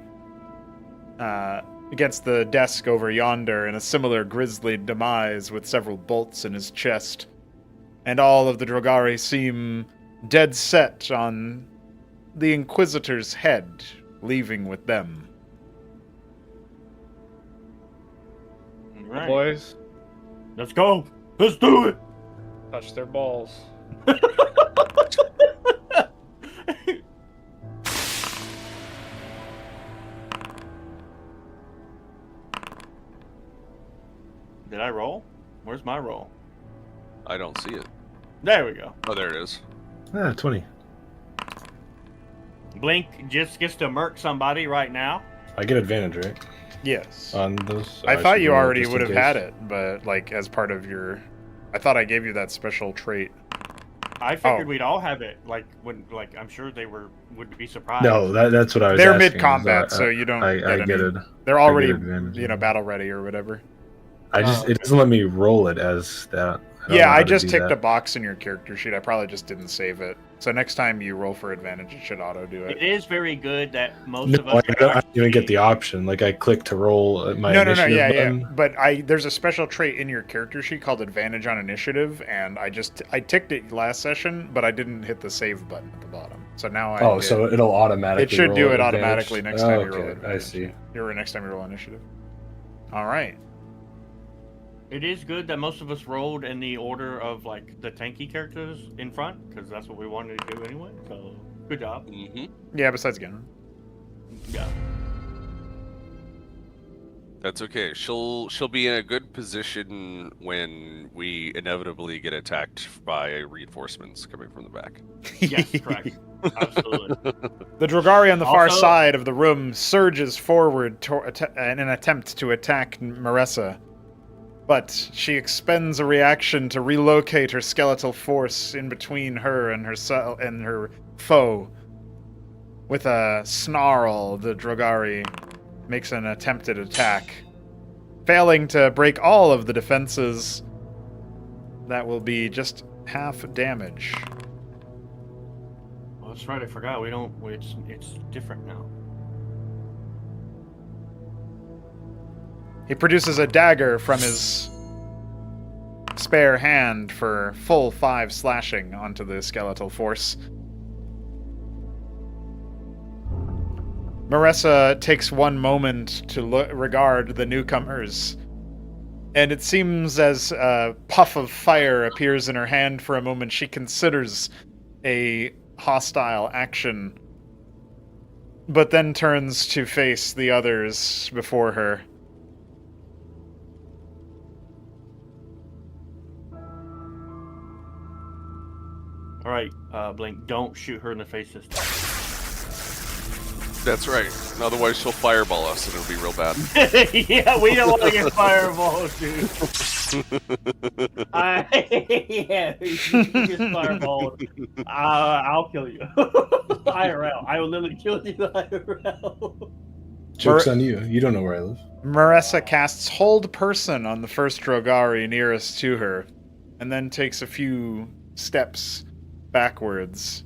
desk over yonder in a similar grisly demise with several bolts in his chest. And all of the Drogari seem dead set on the Inquisitor's head, leaving with them. Right. Boys, Let's go. Let's do it. touch their balls. Did I roll? Where's my roll? I don't see it. There we go. Oh, there it is. 20. Blink just gets to murk somebody right now. I get advantage, right? Yes. On those. I should thought you roll already just in would have case. had it, but like as part of your... I thought I gave you that special trait. I figured Oh. we'd all have it. Like when, like I'm sure they would be surprised. No, that's what I was They're asking, mid-combat, is that so you don't I get get any- it. They're I get already, advantage. battle ready or whatever. It doesn't let me roll it as that. don't know Yeah, how I to just do ticked that. a box in your character sheet. I probably just didn't save it. So next time you roll for advantage, it should auto do It it. is very good that most No, of us. I don't even get the option. Like I click to roll my No, initiative yeah. button. But there's a special trait in your character sheet called advantage on initiative, and I ticked it last session, but I didn't hit the save button at the bottom. So now I did. So it'll automatically. It should roll do it advantage? automatically next time you Okay, roll advantage. I see. Next time you roll initiative. All right. It is good that most of us rolled in the order of like the tanky characters in front because that's what we wanted to do anyway. So good job. Mm-hmm. Yeah, besides Genrin. Yeah. That's okay. She'll be in a good position when we inevitably get attacked by reinforcements coming from the back. Yes, correct. Absolutely. The Drogari on the far Also- side of the room surges forward in an attempt to attack Marissa. But she expends a reaction to relocate her skeletal force in between her and her foe. With a snarl, the Drogari makes an attempted attack. Failing to break all of the defenses, that will be just half damage. Oh, that's right. I forgot. We don't. It's different now. He produces a dagger from his spare hand for full 5 slashing onto the skeletal force. Marissa takes one moment to regard the newcomers, and it seems as a puff of fire appears in her hand for a moment. She considers a hostile action, but then turns to face the others before her. All right, Blink. Don't shoot her in the face this time. That's right. Otherwise, she'll fireball us, and it'll be real bad. Yeah, we don't want to get fireballs, dude. Yeah, if you get fireballed, I'll kill you. IRL. I will literally kill you IRL. Joke's on you. You don't know where I live. Marissa casts Hold Person on the first Drogari nearest to her, and then takes a few steps backwards,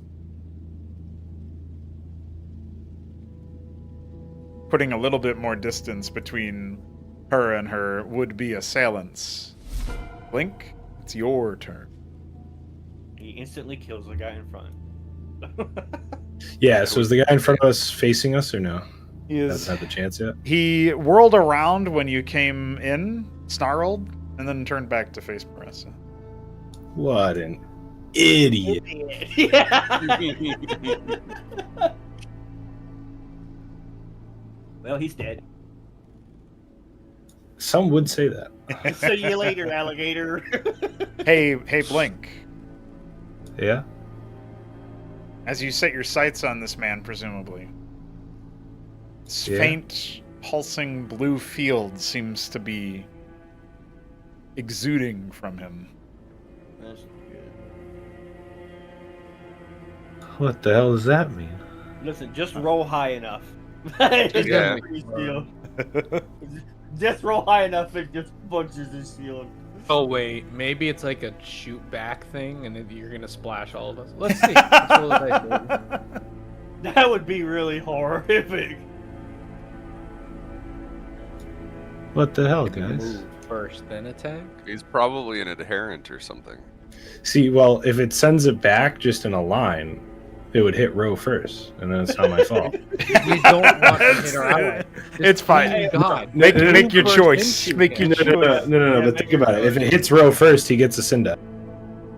putting a little bit more distance between her and her would-be assailants. Blink, it's your turn. He instantly kills the guy in front. Yeah, so is the guy in front of us facing us or no? He Hasn't had the chance yet. He whirled around when you came in, snarled, and then turned back to face Marissa. What an idiot. Yeah. Well, he's dead. Some would say that. See you later, alligator. Hey, Blink. Yeah? As you set your sights on this man, presumably, this Yeah. faint, pulsing blue field seems to be exuding from him. That's good. What the hell does that mean? Listen, just roll high enough. Yeah. Just roll high enough and just punches his shield. Oh wait, maybe it's like a shoot back thing, and then you're gonna splash all of us. Let's see. Let's roll the dice, baby. That would be really horrific. What the hell, guys? Move first, then attack. He's probably an adherent or something. See, well, if it sends it back just in a line, it would hit row first, and then it's not my fault. You don't want to hit her out. It's fine. Please God. Make your First choice. into Make your him. choice. No, but think about it. If it hits row first, he gets a Cinda.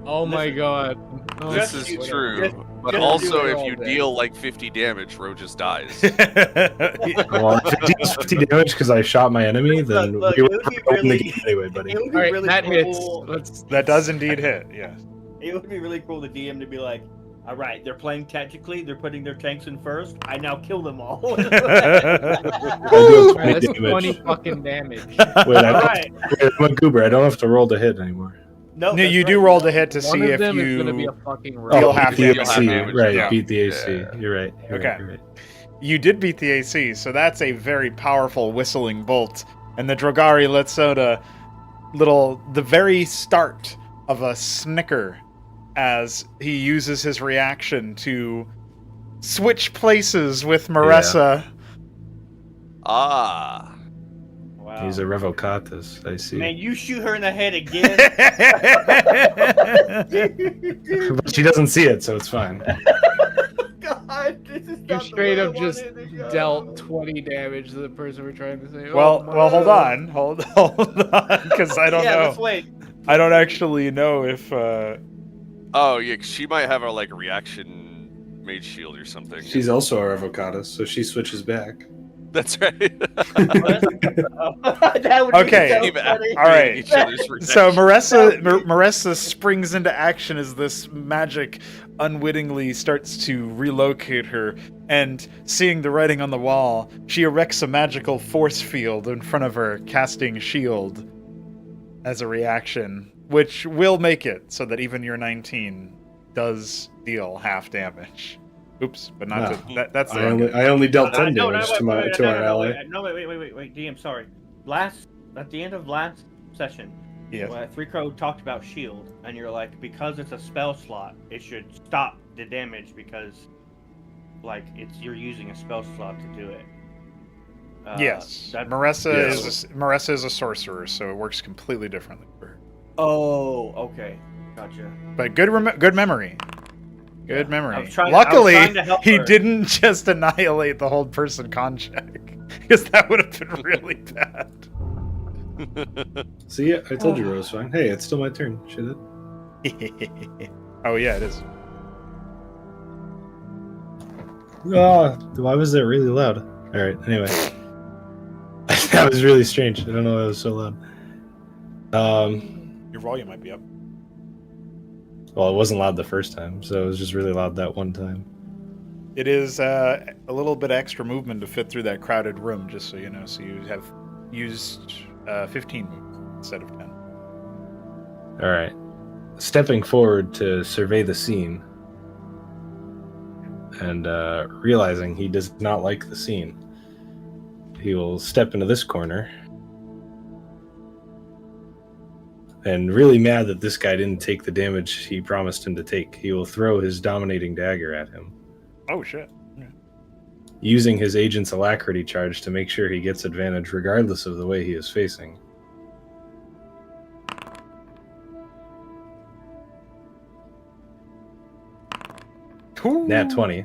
Oh my God. Oh, This Just- is whatever. true. But just also, do it if all you day. deal like 50 damage, Ro just dies. Well, if it deals 50 damage because I shot my enemy, then Look, we it would would be open the really- game anyway, buddy. It would be All right, really that hits. cool. Let's. That does indeed hit, yes. It would be really cool the DM to be like, all right, they're playing tactically. They're putting their tanks in first. I now kill them all. I deal Alright, 20 that's damage. 20 fucking damage. Wait, all wait, right. I'm a goober. I don't have to roll to hit anymore. No, No, that's you do right. roll to hit to One see of if them is gonna be you a fucking You'll roll. have beat to- the AC, damage, right? yeah. Beat the AC. Yeah. You're right. Okay. You're right. You did beat the AC, so that's a very powerful whistling bolt. And the Drogari lets out the very start of a snicker as he uses his reaction to switch places with Marissa. Ah. Wow. He's a revocatus. I see. Man, you shoot her in the head again. But she doesn't see it, so it's fine. God, this is You not straight the way I up just wanted to go. dealt 20 damage to the person we're trying to say. well, Oh my hold God. on, because I don't yeah, know. let's wait. I don't actually know if. Oh, yeah, 'cause she might have a reaction mage shield or something. She's also a revocatus, so she switches back. That's right. That would Okay. be so funny. All right. Each other's So reaction. Marissa springs into action as this magic unwittingly starts to relocate her, and seeing the writing on the wall, she erects a magical force field in front of her, casting shield as a reaction, which will make it so that even your 19 does deal half damage. Oops, but not No. to, that's the I only dealt 10 No, damage wait, to our ally. wait, DM, sorry. At the end of last session, Yeah. when Three Crow talked about shield, and you're like, because it's a spell slot, it should stop the damage because, like, you're using a spell slot to do it. Yes, that- Marissa is a sorcerer, so it works completely differently for her. Oh, okay, gotcha. But good memory. Good memory. I was trying Luckily, to help he her. didn't just annihilate the hold person con check, because that would have been really bad. See, I told you Rose fine. Hey, it's still my turn. Should it? Oh yeah, it is. Oh, why was that really loud? All right. Anyway, that was really strange. I don't know why it was so loud. Your volume might be up. Well, it wasn't loud the first time, so it was just really loud that one time. It is a little bit extra movement to fit through that crowded room, just so you know. So you have used 15 moves instead of 10. All right. Stepping forward to survey the scene and realizing he does not like the scene, he will step into this corner and, really mad that this guy didn't take the damage he promised him to take, he will throw his dominating dagger at him, Oh shit. using his agent's alacrity charge to make sure he gets advantage regardless of the way he is facing. Nat 20.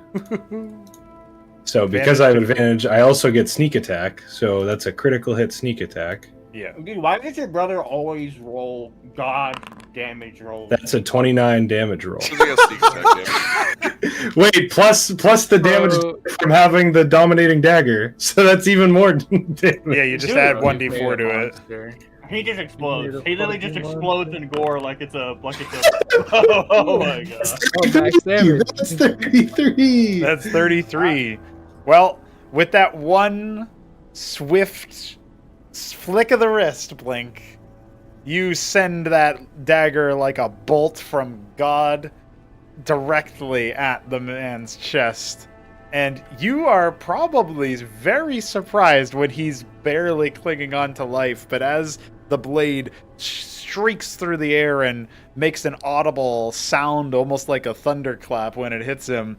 So because I have advantage, I also get sneak attack. So that's a critical hit sneak attack. Yeah. Dude, why does your brother always roll god damage rolls? That's a 29 damage roll. So they got sneak attack damage. Wait, plus the damage from having the dominating dagger. So that's even more damage. Yeah, you just Dude, add You 1d4 made to a it. monster. He just explodes. You He literally made a just fucking explodes in gore like it's a Oh my god. Oh, max damage. That's 33. That's 33. Well, with that one swift flick of the wrist, Blink, you send that dagger like a bolt from God directly at the man's chest. And you are probably very surprised when he's barely clinging on to life, but as the blade streaks through the air and makes an audible sound almost like a thunderclap when it hits him,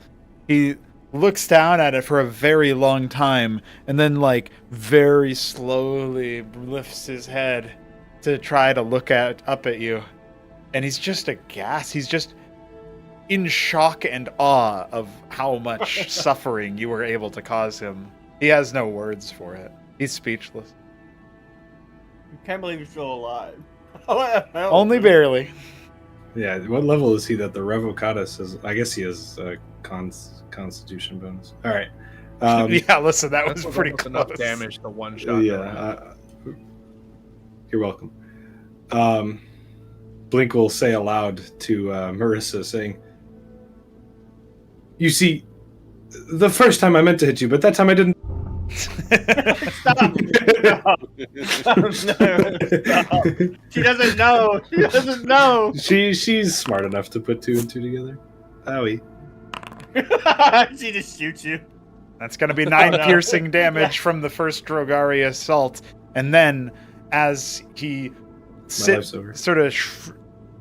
he looks down at it for a very long time and then like very slowly lifts his head to try to look up at you. And he's just aghast. He's just in shock and awe of how much suffering you were able to cause him. He has no words for it. He's speechless. I can't believe you're still alive. Only barely. Yeah, what level is he that the Revocatus is? I guess he has a constitution bonus. All right. Yeah, listen, that was That's pretty almost close. enough damage to one shot. Yeah. You're welcome. Blink will say aloud to Marissa, saying, "You see, the first time I meant to hit you, but that time I didn't." Stop. Stop. She doesn't know. She doesn't know. She's smart enough to put two and two together. Owie. She just shoots you. That's going to be 9 no. piercing damage from the first Drogari assault. And then, as he life's over. sort of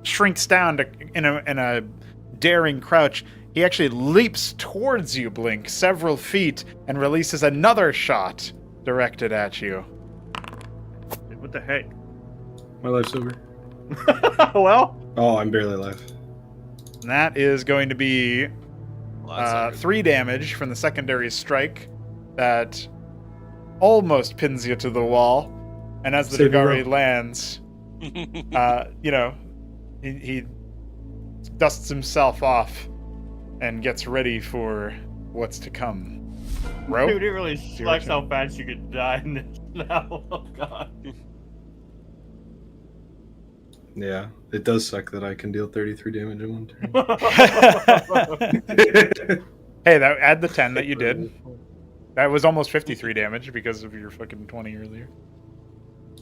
shrinks down in a daring crouch, he actually leaps towards you, Blink, several feet, and releases another shot directed at you. What the heck? My life's over. Well, Oh, I'm barely alive. And that is going to be Well, that's 3 damage from the secondary strike that almost pins you to the wall. And as the Save the Drogari rope. lands, he dusts himself off and gets ready for what's to come. Ro? Dude, it really your sucks turn. how fast you could die in this now. Oh god. Yeah, it does suck that I can deal 33 damage in one turn. Hey, add the 10 that you did. That was almost 53 damage because of your fucking 20 earlier.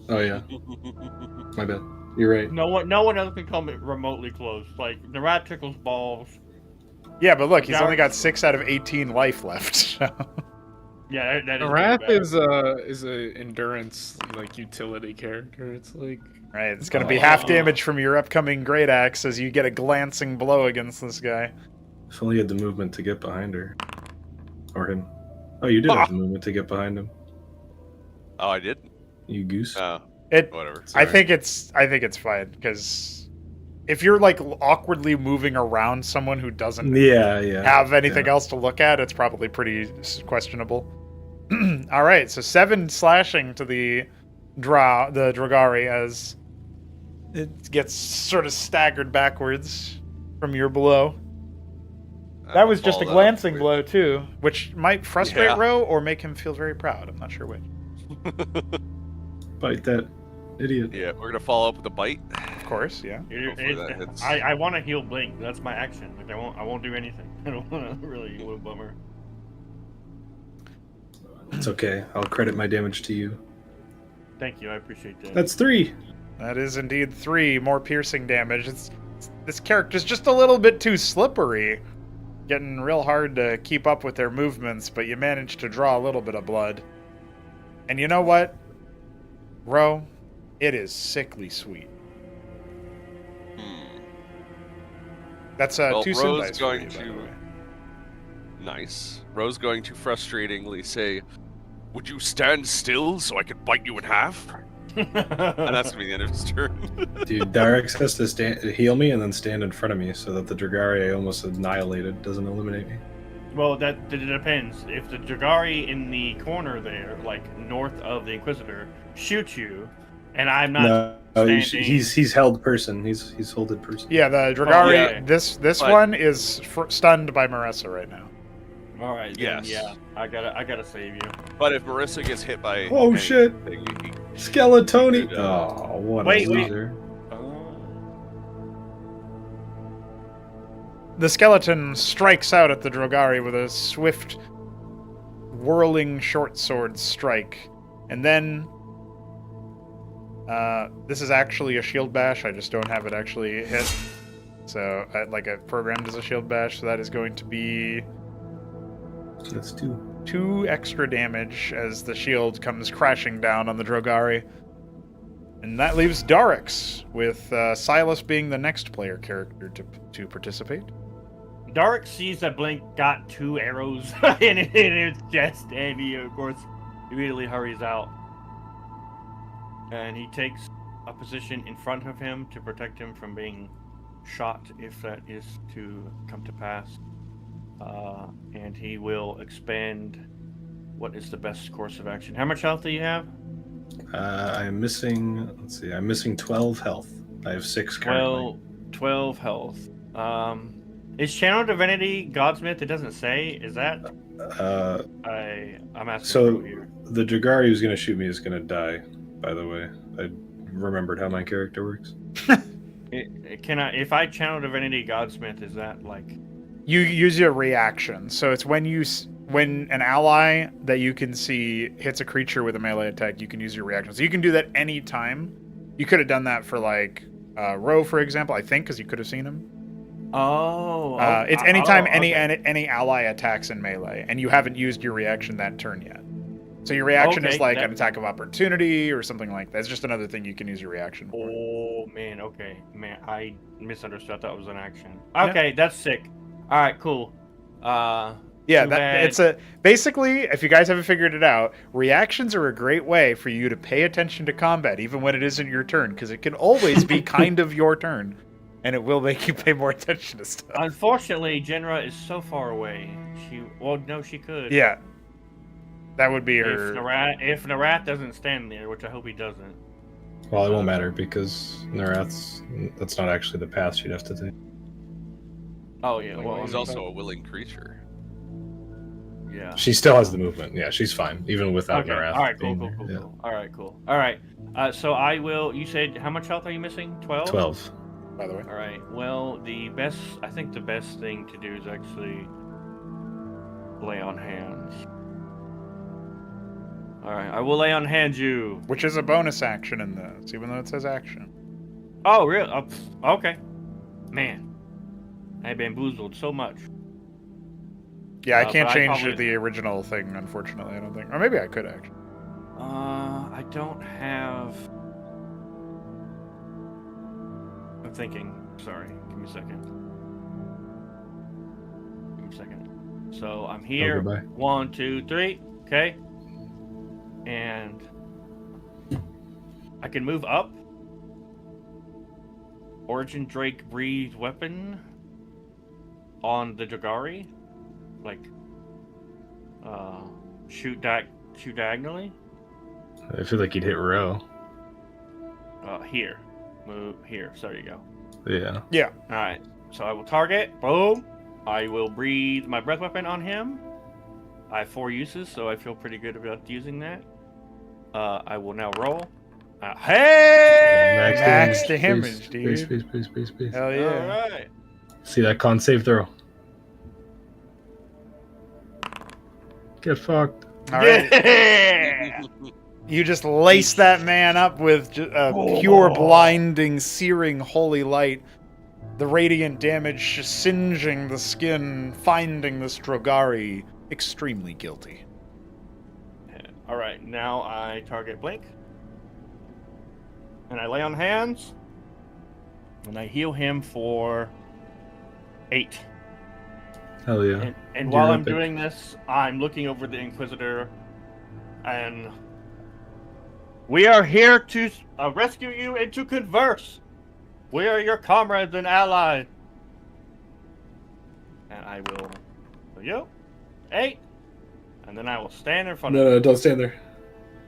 Oh yeah, my bad. You're right. No one else can come remotely close. Like the rat tickles balls. Yeah, but look, he's Dark- only got 6 out of 18 life left. Yeah, that is Wrath pretty bad. is a endurance like utility character. It's like Right, it's going to be half damage from your upcoming Great Axe as you get a glancing blow against this guy. If only you had the movement to get behind her. Or him. Oh, you did have the movement to get behind him. Oh, I did. You goose. Whatever. I think it's fine because if you're like awkwardly moving around someone who doesn't yeah. have anything else to look at, it's probably pretty questionable. All right, so 7 slashing to the Dragari as it gets sort of staggered backwards from your blow. That was just a glancing blow too, which might frustrate Ro or make him feel very proud. I'm not sure which. Bite that idiot. Yeah, we're gonna follow up with a bite. Of course, yeah. Hopefully that hits. I want to heal Blink. That's my action. Like I won't do anything. I don't want to really. What a bummer. It's okay. I'll credit my damage to you. Thank you. I appreciate that. That's 3. That is indeed 3 more piercing damage. This character's just a little bit too slippery. Getting real hard to keep up with their movements, but you managed to draw a little bit of blood. And you know what? Ro, it is sickly sweet. That's 2 sim Ro's dice for going you, by to- the way. Nice. Ro's going to frustratingly say, "Would you stand still so I could bite you in half?" And that's gonna be the end of his turn. Dude, Darex has to heal me and then stand in front of me so that the Dragari I almost annihilated doesn't eliminate me. Well, that depends. If the Dragari in the corner there, like north of the Inquisitor, shoots you, and I'm not standing. He's held person. He's holded person. Yeah, the Dragari, yeah. this But- one is stunned by Marissa right now. All right. Then, Yes. Yeah. I gotta save you. But if Marissa gets hit by Oh, shit. anything, Skeletoni! Dude, Oh, what wait, a wait. loser. The skeleton strikes out at the Drogari with a swift, whirling short sword strike. And then... this is actually a shield bash, I just don't have it actually hit. So, like, I programmed as a shield bash, so that is going to be That's 2. 2 extra damage as the shield comes crashing down on the Drogari. And that leaves Darix, with Silas being the next player character to participate. Dark sees that Blink got 2 arrows in his chest, and he, of course, immediately hurries out. And he takes a position in front of him to protect him from being shot, if that is to come to pass. And he will expend what is the best course of action. How much health do you have? I'm missing. Let's see. I'm missing 12 health. I have 6 currently. 12 health. Is Channel Divinity Godsmith? It doesn't say. Is that? I'm asking So here. the Dragari who's going to shoot me is going to die. By the way, I remembered how my character works. Can I? If I Channel Divinity Godsmith, is that like? You use your reaction, so it's when an ally that you can see hits a creature with a melee attack, you can use your reaction. So you can do that any time. You could have done that for like Ro, for example, I think, because you could have seen him. Oh. It's anytime okay. any ally attacks in melee, and you haven't used your reaction that turn yet. So your reaction Okay, is like that- an attack of opportunity or something like that. It's just another thing you can use your reaction for. Oh man. Okay. Man, I misunderstood. I thought it was an action. Yeah. Okay, that's sick. All right. Cool. Yeah, Too bad. it's basically, if you guys haven't figured it out, reactions are a great way for you to pay attention to combat, even when it isn't your turn, because it can always be kind of your turn, and it will make you pay more attention to stuff. Unfortunately, Genra is so far away. She could. Yeah, that would be If her. Narath doesn't stand there, which I hope he doesn't. Well, it won't matter because that's not actually the path she'd have to take. Oh yeah. well, he's also a willing creature. Yeah. She still has the movement. Yeah, she's fine, even without Okay. Narath. All right. Cool. being Cool. there. Cool. Yeah. Cool. All right. Cool. All right. So I will. You said how much health are you missing? 12. 12. By the way. All right. Well, I think the best thing to do is actually lay on hands. All right. I will lay on hands you. Which is a bonus action in this, even though it says action. Oh, really? Okay. Man, I bamboozled so much. Yeah, I but can't I change probably- the original thing, unfortunately, I don't think. Or maybe I could, actually. I don't have. I'm thinking. Sorry. Give me a second. Give me a second. So I'm here. goodbye. 1, 2, 3. Okay. And I can move up. Origin Drake breathe weapon on the Dragari. Like, shoot diagonally. I feel like you'd hit row. Here. Move here. So there you go. Yeah. Yeah. Alright. So I will target. Boom. I will breathe my breath weapon on him. I have 4 uses, so I feel pretty good about using that. I will now roll. Hey! Max damage, dude. Space. Hell yeah. Alright. See that con save throw. Get fucked. All right. Yeah! You just lace that man up with pure, blinding, searing, holy light. The radiant damage just singeing the skin, finding the Strogari extremely guilty. Alright, now I target Blink. And I lay on hands. And I heal him for 8. Hell yeah. And You're while I'm epic. doing this, I'm looking over the Inquisitor. And we are here to rescue you and to converse. We are your comrades and allies. And I will. So you 8. And then I will stand in front of you. No, don't stand there.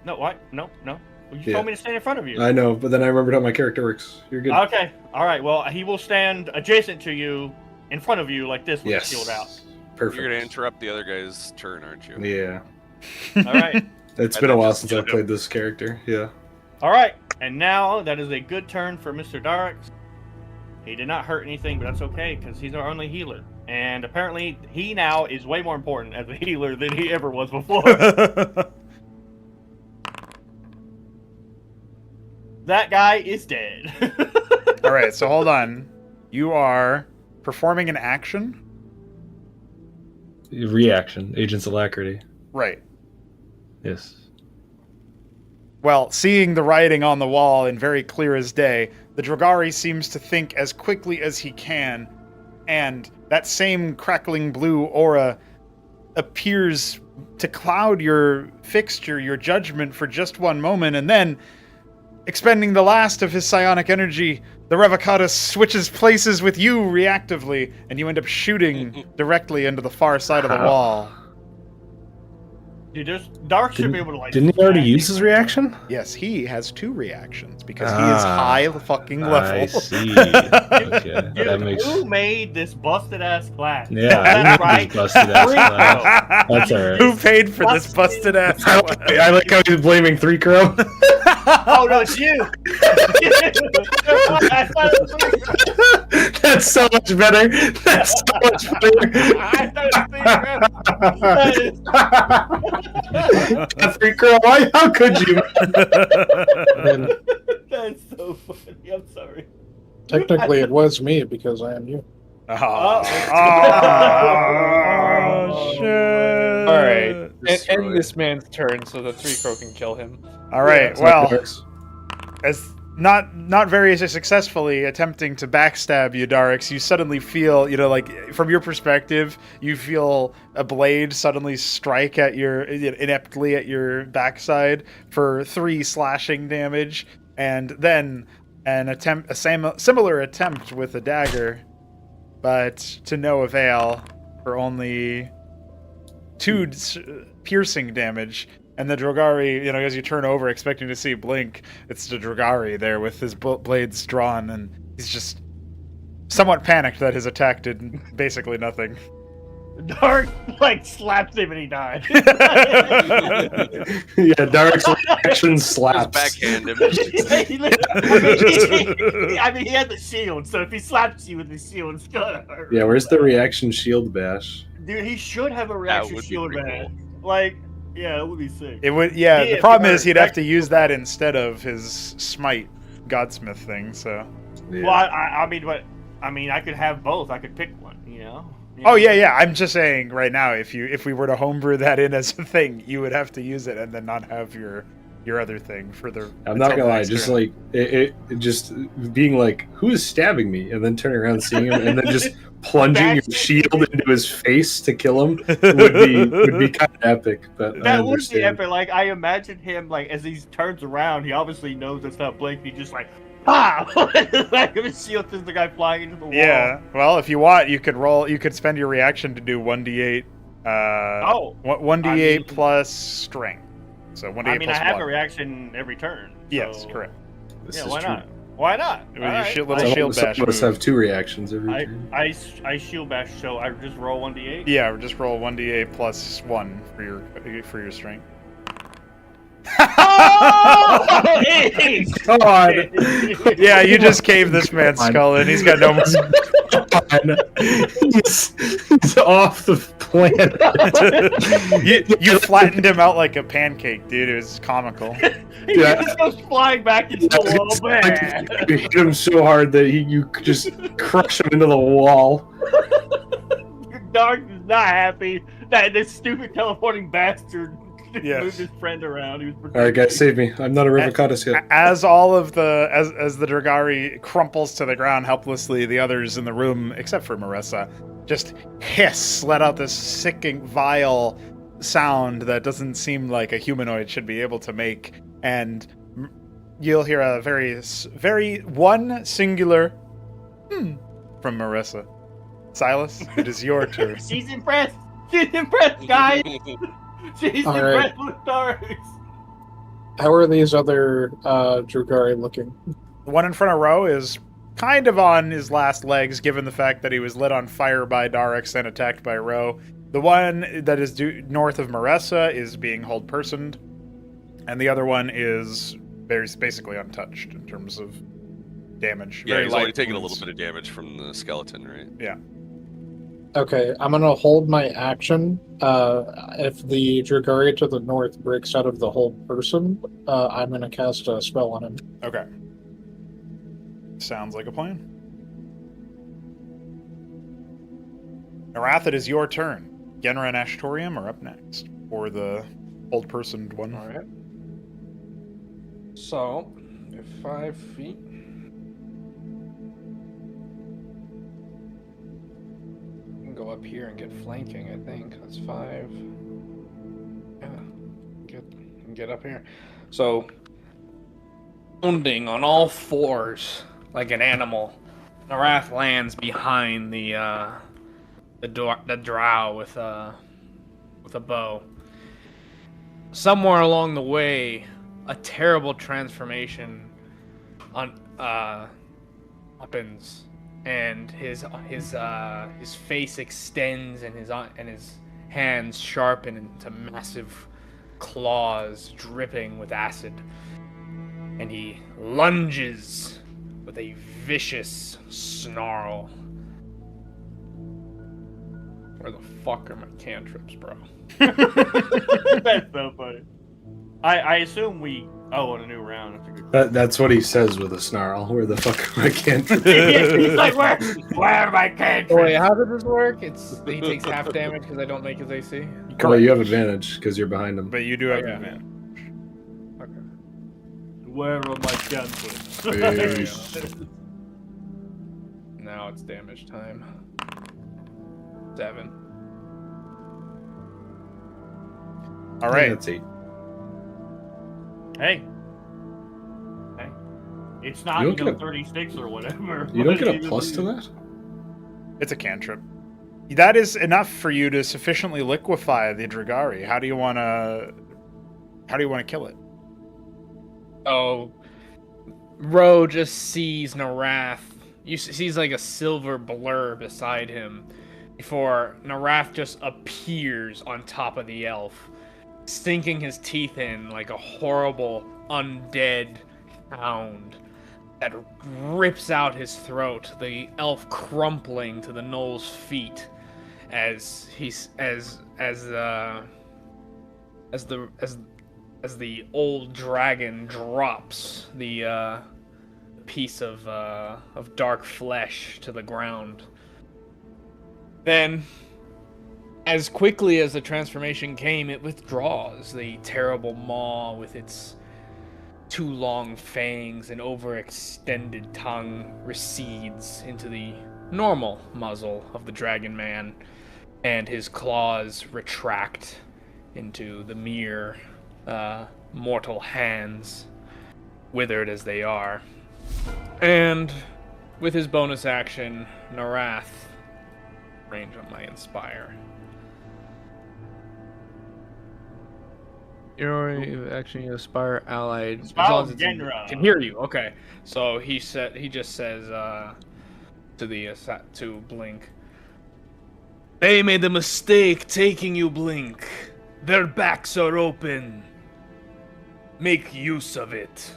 No, what? No. You Yeah. told me to stand in front of you. I know, but then I remembered how my character works. You're good. Okay. All right. Well, he will stand adjacent to you, in front of you, like this, with Yes. the shield out. Perfect. You're gonna interrupt the other guy's turn, aren't you? Yeah. All right. It's I been a thought while just since I've killed played this character. Yeah. All right. And now that is a good turn for Mr. Darks. He did not hurt anything, but that's okay because he's our only healer. And apparently, he now is way more important as a healer than he ever was before. That guy is dead. All right, so hold on. You are performing an action? Reaction. Agent's alacrity. Right. Yes. Well, seeing the writing on the wall and very clear as day, the Dragari seems to think as quickly as he can, and that same crackling blue aura appears to cloud your fixture, your judgment for just one moment, and then, expending the last of his psionic energy, the Revocatus switches places with you reactively, and you end up shooting directly into the far side of the wall. Dude, Dark should be able to like. Didn't he already smack use his you. reaction? Yes, he has 2 reactions, because he is high fucking level. I see. Okay, Dude, that makes. who made this busted ass class? Yeah, I That's knew right. this busted ass Three class. Crow. That's alright. Who paid for this busted ass? I like how he's blaming 3 Crow. Oh no, it's you. I thought it was Three Crow. That's so much better. That's so much I thought it was Three Crow. That is- 3 Crow. Why? How could you? That's so funny. I'm sorry. Technically, it was me because I am you. Oh, shit. All right, Destroyed. end this man's turn so the 3 Crow can kill him. All right, That's how it well, works. as not very successfully attempting to backstab you, Darix, you suddenly feel, like from your perspective, you feel a blade suddenly strike at your ineptly at your backside for 3 slashing damage, and then a similar attempt with a dagger, but to no avail for only 2 piercing damage. And the Drogari, as you turn over expecting to see Blink, it's the Drogari there with his blades drawn, and he's just somewhat panicked that his attack did basically nothing. Dark like slaps him and he dies. Yeah, Dark's reaction Just slaps. backhand him. I mean, he had the shield, so if he slaps you with the shield, it's gonna hurt. Yeah, where's the reaction shield bash? Dude, he should have a That reaction would be shield, pretty man. cool. Like, yeah, it would be sick. It would, yeah. Yeah, The problem if is you he'd are have to use that instead of his smite godsmith thing. So. Yeah. Well, I mean, but I mean, I could have both. I could pick one, you know. Oh yeah. I'm just saying right now, if we were to homebrew that in as a thing, you would have to use it and then not have your other thing for the. I'm not until gonna lie, next just turn. like it just being like, who is stabbing me, and then turning around and seeing him, and then just plunging your That's- shield into his face to kill him would be kind of epic. But I That would be understand. epic. Like, I imagine him, like, as he turns around, he obviously knows it's not Blake. He just like, ah! Like, his shield sends the guy flying into the wall. Yeah. Well, if you want, you could roll. You could spend your reaction to do 1d8. 1d8 I mean- plus strength. So 1d8 I mean, I plus have 1. a reaction every turn. Yes, so- correct. This Yeah, is why true. not? Why not? It was your Alright. little Some shield of us- bash some of us move. have 2 reactions every turn. I shield bash, so I just roll 1d8. Yeah, just roll 1d8 plus 1 for your strength. Oh! Hey! God. Yeah, you just caved this man's skull in. He's got no more. he's off the planet. you flattened him out like a pancake, dude. It was comical. He Yeah. just goes flying back into the wall, man. You hit him so hard that you just crush him into the wall. Dark is not happy that this stupid teleporting bastard Yes. moved his friend around. He was All right, guys, save me. I'm not a Rivicatus yet. As all of the as the Dragari crumples to the ground helplessly, the others in the room, except for Marissa, just hiss, let out this sickening, vile sound that doesn't seem like a humanoid should be able to make, and you'll hear a very one singular from Marissa. Silas, it is your turn. She's impressed. She's impressed, guys. She's All right. impressed with Dark. How are these other Drugari looking? The one in front of Ro is kind of on his last legs, given the fact that he was lit on fire by Darix and attacked by Ro. The one that is north of Maressa is being hold-personed, and the other one is basically untouched in terms of damage. Yeah, Very he's light already taken a wounds. little bit of damage from the skeleton, right? Yeah. Okay, I'm gonna hold my action. If the Drugari to the north breaks out of the hold person, I'm gonna cast a spell on him. Okay. Sounds like a plan. Arath, it is your turn. Genra and Ashtorium are up next for the hold-personed one. All right. So, if 5 feet. I can go up here and get flanking. I think that's 5. Yeah, get up here. So, pounding on all fours like an animal. Narath lands behind the drow with a bow. Somewhere along the way, a terrible transformation happens, and his face extends, and his hands sharpen into massive claws dripping with acid, and he lunges with a vicious snarl. Where the fuck are my cantrips, bro? That's so funny. I assume we. Oh, on a new round. That's a good. That's what he says with a snarl. Where the fuck am I can't? He's like, where are my cantrips? Wait, how does this work? He takes half damage because I don't make his AC. Well, you have advantage because you're behind him. But you do have Okay. an advantage. Okay. Where are my cantrips? Peace. Now it's damage time. 7. All right. That's 8. Hey. It's not You don't get a- 36 or whatever. You don't get a But plus to that? It's a cantrip. That is enough for you to sufficiently liquefy the Dragari. How do you want to kill it? Oh, Ro just sees Narath. Sees like a silver blur beside him, before Narath just appears on top of the elf, sinking his teeth in like a horrible undead hound that rips out his throat, the elf crumpling to the gnoll's feet as the old dragon drops the piece of dark flesh to the ground. Then, as quickly as the transformation came, it withdraws. The terrible maw with its two long fangs and overextended tongue recedes into the normal muzzle of the dragon man, and his claws retract into the mere mortal hands, withered as they are. And with his bonus action, Narath, range on my Inspire. You're actually Inspire allied. As long as it can hear you. Okay. So he just says to Blink, they made the mistake taking you, Blink. Their backs are open. Make use of it.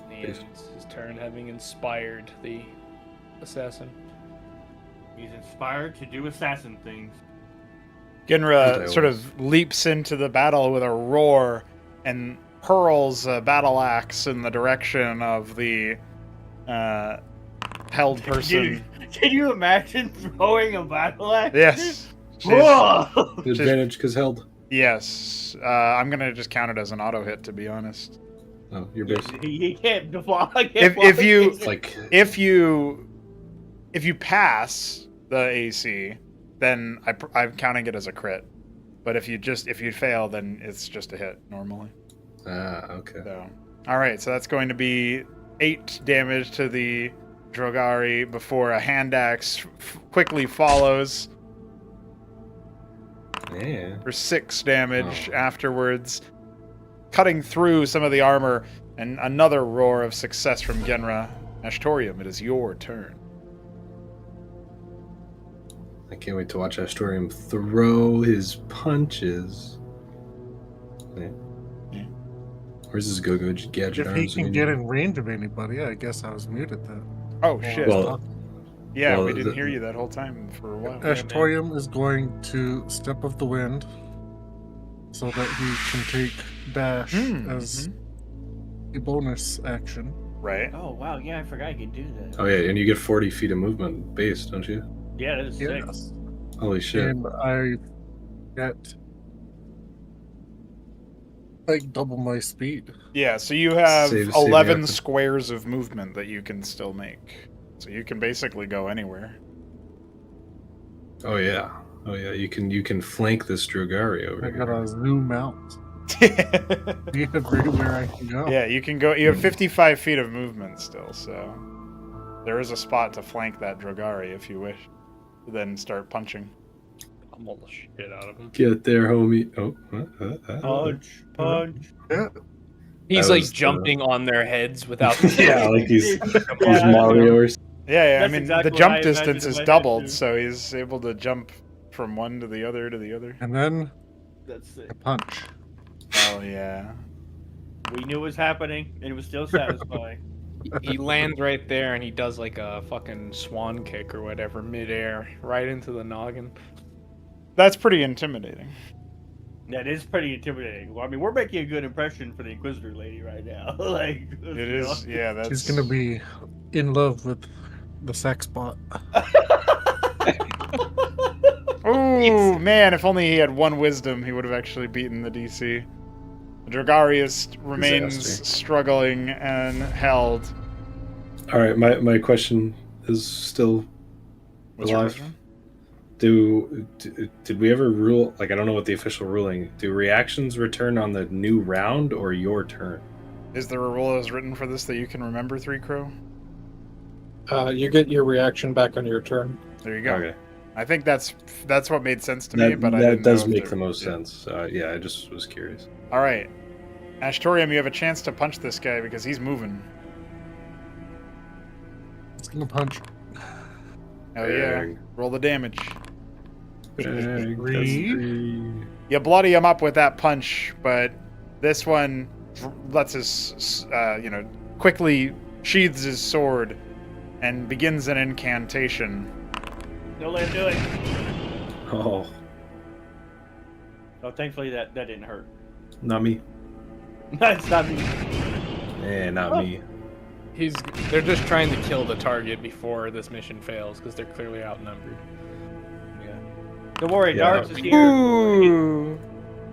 He ends his turn having inspired the assassin. He's inspired to do assassin things. Ginra sort of leaps into the battle with a roar and hurls a battle axe in the direction of the held person. Can you imagine throwing a battle axe? Yes. Whoa! Advantage because held. Yes. I'm going to just count it as an auto hit, to be honest. Oh, you're based. He can't defy. If you pass the AC, then I'm counting it as a crit. But if you fail, then it's just a hit normally. Okay. So, all right, so that's going to be 8 damage to the Drogari before a hand axe quickly follows. Yeah. For 6 damage afterwards, cutting through some of the armor, and another roar of success from Genra. Ashtorium, it is your turn. I can't wait to watch Astorium throw his punches. Yeah. Where's his go-go gadget If he arms? can get in range of anybody, I guess I was muted then. Oh, shit. Well, yeah, well, we didn't hear you that whole time for a while. Ashtorium is going to step of the wind so that he can take dash as a bonus action. Right. Oh wow, yeah, I forgot I could do that. oh yeah, and you get 40 feet of movement base, don't you? Yeah, that is sick. Yes. Holy shit. And I get like double my speed. Yeah, so you have Save 11 the squares of movement that you can still make. So you can basically go anywhere. Oh yeah. You can flank this Drogari over I here. gotta zoom out. Everywhere I can go. Yeah, you can go. You have 55 feet of movement still, so there is a spot to flank that Drogari if you wish. Then start punching. Pummel the shit out of him. Get there, homie. Oh. Punch. Yeah. He's That like was, jumping on their heads without. Yeah, like he's Yeah. Mario or something. Yeah, I That's mean exactly the what jump I distance imagined is in my doubled, head, too. so he's able to jump from one to the other to the other. And then That's sick. a punch. Oh yeah. We knew it was happening, and it was still satisfying. He lands right there and he does like a fucking swan kick or whatever midair, right into the noggin. That's pretty intimidating. That is pretty intimidating. Well, I mean, we're making a good impression for the Inquisitor lady right now. Like, It is. Yeah, that's. She's gonna be in love with the sex bot. Ooh, man! If only he had 1 wisdom, he would have actually beaten the DC. Drogarius remains Disaster. struggling and held. All right, my question is still What's your alive. question? Did we ever rule? Like, I don't know what the official ruling. Do reactions return on the new round or your turn? Is there a rule that was written for this that you can remember, Three Crow? You get your reaction back on your turn. There you go. Okay, I think that's what made sense to me, that, but I that didn't does know if make there- the most yeah. sense. Yeah, I just was curious. All right, Ashtorium, you have a chance to punch this guy because he's moving. It's gonna punch. Oh yeah. Roll the damage. Bag. Three. You bloody him up with that punch, but this one lets his, quickly sheathes his sword and begins an incantation. Don't let him do it. Oh, Oh, thankfully that didn't hurt. not me. That's not me. Not me. They're just trying to kill the target before this mission fails because they're clearly outnumbered. Don't worry, Yeah. Darks is here. Ooh.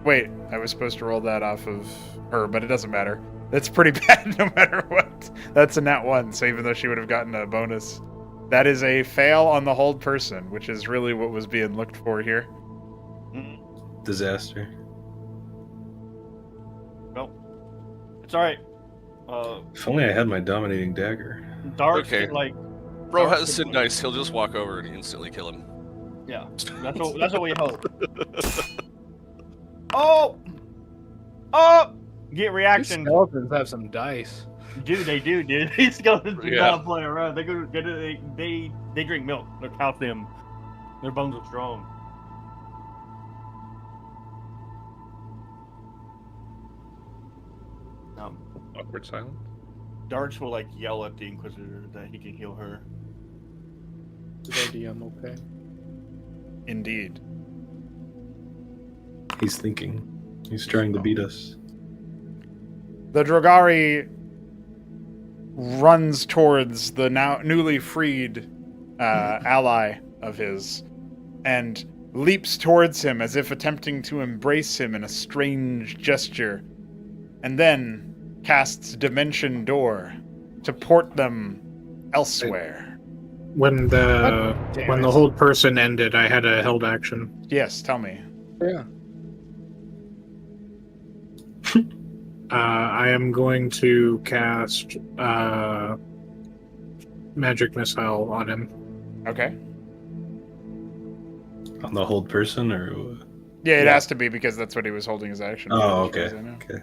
Wait, I was supposed to roll that off of her, but it doesn't matter. That's pretty bad no matter what. That's a nat 1, so even though she would have gotten a bonus. That is a fail on the hold person, which is really what was being looked for here. Disaster. Well, it's alright. If only I had my dominating dagger. Darks Okay. can, like, Bro Dark has is Sid like- Nice. He'll just walk over and instantly kill him. yeah, that's what we hope. Oh! Oh! Get These reaction. skeletons have some dice. Dude, they do, dude. These skeletons do Yeah. not play around. They drink milk. They're calcium. Their bones are strong. Awkward silence. Darks will like yell at the Inquisitor that he can heal her. Good idea, I'm okay. Indeed. He's thinking. He's trying to beat us. The Drogari runs towards the now newly freed ally of his and leaps towards him as if attempting to embrace him in a strange gesture, and then casts Dimension Door to port them elsewhere. When the Damn when it. the hold person ended, I had a held action. Yes, tell me. Yeah. I am going to cast magic missile on him. Okay. On the hold person, or Yeah, it Yeah. has to be because that's what he was holding his action. oh, for, as far okay, as I know. okay.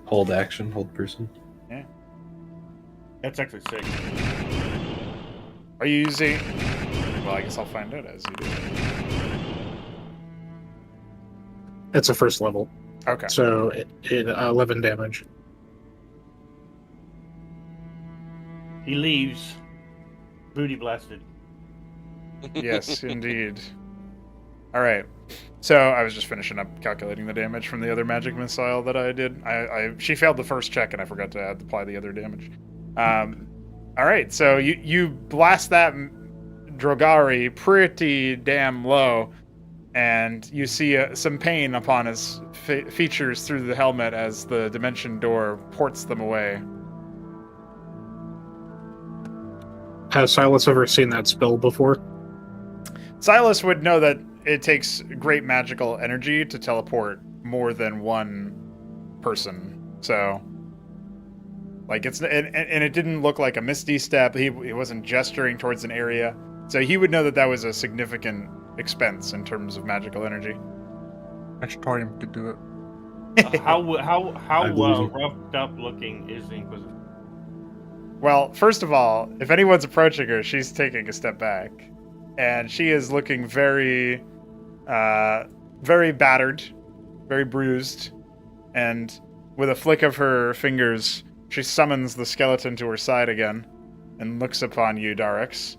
Hold action, hold person. That's actually sick. Are you using... Well, I guess I'll find out as you do. It's a first level, Okay. so it 11 damage. He leaves. Booty blasted. Yes, indeed. All right. So I was just finishing up calculating the damage from the other magic missile that I did. She failed the first check, and I forgot to apply the other damage. All right. So you blast that Drogari pretty damn low, and you see some pain upon his features through the helmet as the Dimension Door ports them away. Has Silas ever seen that spell before? Silas would know that it takes great magical energy to teleport more than one person. So, like, it's and it didn't look like a misty step. He wasn't gesturing towards an area, so he would know that that was a significant expense in terms of magical energy. Ashtorium could do it. How I believe you. roughed up looking is the Inquisitor? Well, first of all, if anyone's approaching her, she's taking a step back, and she is looking very, very battered, very bruised, and with a flick of her fingers, she summons the skeleton to her side again, and looks upon you, Darix,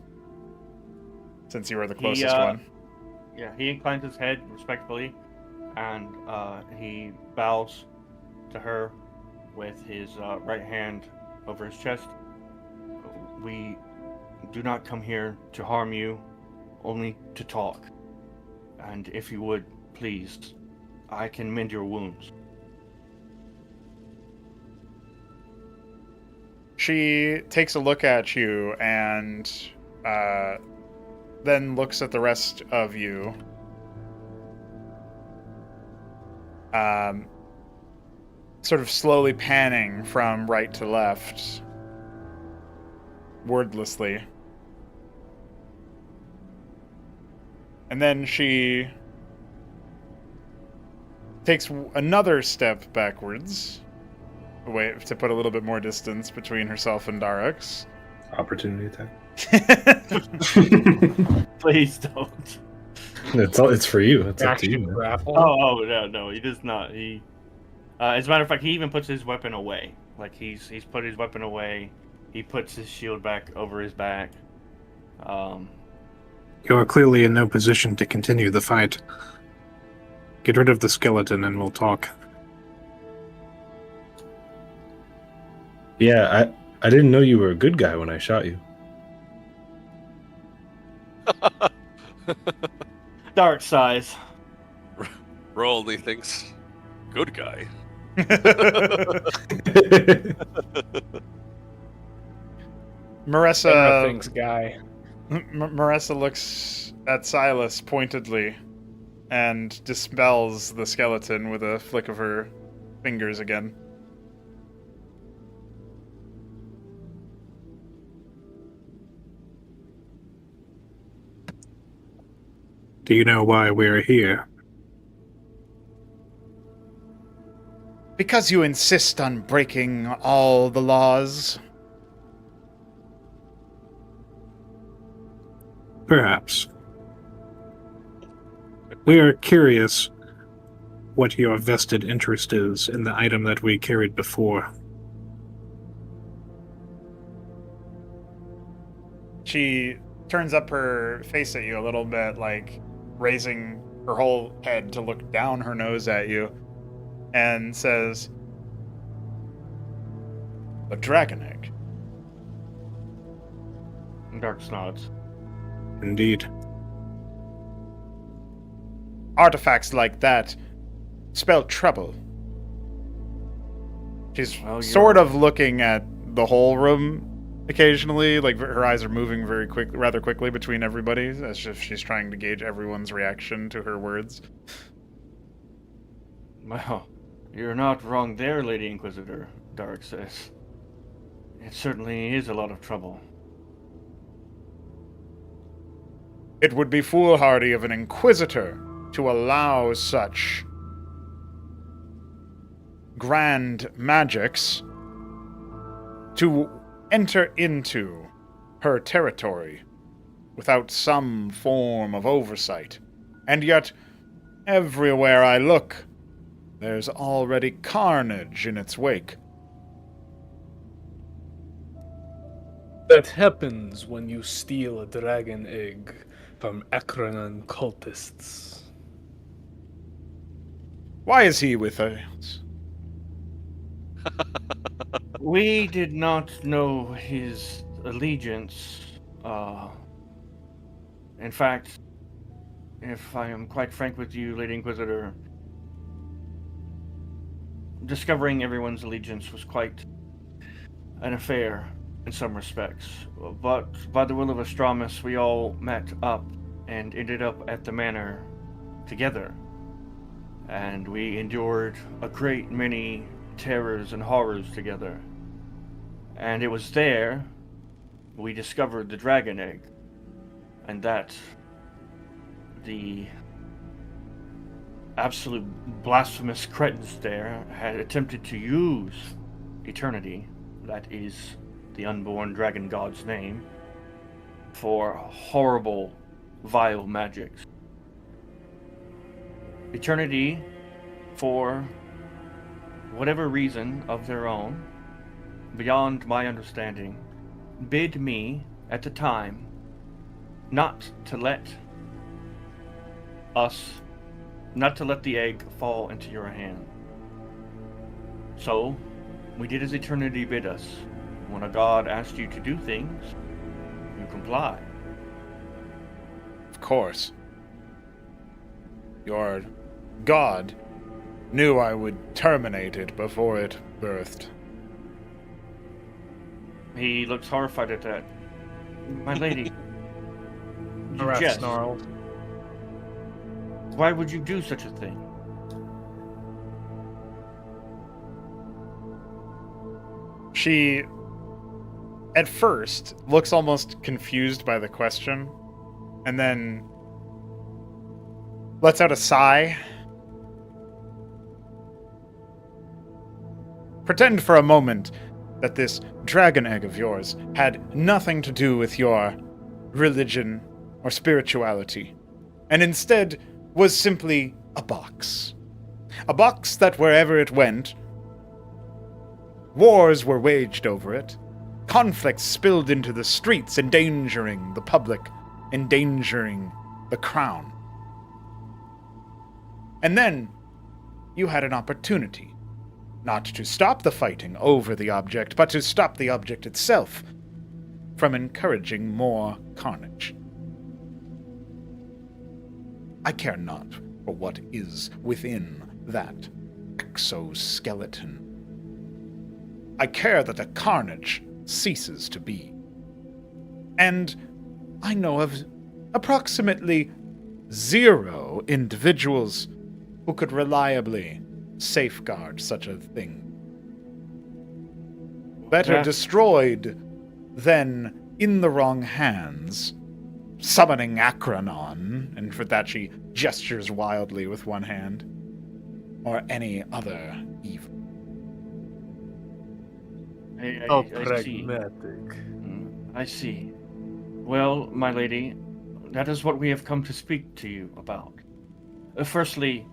since you are the closest one. Yeah, he inclines his head respectfully, and he bows to her with his right hand over his chest. We do not come here to harm you, only to talk. And if you would, please, I can mend your wounds. She takes a look at you and then looks at the rest of you. Sort of slowly panning from right to left, wordlessly. And then she takes another step backwards, away to put a little bit more distance between herself and Darix. Opportunity attack. Please don't. It's for you. It's up to Action you, man. grapple. Oh, no, he does not. He, as a matter of fact, he even puts his weapon away. Like he's put his weapon away. He puts his shield back over his back. You are clearly in no position to continue the fight. Get rid of the skeleton and we'll talk. Yeah, I didn't know you were a good guy when I shot you. Dark size. Rolly thinks, good guy. Marissa Thanks, guy. Marissa looks at Silas pointedly and dispels the skeleton with a flick of her fingers again. Do you know why we're here? Because you insist on breaking all the laws. Perhaps. We are curious what your vested interest is in the item that we carried before. She turns up her face at you a little bit, like raising her whole head to look down her nose at you, and says, "A dragon egg." Dark nods. Indeed. Artifacts like that spell trouble. She's Well, sort of looking at the whole room occasionally, like her eyes are moving rather quickly between everybody, as if she's trying to gauge everyone's reaction to her words. Well, you're not wrong there, Lady Inquisitor, Dark says. It certainly is a lot of trouble. It would be foolhardy of an inquisitor to allow such grand magics to enter into her territory without some form of oversight. And yet, everywhere I look, there's already carnage in its wake. That happens when you steal a dragon egg from Akranan cultists. Why is he with us? We did not know his allegiance. In fact, if I am quite frank with you, Lady Inquisitor, discovering everyone's allegiance was quite an affair in some respects. But by the will of Astramus, we all met up and ended up at the manor together. And we endured a great many terrors and horrors together. And it was there we discovered the dragon egg. And that the absolute blasphemous cretins there had attempted to use eternity, that is the unborn dragon god's name, for horrible, vile magics. Eternity, for whatever reason of their own, beyond my understanding, bid me, at the time, not to let the egg fall into your hand. So, we did as eternity bid us. When a god asked you to do things, you comply. Of course. Your god knew I would terminate it before it birthed. He looks horrified at that. My lady, you Arath jest. snarled. Why would you do such a thing? She, at first, looks almost confused by the question, and then lets out a sigh. Pretend for a moment that this dragon egg of yours had nothing to do with your religion or spirituality, and instead was simply a box. A box that wherever it went, wars were waged over it, conflicts spilled into the streets, endangering the public, endangering the crown. And then you had an opportunity, not to stop the fighting over the object, but to stop the object itself from encouraging more carnage. I care not for what is within that exoskeleton. I care that the carnage ceases to be. And I know of approximately 0 individuals who could reliably safeguard such a thing. Better destroyed than in the wrong hands, summoning Akranon, and for that she gestures wildly with one hand, or any other evil. How I see. pragmatic. I see. Well, my lady, that is what we have come to speak to you about. Firstly,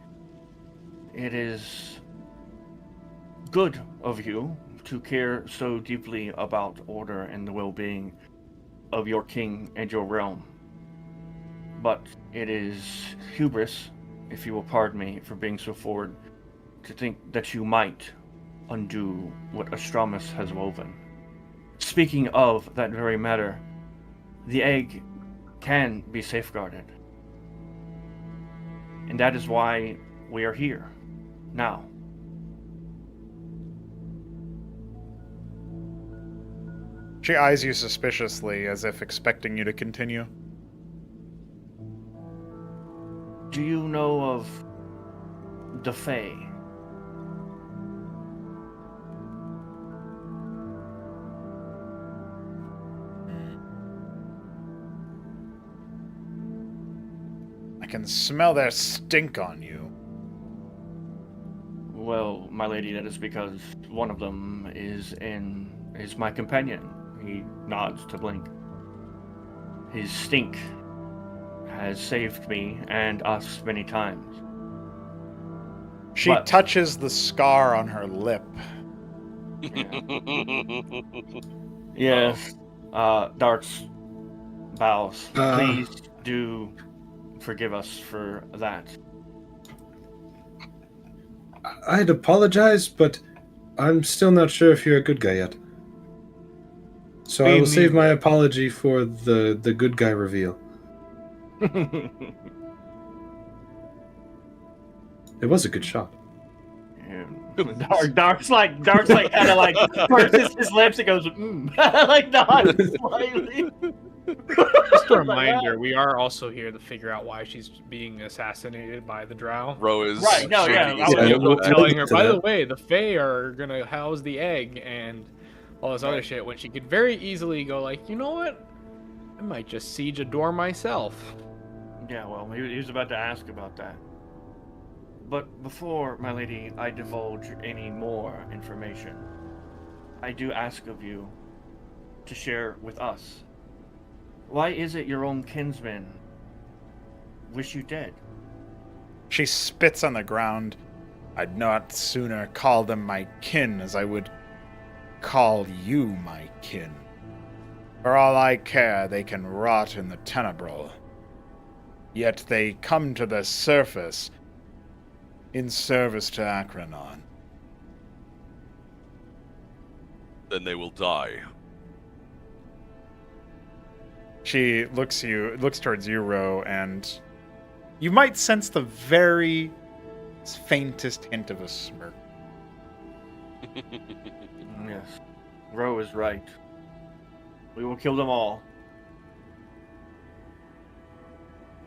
it is good of you to care so deeply about order and the well-being of your king and your realm. But it is hubris, if you will pardon me for being so forward, to think that you might undo what Astramus has woven. Speaking of that very matter, the egg can be safeguarded. And that is why we are here, now. She eyes you suspiciously, as if expecting you to continue. Do you know of the Fae? I can smell their stink on you. Well, my lady, that is because one of them is my companion. He nods to Blink. His stink has saved me and us many times. She touches the scar on her lip. Yes. Darts bows. Please do forgive us for that. I'd apologize, but I'm still not sure if you're a good guy yet. So I will save my apology for the good guy reveal. It was a good shot. Dark's like kind of like purses his lips and goes like nods slightly. Just a reminder, we are also here to figure out why she's being assassinated by the drow. Ro is Right, no, yeah, Telling her, by the way, the Fae are gonna house the egg and all this other shit, when she could very easily go like, you know what? I might just siege a door myself. Yeah, well, he was about to ask about that. But before, my lady, I divulge any more information, I do ask of you to share with us. Why is it your own kinsmen wish you dead? She spits on the ground. I'd not sooner call them my kin as I would call you my kin. For all I care, they can rot in the tenebril. Yet they come to the surface in service to Akranon. Then they will die. She looks towards you, Ro, and you might sense the very faintest hint of a smirk. Yes, Ro is right. We will kill them all.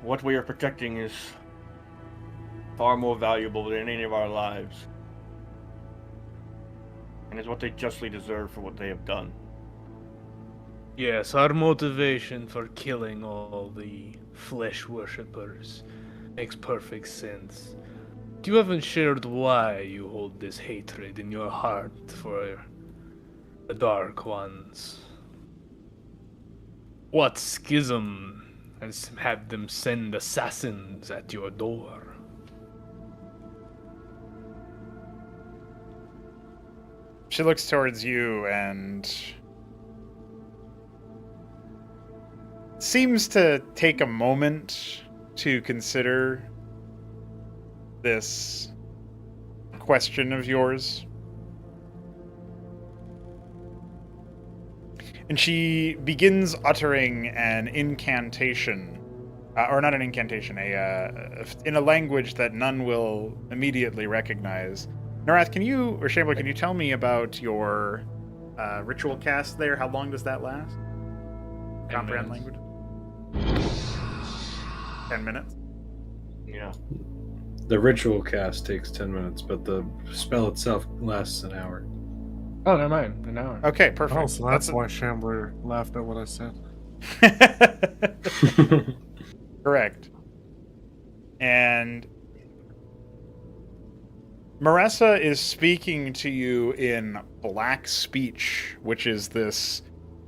What we are protecting is far more valuable than any of our lives, and is what they justly deserve for what they have done. Yes, our motivation for killing all the flesh worshippers makes perfect sense. You haven't shared why you hold this hatred in your heart for The Dark Ones. What schism has had them send assassins at your door? She looks towards you and seems to take a moment to consider this question of yours. And she begins uttering an incantation, or not an incantation, in a language that none will immediately recognize. Norath, can you, or Shambler, can you tell me about your ritual cast there? How long does that last? Comprehend language? 10 minutes? Yeah. The ritual cast takes 10 minutes, but the spell itself lasts an hour. Oh, never mind. An hour. Okay, perfect. Oh, so that's why Shambler laughed at what I said. Correct. And Maressa is speaking to you in Black Speech, which is this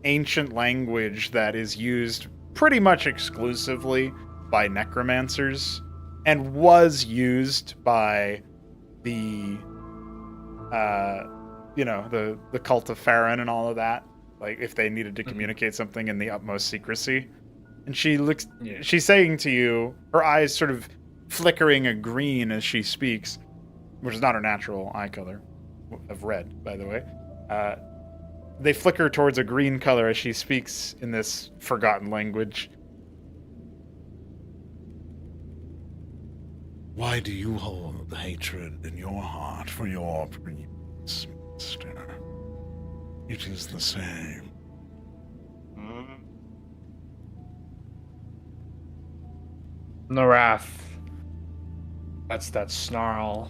ancient language that is used pretty much exclusively by necromancers and was used by the the cult of Farron and all of that, like if they needed to communicate something in the utmost secrecy. And she looks, she's saying to you, her eyes sort of flickering a green as she speaks, which is not her natural eye color of red, by the way. They flicker towards a green color as she speaks in this forgotten language. Why do you hold hatred in your heart for your previous master? It is the same. Norath. That's that snarl.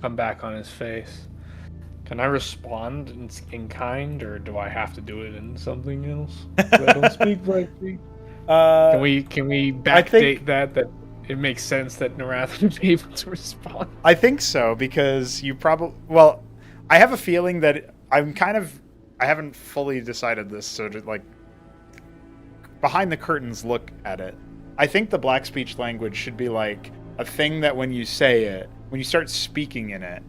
Come back on his face. Can I respond in kind, or do I have to do it in something else? I don't speak blackly. Can we backdate that it makes sense that Norath would be able to respond? I think so, because you probably... Well, I have a feeling that I haven't fully decided this, so to, like, behind the curtains look at it. I think the Black Speech language should be, like, a thing that when you say it, when you start speaking in it,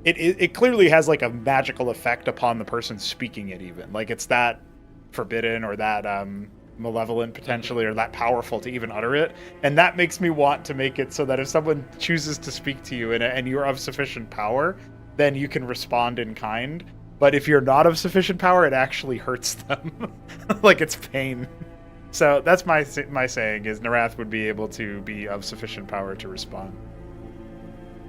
it clearly has, like, a magical effect upon the person speaking it, even. Like, it's that forbidden or that, malevolent potentially, or that powerful to even utter it, and that makes me want to make it so that if someone chooses to speak to you in it and you're of sufficient power, then you can respond in kind. But if you're not of sufficient power, it actually hurts them. Like it's pain. So that's my saying is Norath would be able to be of sufficient power to respond.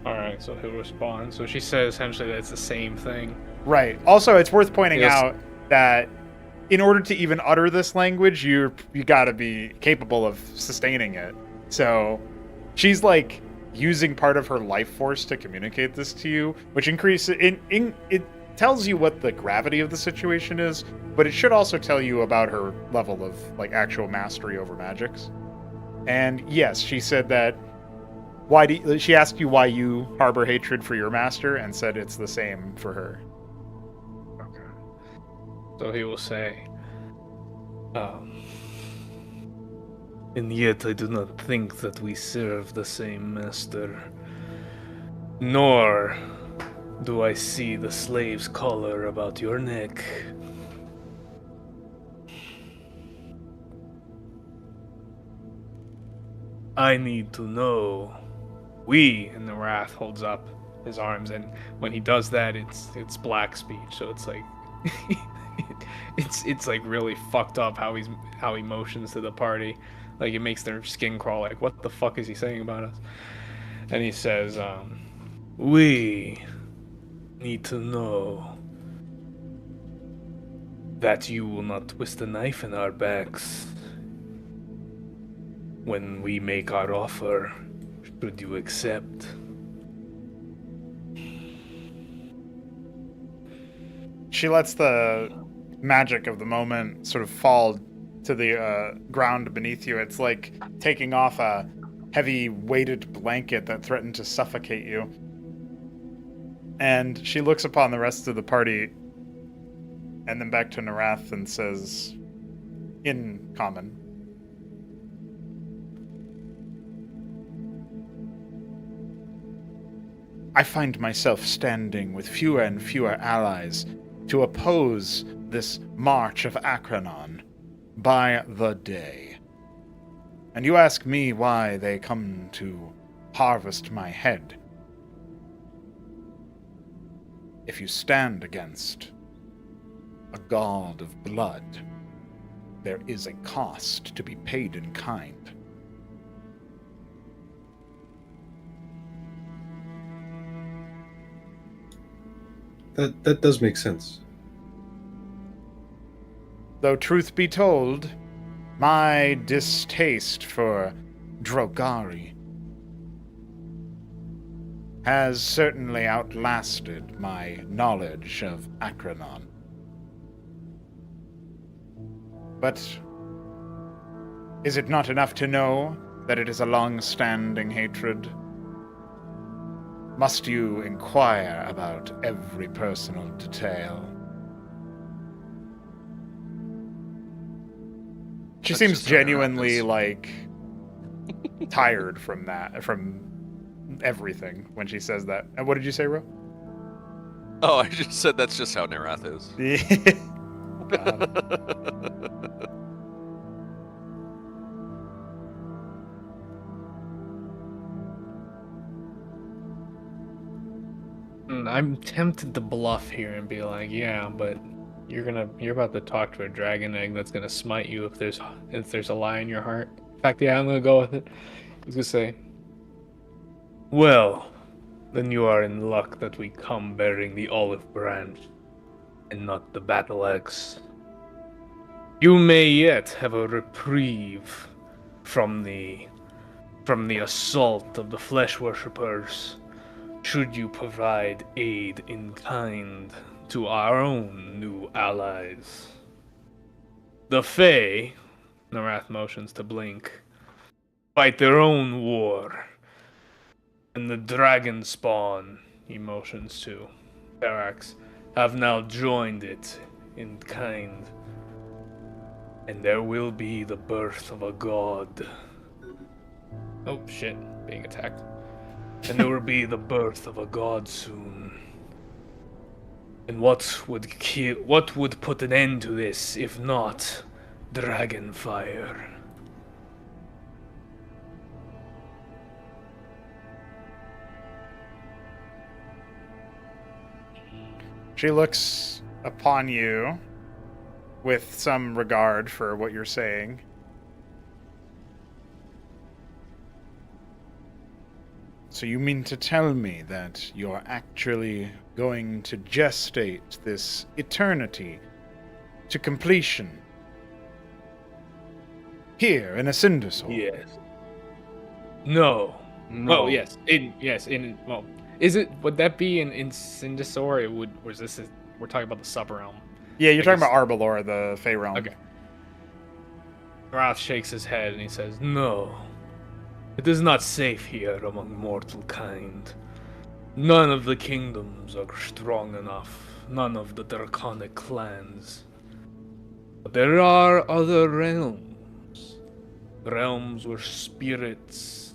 Alright, so he'll respond. So she says essentially that it's the same thing. Right. Also, it's worth pointing out that in order to even utter this language, you got to be capable of sustaining it. So she's like using part of her life force to communicate this to you, which increases it tells you what the gravity of the situation is, but it should also tell you about her level of like actual mastery over magics. And yes, she said that she asked you why you harbor hatred for your master and said it's the same for her. So he will say, and yet I do not think that we serve the same master, nor do I see the slave's collar about your neck. I need to know. And the Wrath holds up his arms, and when he does that, it's Black Speech, so it's like it's like really fucked up how he motions to the party, like it makes their skin crawl. Like, what the fuck is he saying about us? And he says, we need to know that you will not twist a knife in our backs when we make our offer. Should you accept? She lets the magic of the moment sort of fall to the ground beneath you. It's like taking off a heavy weighted blanket that threatened to suffocate you. And she looks upon the rest of the party and then back to Narath and says, in common, I find myself standing with fewer and fewer allies to oppose this march of Akranon by the day. And you ask me why they come to harvest my head. If you stand against a god of blood, there is a cost to be paid in kind. That does make sense. Though truth be told, my distaste for Drogari has certainly outlasted my knowledge of Akranon. But is it not enough to know that it is a long-standing hatred? Must you inquire about every personal detail? She seems just how Narath genuinely, is. like, tired from everything when she says that. And what did you say, Ro? Oh, I just said that's just how Narath is. Yeah. I'm tempted to bluff here and be like, yeah, but you're about to talk to a dragon egg that's gonna smite you if there's a lie in your heart. In fact, yeah, I'm gonna go with it. I was gonna say, well, then you are in luck that we come bearing the olive branch and not the battle axe. You may yet have a reprieve from the assault of the flesh worshippers, should you provide aid in kind to our own new allies. The Fae, Narath motions to Blink, fight their own war, and the dragon spawn, he motions to Parax, have now joined it in kind. And there will be the birth of a god. Oh shit, being attacked. And there will be the birth of a god soon. And what would put an end to this if not dragon fire? She looks upon you with some regard for what you're saying. So you mean to tell me that you're actually going to gestate this eternity to completion here in Ascension? Yes. No. No. Oh yes. Well, is it? Would that be in Sindasor? It would. Or is this? We're talking about the sub-realm. Yeah, you're I talking guess- about Arbalor, the Fey realm. Okay. Wrath shakes his head and he says, no. It is not safe here among mortal kind. None of the kingdoms are strong enough. None of the draconic clans. But there are other realms. Realms where spirits,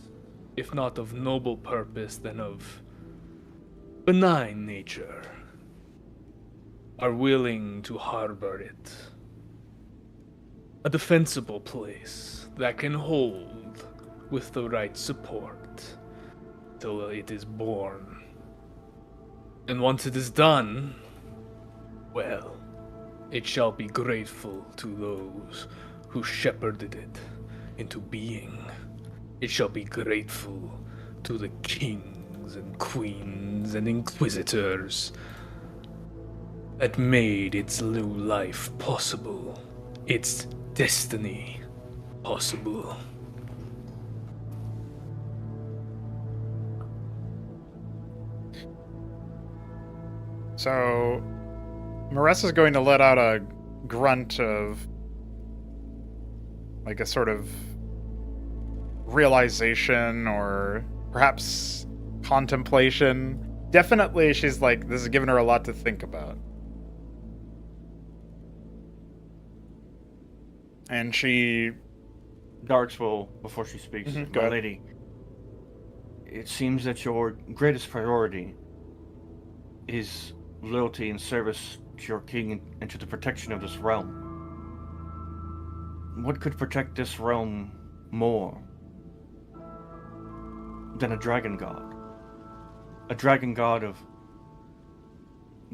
if not of noble purpose, then of benign nature, are willing to harbor it. A defensible place that can hold with the right support till it is born. And once it is done, well, it shall be grateful to those who shepherded it into being. It shall be grateful to the kings and queens and inquisitors that made its new life possible, its destiny possible. So, Maressa's going to let out a grunt of, like, a sort of realization or perhaps contemplation definitely, she's like, this is giving her a lot to think about. And she... Darts will, before she speaks, Go my ahead. lady, it seems that your greatest priority is loyalty and service to your king and to the protection of this realm. What could protect this realm more than a dragon god? A dragon god of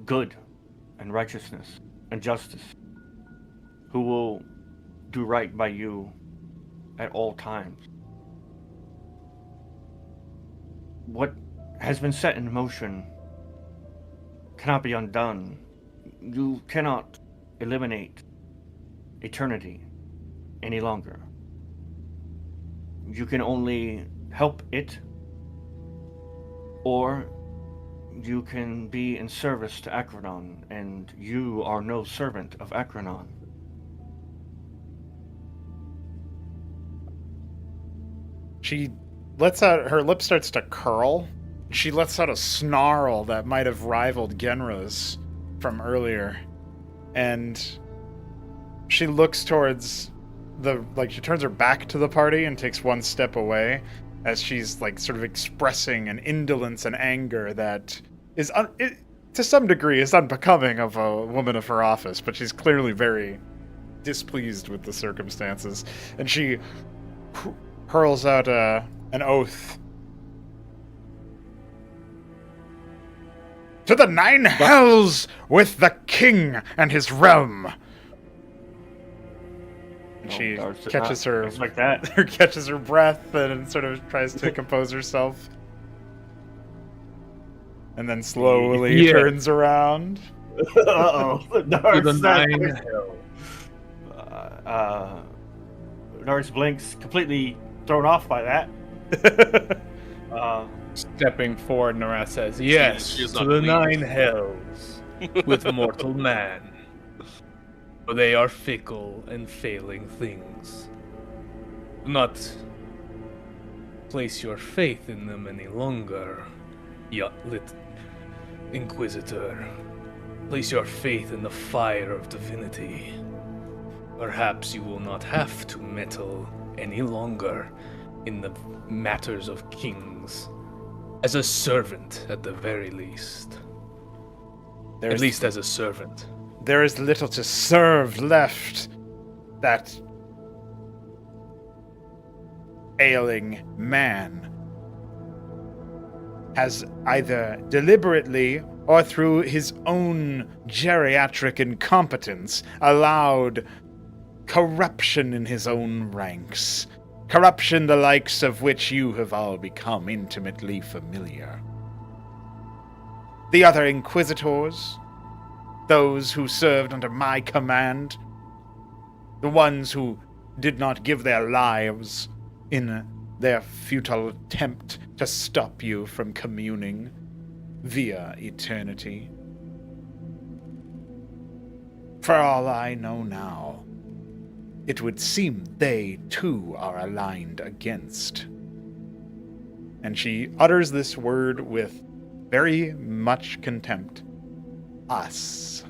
good and righteousness and justice, who will do right by you at all times. What has been set in motion cannot be undone. You cannot eliminate eternity any longer. You can only help it, or you can be in service to Akranon, and you are no servant of Akranon. She lets out, her lip starts to curl. She lets out a snarl that might have rivaled Genra's from earlier. And she looks towards she turns her back to the party and takes one step away as she's like sort of expressing an indolence and anger that is, to some degree, is unbecoming of a woman of her office, but she's clearly very displeased with the circumstances. And she hurls out an oath. To the 9 hells with the king and his realm. And she catches her like that. catches her breath and sort of tries to compose herself. And then slowly turns around. Uh-oh. To the 9 hells. Norris blinks, completely thrown off by that. Stepping forward, Narat says, yes, She is to not the pleased. 9 hells with mortal man. For they are fickle and failing things. Do not place your faith in them any longer, Yutlit Inquisitor. Place your faith in the fire of divinity. Perhaps you will not have to meddle any longer in the matters of kings. As a servant, at the very least. At least as a servant. There is little to serve left. That ailing man has either deliberately or through his own geriatric incompetence allowed corruption in his own ranks. Corruption the likes of which you have all become intimately familiar. The other inquisitors, those who served under my command, the ones who did not give their lives in their futile attempt to stop you from communing via eternity. For all I know now, it would seem they, too, are aligned against. And she utters this word with very much contempt. Us.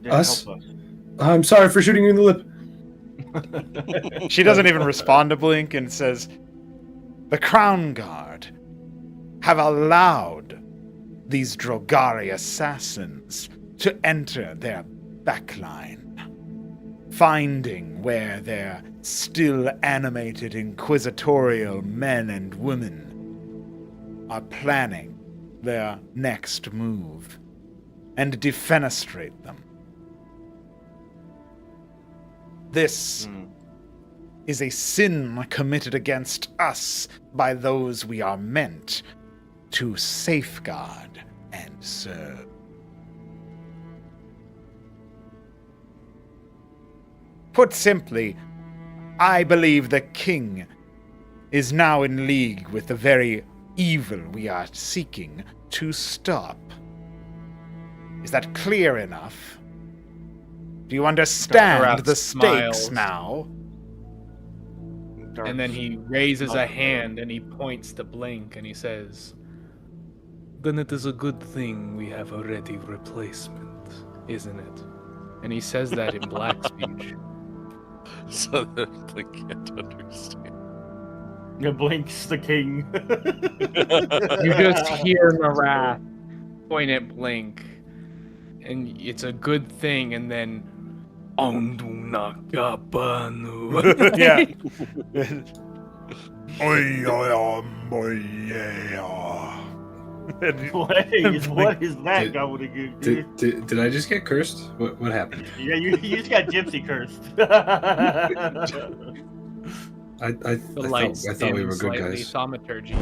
Us? I'm sorry for shooting you in the lip. She doesn't even respond to Blink and says, the Crown Guard have allowed these Drogari assassins to enter their backline, finding where their still animated inquisitorial men and women are planning their next move, and defenestrate them. This is a sin committed against us by those we are meant to safeguard and serve. Put simply, I believe the king is now in league with the very evil we are seeking to stop. Is that clear enough? Do you understand Dr. the Rath stakes smiles. now? And then he raises a hand and he points to Blink and he says, "Then it is a good thing we have a ready replacement, isn't it?" And he says that in black speech. So that they can't understand. Yeah, Blink's the king. You just hear Marath point at Blink, and it's a good thing, and then Ondu Nakabanu. Yeah. What is that Did- going to do? Did I just get cursed? What happened? Yeah, you just got gypsy cursed. I The light thought we were good slightly guys. thaumaturgy.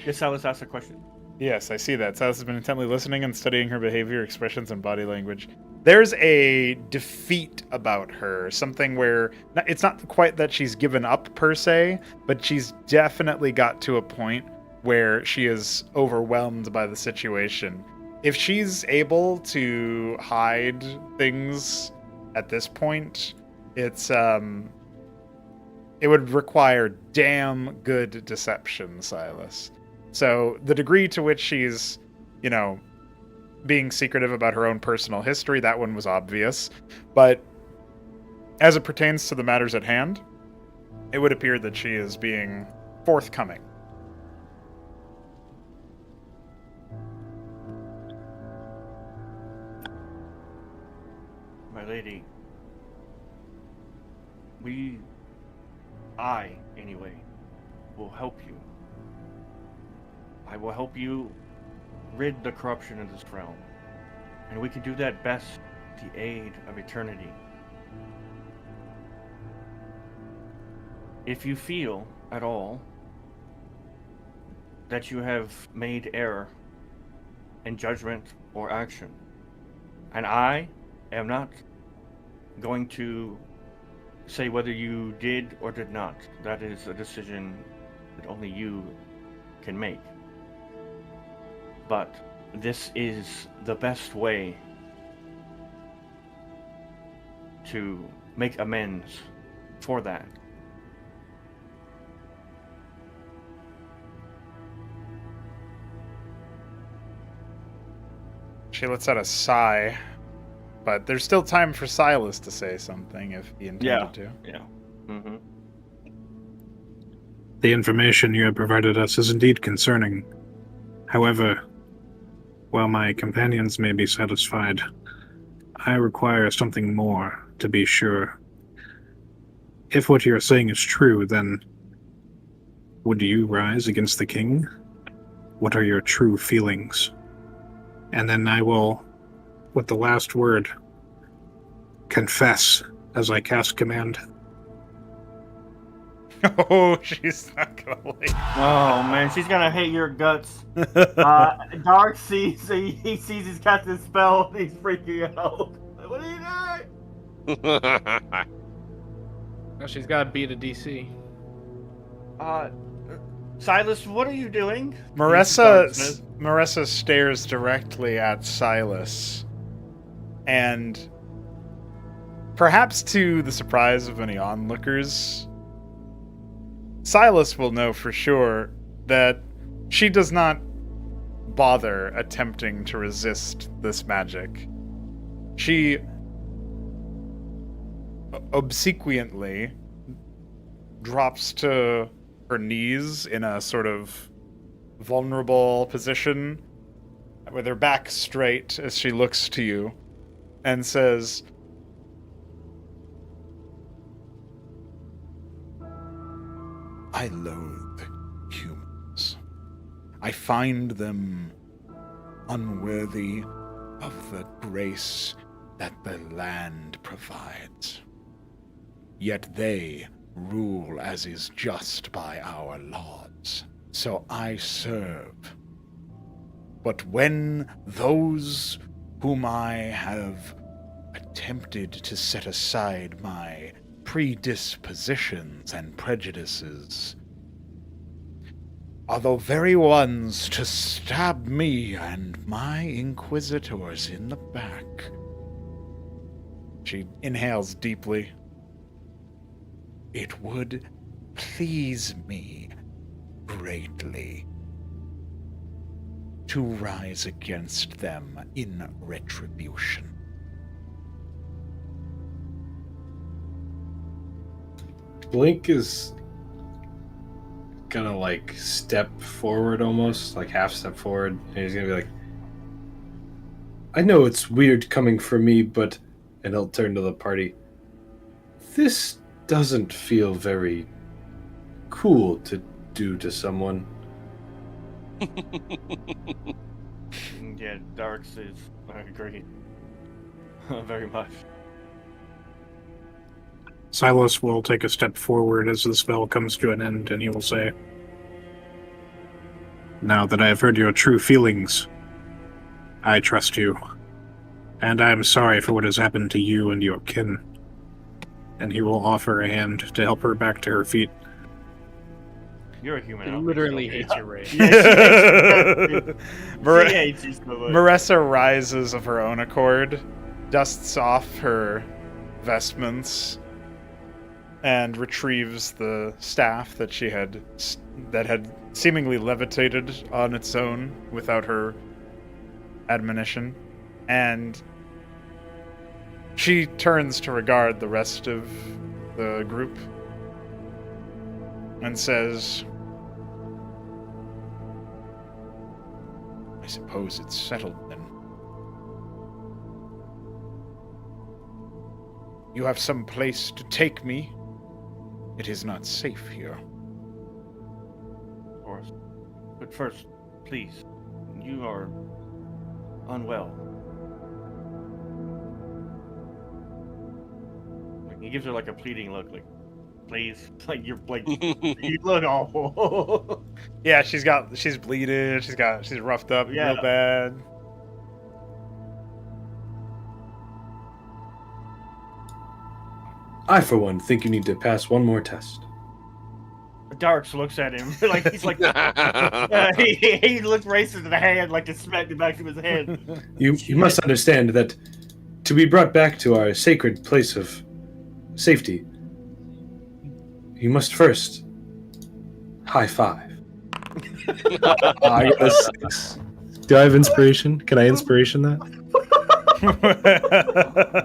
Yes, Silas asked a question. Yes, I see that. Silas has been intently listening and studying her behavior, expressions, and body language. There's a defeat about her, something where it's not quite that she's given up per se, but she's definitely got to a point where she is overwhelmed by the situation. If she's able to hide things at this point, it would require damn good deception, Silas. So the degree to which she's, being secretive about her own personal history, that one was obvious. But as it pertains to the matters at hand, it would appear that she is being forthcoming. My lady, anyway, will help you. I will help you rid the corruption of this realm. And we can do that best with the aid of eternity. If you feel at all that you have made error in judgment or action, and I am not going to say whether you did or did not. That is a decision that only you can make. But this is the best way to make amends for that. She lets out a sigh, but there's still time for Silas to say something if he intended to. Yeah. Mm-hmm. The information you have provided us is indeed concerning. However, while my companions may be satisfied, I require something more to be sure. If what you're saying is true, then would you rise against the king? What are your true feelings? And then I will, with the last word, confess as I cast command. Oh, she's not gonna like. Oh man, she's gonna hate your guts. Dark sees he sees he's cast his spell and he's freaking out. What are you doing? Well, she's got to beat a DC. Silas, what are you doing? Marissa stares directly at Silas, and perhaps to the surprise of any onlookers, Silas will know for sure that she does not bother attempting to resist this magic. She obsequiently drops to her knees in a sort of vulnerable position with her back straight as she looks to you and says, I loathe humans. I find them unworthy of the grace that the land provides. Yet they rule as is just by our laws, so I serve. But when those whom I have attempted to set aside my predispositions and prejudices are the very ones to stab me and my inquisitors in the back, She inhales deeply. It would please me greatly to rise against them in retribution. Blink is gonna like step forward almost, like half step forward, and he's gonna be like, I know it's weird coming from me, but, and he'll turn to the party, this doesn't feel very cool to do to someone. Yeah, Darks is. I agree. Very much. Silas will take a step forward as the spell comes to an end, and he will say, Now that I have heard your true feelings, I trust you, and I am sorry for what has happened to you and your kin. And he will offer a hand to help her back to her feet. You're a human. He I'll literally be hates your race. Yeah, she hates you so much. Marissa rises of her own accord, dusts off her vestments, and retrieves the staff that that had seemingly levitated on its own without her admonition, and she turns to regard the rest of the group and says, I suppose it's settled then. You have some place to take me. It is not safe here. Of course. But first, please, you are unwell. Like, he gives her like a pleading look, like, please. Like you're like you look awful. Yeah, she's bleeding, she's roughed up real bad. I, for one, think you need to pass one more test. Darks looks at him like he's like he looks racist in the hand like to smack the back of his head. You must understand that to be brought back to our sacred place of safety, you must first high five. I got a 6. Do I have inspiration? Can I inspiration that?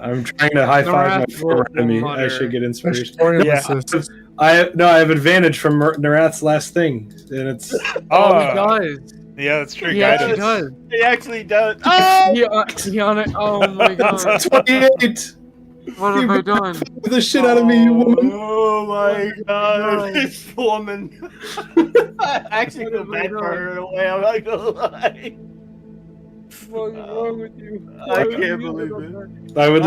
I'm trying to high five my former enemy. I should get inspiration. Yeah. I have advantage from Narath's last thing, and it's He does. Yeah, that's true. He Guidance. actually does. He actually does. He on it. Oh my god. 28. What have I done? The shit out of me, you woman. Oh my god, this woman. I actually feel bad for her in a way. I'm not gonna lie. What is wrong with you? I can't believe it. I would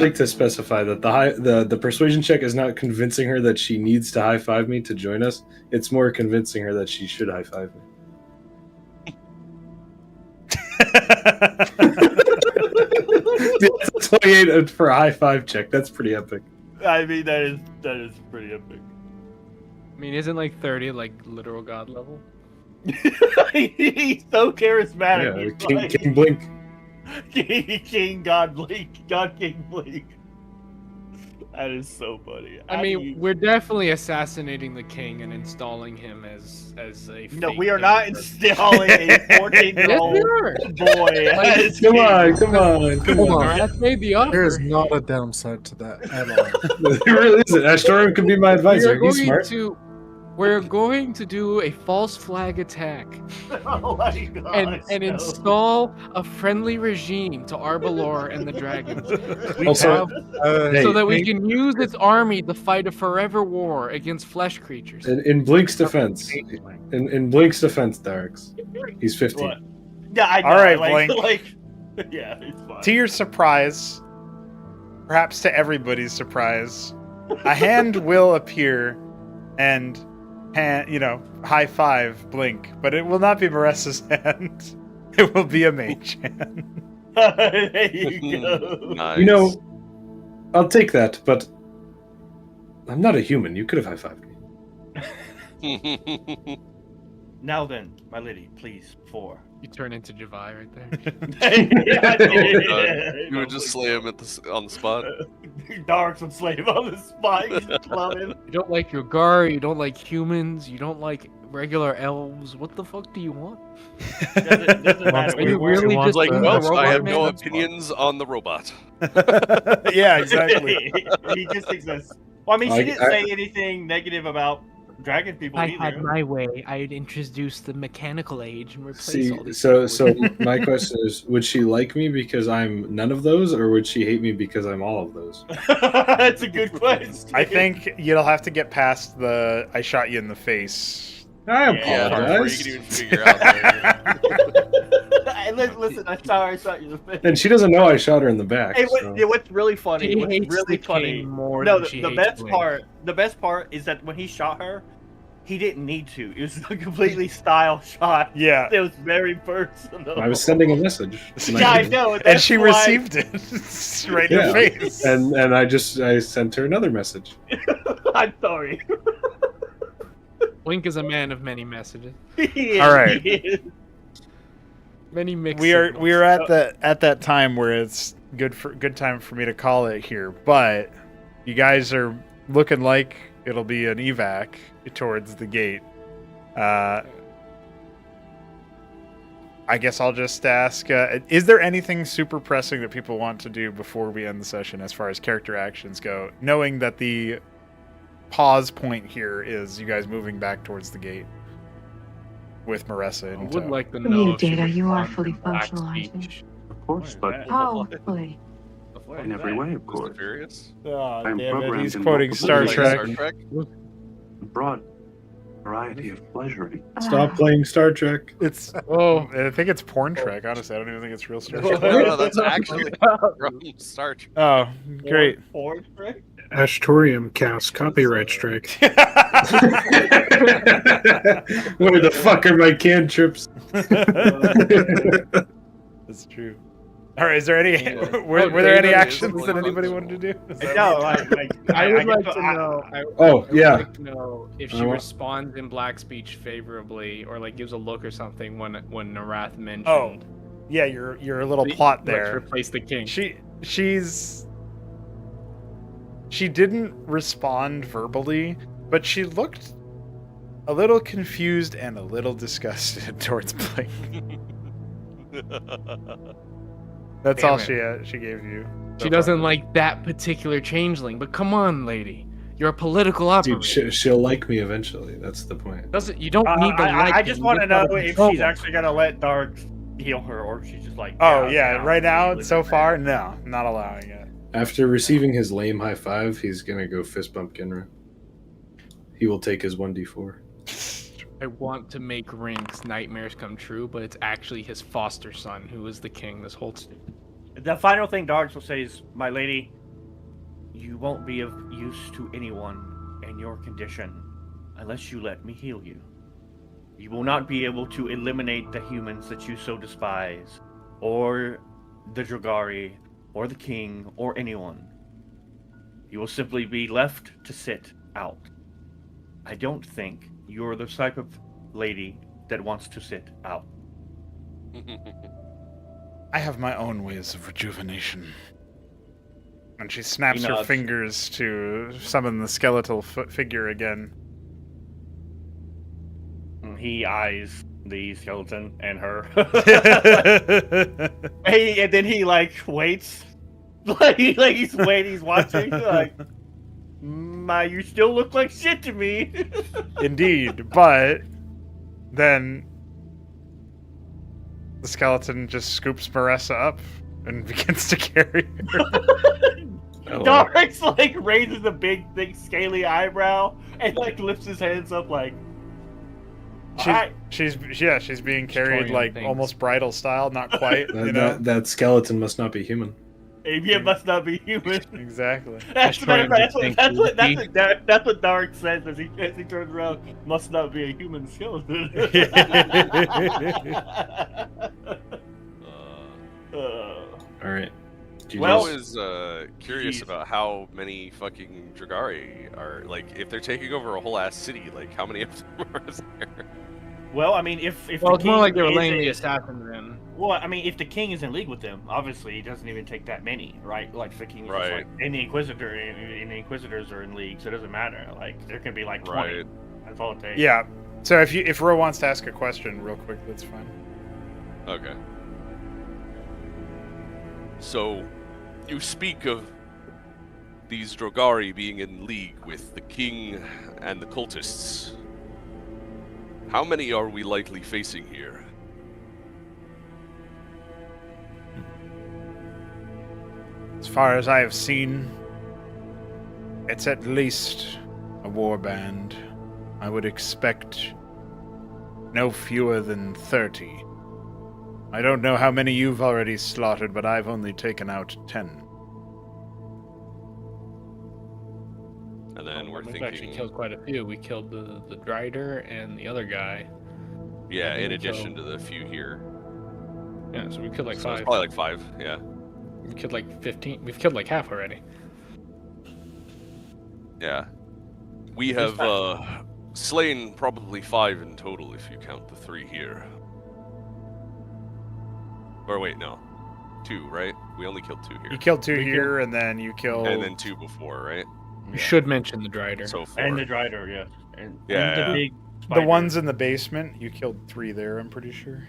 like to specify that the persuasion check is not convincing her that she needs to high five me to join us. It's more convincing her that she should high five me. That's 28 for a high five check. That's pretty epic. I mean, that is pretty epic. I mean, isn't like 30 like literal god level? He's so charismatic. Yeah, King Blink. King God Blink. God King Blink. That is so funny. I mean, we're definitely assassinating the king and installing him as a. No, fake we are not emperor. installing a 14-year-old boy. as Come king. on. That's made the offer. There is not a downside to that at all. It really isn't. Ashtorian could be my advisor. He's smart. We're going to do a false flag attack Oh my god. and install a friendly regime to Arbalor and the dragons. Also, So that we can use its army to fight a forever war against flesh creatures. in Blink's defense, in Blink's defense, Darks, he's 15. What? Yeah, I know. All right, Blink. Yeah, it's fine. To your surprise, perhaps to everybody's surprise, a hand will appear and high five Blink, but it will not be Maressa's hand. It will be a mage hand. There you go. Nice. I'll take that, but I'm not a human. You could have high-fived me. Now then, my lady, please, 4. You turn into Javai right there. You would just slay him on the spot. Darks would slay him on the spot. You just club him. You don't like Yogar, you don't like humans, you don't like regular elves. What the fuck do you want? Doesn't matter. Are you We're- really He's just like, a well, robot I have man? no opinions on the robot. Yeah, exactly. He just exists. Well, I mean, she didn't say anything negative about dragon people I either. had my way, I'd introduce the mechanical age and replace See, all these so people with- my question is, would she like me because I'm none of those, or would she hate me because I'm all of those? That's a good question. I think you'll have to get past the "I shot you in the face." I Yeah, before you apologize. can even figure out. Listen, I'm sorry, I shot you in the face. And she doesn't know I shot her in the back. Hey, so- what's really funny? She What's hates really the funny? king more No, than she the hates best Blink. part. The best part is that when he shot her, he didn't need to. It was a completely style shot. Yeah, It was very personal. I was sending a message. And Yeah, I didn't. know. and that's she why- received it right in Yeah. her face. And I sent her another message. I'm sorry. Blink is a man of many messages. He is, All right. he is. Many mixed we are signals. at that time where it's good time for me to call it here, but you guys are looking like it'll be an evac towards the gate. I guess I'll just ask, is there anything super pressing that people want to do before we end the session as far as character actions go, knowing that the pause point here is you guys moving back towards the gate with Marissa I in would tow. like to For know you, if she Data, you are responds fully in black functional, aren't you? speech. Of course, but Oh, fully. in every way, of Mr. course. Furious? Oh, I'm damn it, programmed he's in quoting multiple Star ways. Trek. Star Trek? A broad variety of pleasuring. Stop playing Star Trek. It's Oh, I think it's porn Trek, honestly. I don't even think it's real Star Trek. No, that's actually from Star Trek. Oh, great. Ford, right? Ashtorium casts copyright strike. Where the fuck are my cantrips? That's true. All right, is there any Yeah. were there Okay, any that is actions one that anybody fun wanted to do? Is that- No, I would like get to know. I Oh, would yeah. like to know if she I want- responds in black speech favorably, or like gives a look or something when Narath mentioned. Oh, yeah, your little plot let's there. replace the king. She didn't respond verbally, but she looked a little confused and a little disgusted towards Blake. That's Damn all it. she gave you. She doesn't like that particular changeling, but come on, lady. You're a political operator. Dude, she'll like me eventually. That's the point. Doesn't you don't need to like I him, just you want to know gotta if control she's him. actually gonna let Dark heal her, or if she's just like. Oh yeah, right now leave so it far, no, not allowing it. After receiving his lame high five, he's gonna go fist bump Genra. He will take his 1d4. I want to make Rink's nightmares come true, but it's actually his foster son who is the king this whole time. The final thing Darks will say is, "My lady, you won't be of use to anyone in your condition unless you let me heal you. You will not be able to eliminate the humans that you so despise, or the Dragari, or the king, or anyone. You will simply be left to sit out. I don't think you're the type of lady that wants to sit out." I have my own ways of rejuvenation. And she snaps He her nods. fingers to summon the skeletal figure again. He eyes the skeleton and her. That's And then he like waits, like he's waiting, he's watching, like, you still look like shit to me. Indeed, but then the skeleton just scoops Marissa up and begins to carry her. Darks like raises a big, thick, scaly eyebrow and like lifts his hands up, like, alright. She's being carried Destroying like things. almost bridal style, not quite, you know. That skeleton must not be human. It must not be human. Exactly. That's Destroying that's what Dark says as he turns around. Must not be a human skeleton. All right. Do you Well- I just- was curious Jeez. about how many fucking Dragari are, like, if they're taking over a whole ass city, like, how many of them are there? Well, I mean, if Well, the it's more king like they were is laying the a- assassins in. Well, I mean, if the king is in league with them, obviously he doesn't even take that many, right? Like if the king is just Right. like, and the inquisitors are in league, so it doesn't matter. Like there can be like 20. Right. That's all it takes. Yeah. So if Ro wants to ask a question real quick, that's fine. Okay. So, you speak of these Drogari being in league with the king and the cultists. How many are we likely facing here? As far as I have seen, it's at least a warband. I would expect no fewer than 30. I don't know how many you've already slaughtered, but I've only taken out 10. And then we're We've actually thinking, killed quite a few. We killed the Drider and the other guy. yeah, in So- addition to the few here. Yeah, so we killed like So it's 5. probably like 5, yeah. We killed like 15. We've killed like half already. Yeah. We have slain probably 5 in total if you count the 3 here. Or wait, no. 2, right? We only killed 2 here. You killed 2 here, and then you killed. And then 2 before, right? We should mention the Drider. So 4. And the Drider, yeah. And Yeah. the big the spider. ones in the basement. You killed 3 there. I'm pretty sure.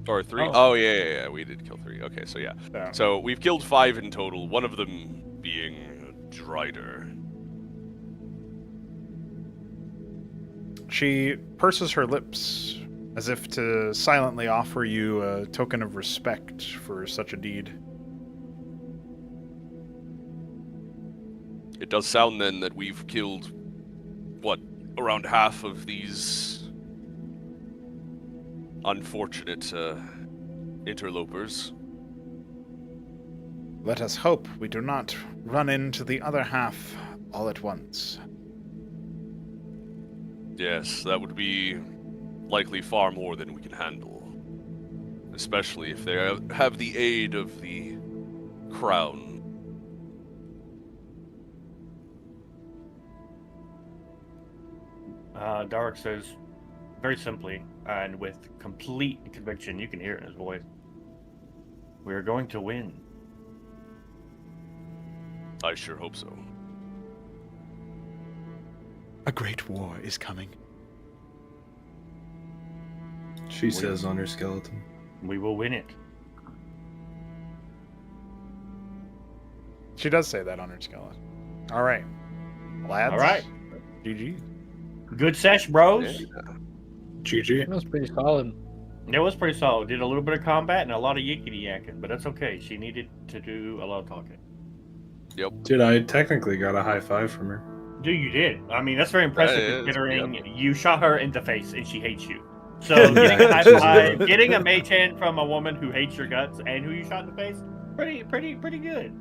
Or 3? Oh. Oh, yeah, we did kill 3. Okay, so yeah. So, So we've killed 5 in total, one of them being Drider. she purses her lips as if to silently offer you a token of respect for such a deed. It does sound then that we've killed, what, around half of these unfortunate interlopers. Let us hope we do not run into the other half all at once. Yes, that would be likely far more than we can handle. Especially if they have the aid of the crown. Dark says, very simply and with complete conviction, you can hear it in his voice. We are going to win. I sure hope so. A great war is coming. She says on her skeleton. We will win it. She does say that on her skeleton. All right, lads. All right. GG. Good sesh, bros. GG. That was pretty solid. It was pretty solid. Did a little bit of combat and a lot of yickety yakking, but that's okay. She needed to do a lot of talking. Dude, I technically got a high 5 from her. Dude, you did. I mean, that's very impressive That is, considering you shot her in the face and she hates you. So getting a high five, getting a mage hand from a woman who hates your guts and who you shot in the face, pretty good.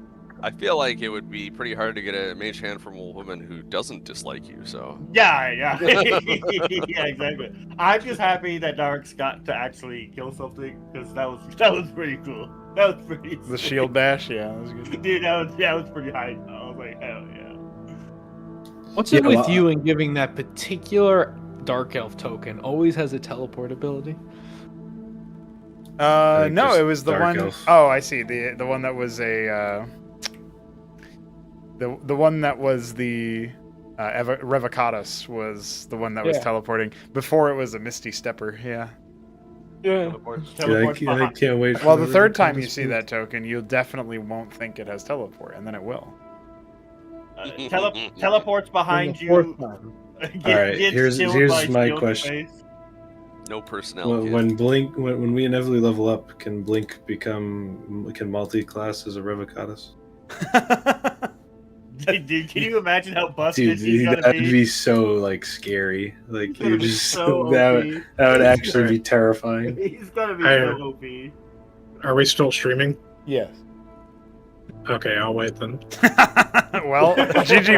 I feel like it would be pretty hard to get a mage hand from a woman who doesn't dislike you, so... Yeah, yeah, yeah, exactly. I'm just happy that Dark's got to actually kill something because that was pretty cool. That was pretty. The sick. shield bash, yeah, that was good. Dude, that was pretty high. I was like, hell yeah. What's it Yeah, with well, you and giving that particular Dark Elf token? Always has a teleport ability. think No, just it was the Dark one Elf. oh I see. The one that was a the one that was the Revocatus was the one that was Yeah. teleporting. Before it was a Misty Stepper, yeah. Yeah. Teleports Dude, teleports I behind. can't wait for Well, the third Revocatus time you see book. that token, you definitely won't think it has teleport, and then it will. Teleports behind The fourth you. time. Alright, here's my question. No personality. When we inevitably level up, can Blink can multi-class as a Revocatus? Dude, can you imagine how busted Dude, he's gonna that'd be? be so like scary. Like He's gonna you be just so that OP. would actually be terrifying. He's gonna be I- so OP. Are we still streaming? Yes. Okay, I'll wait then. Well, GG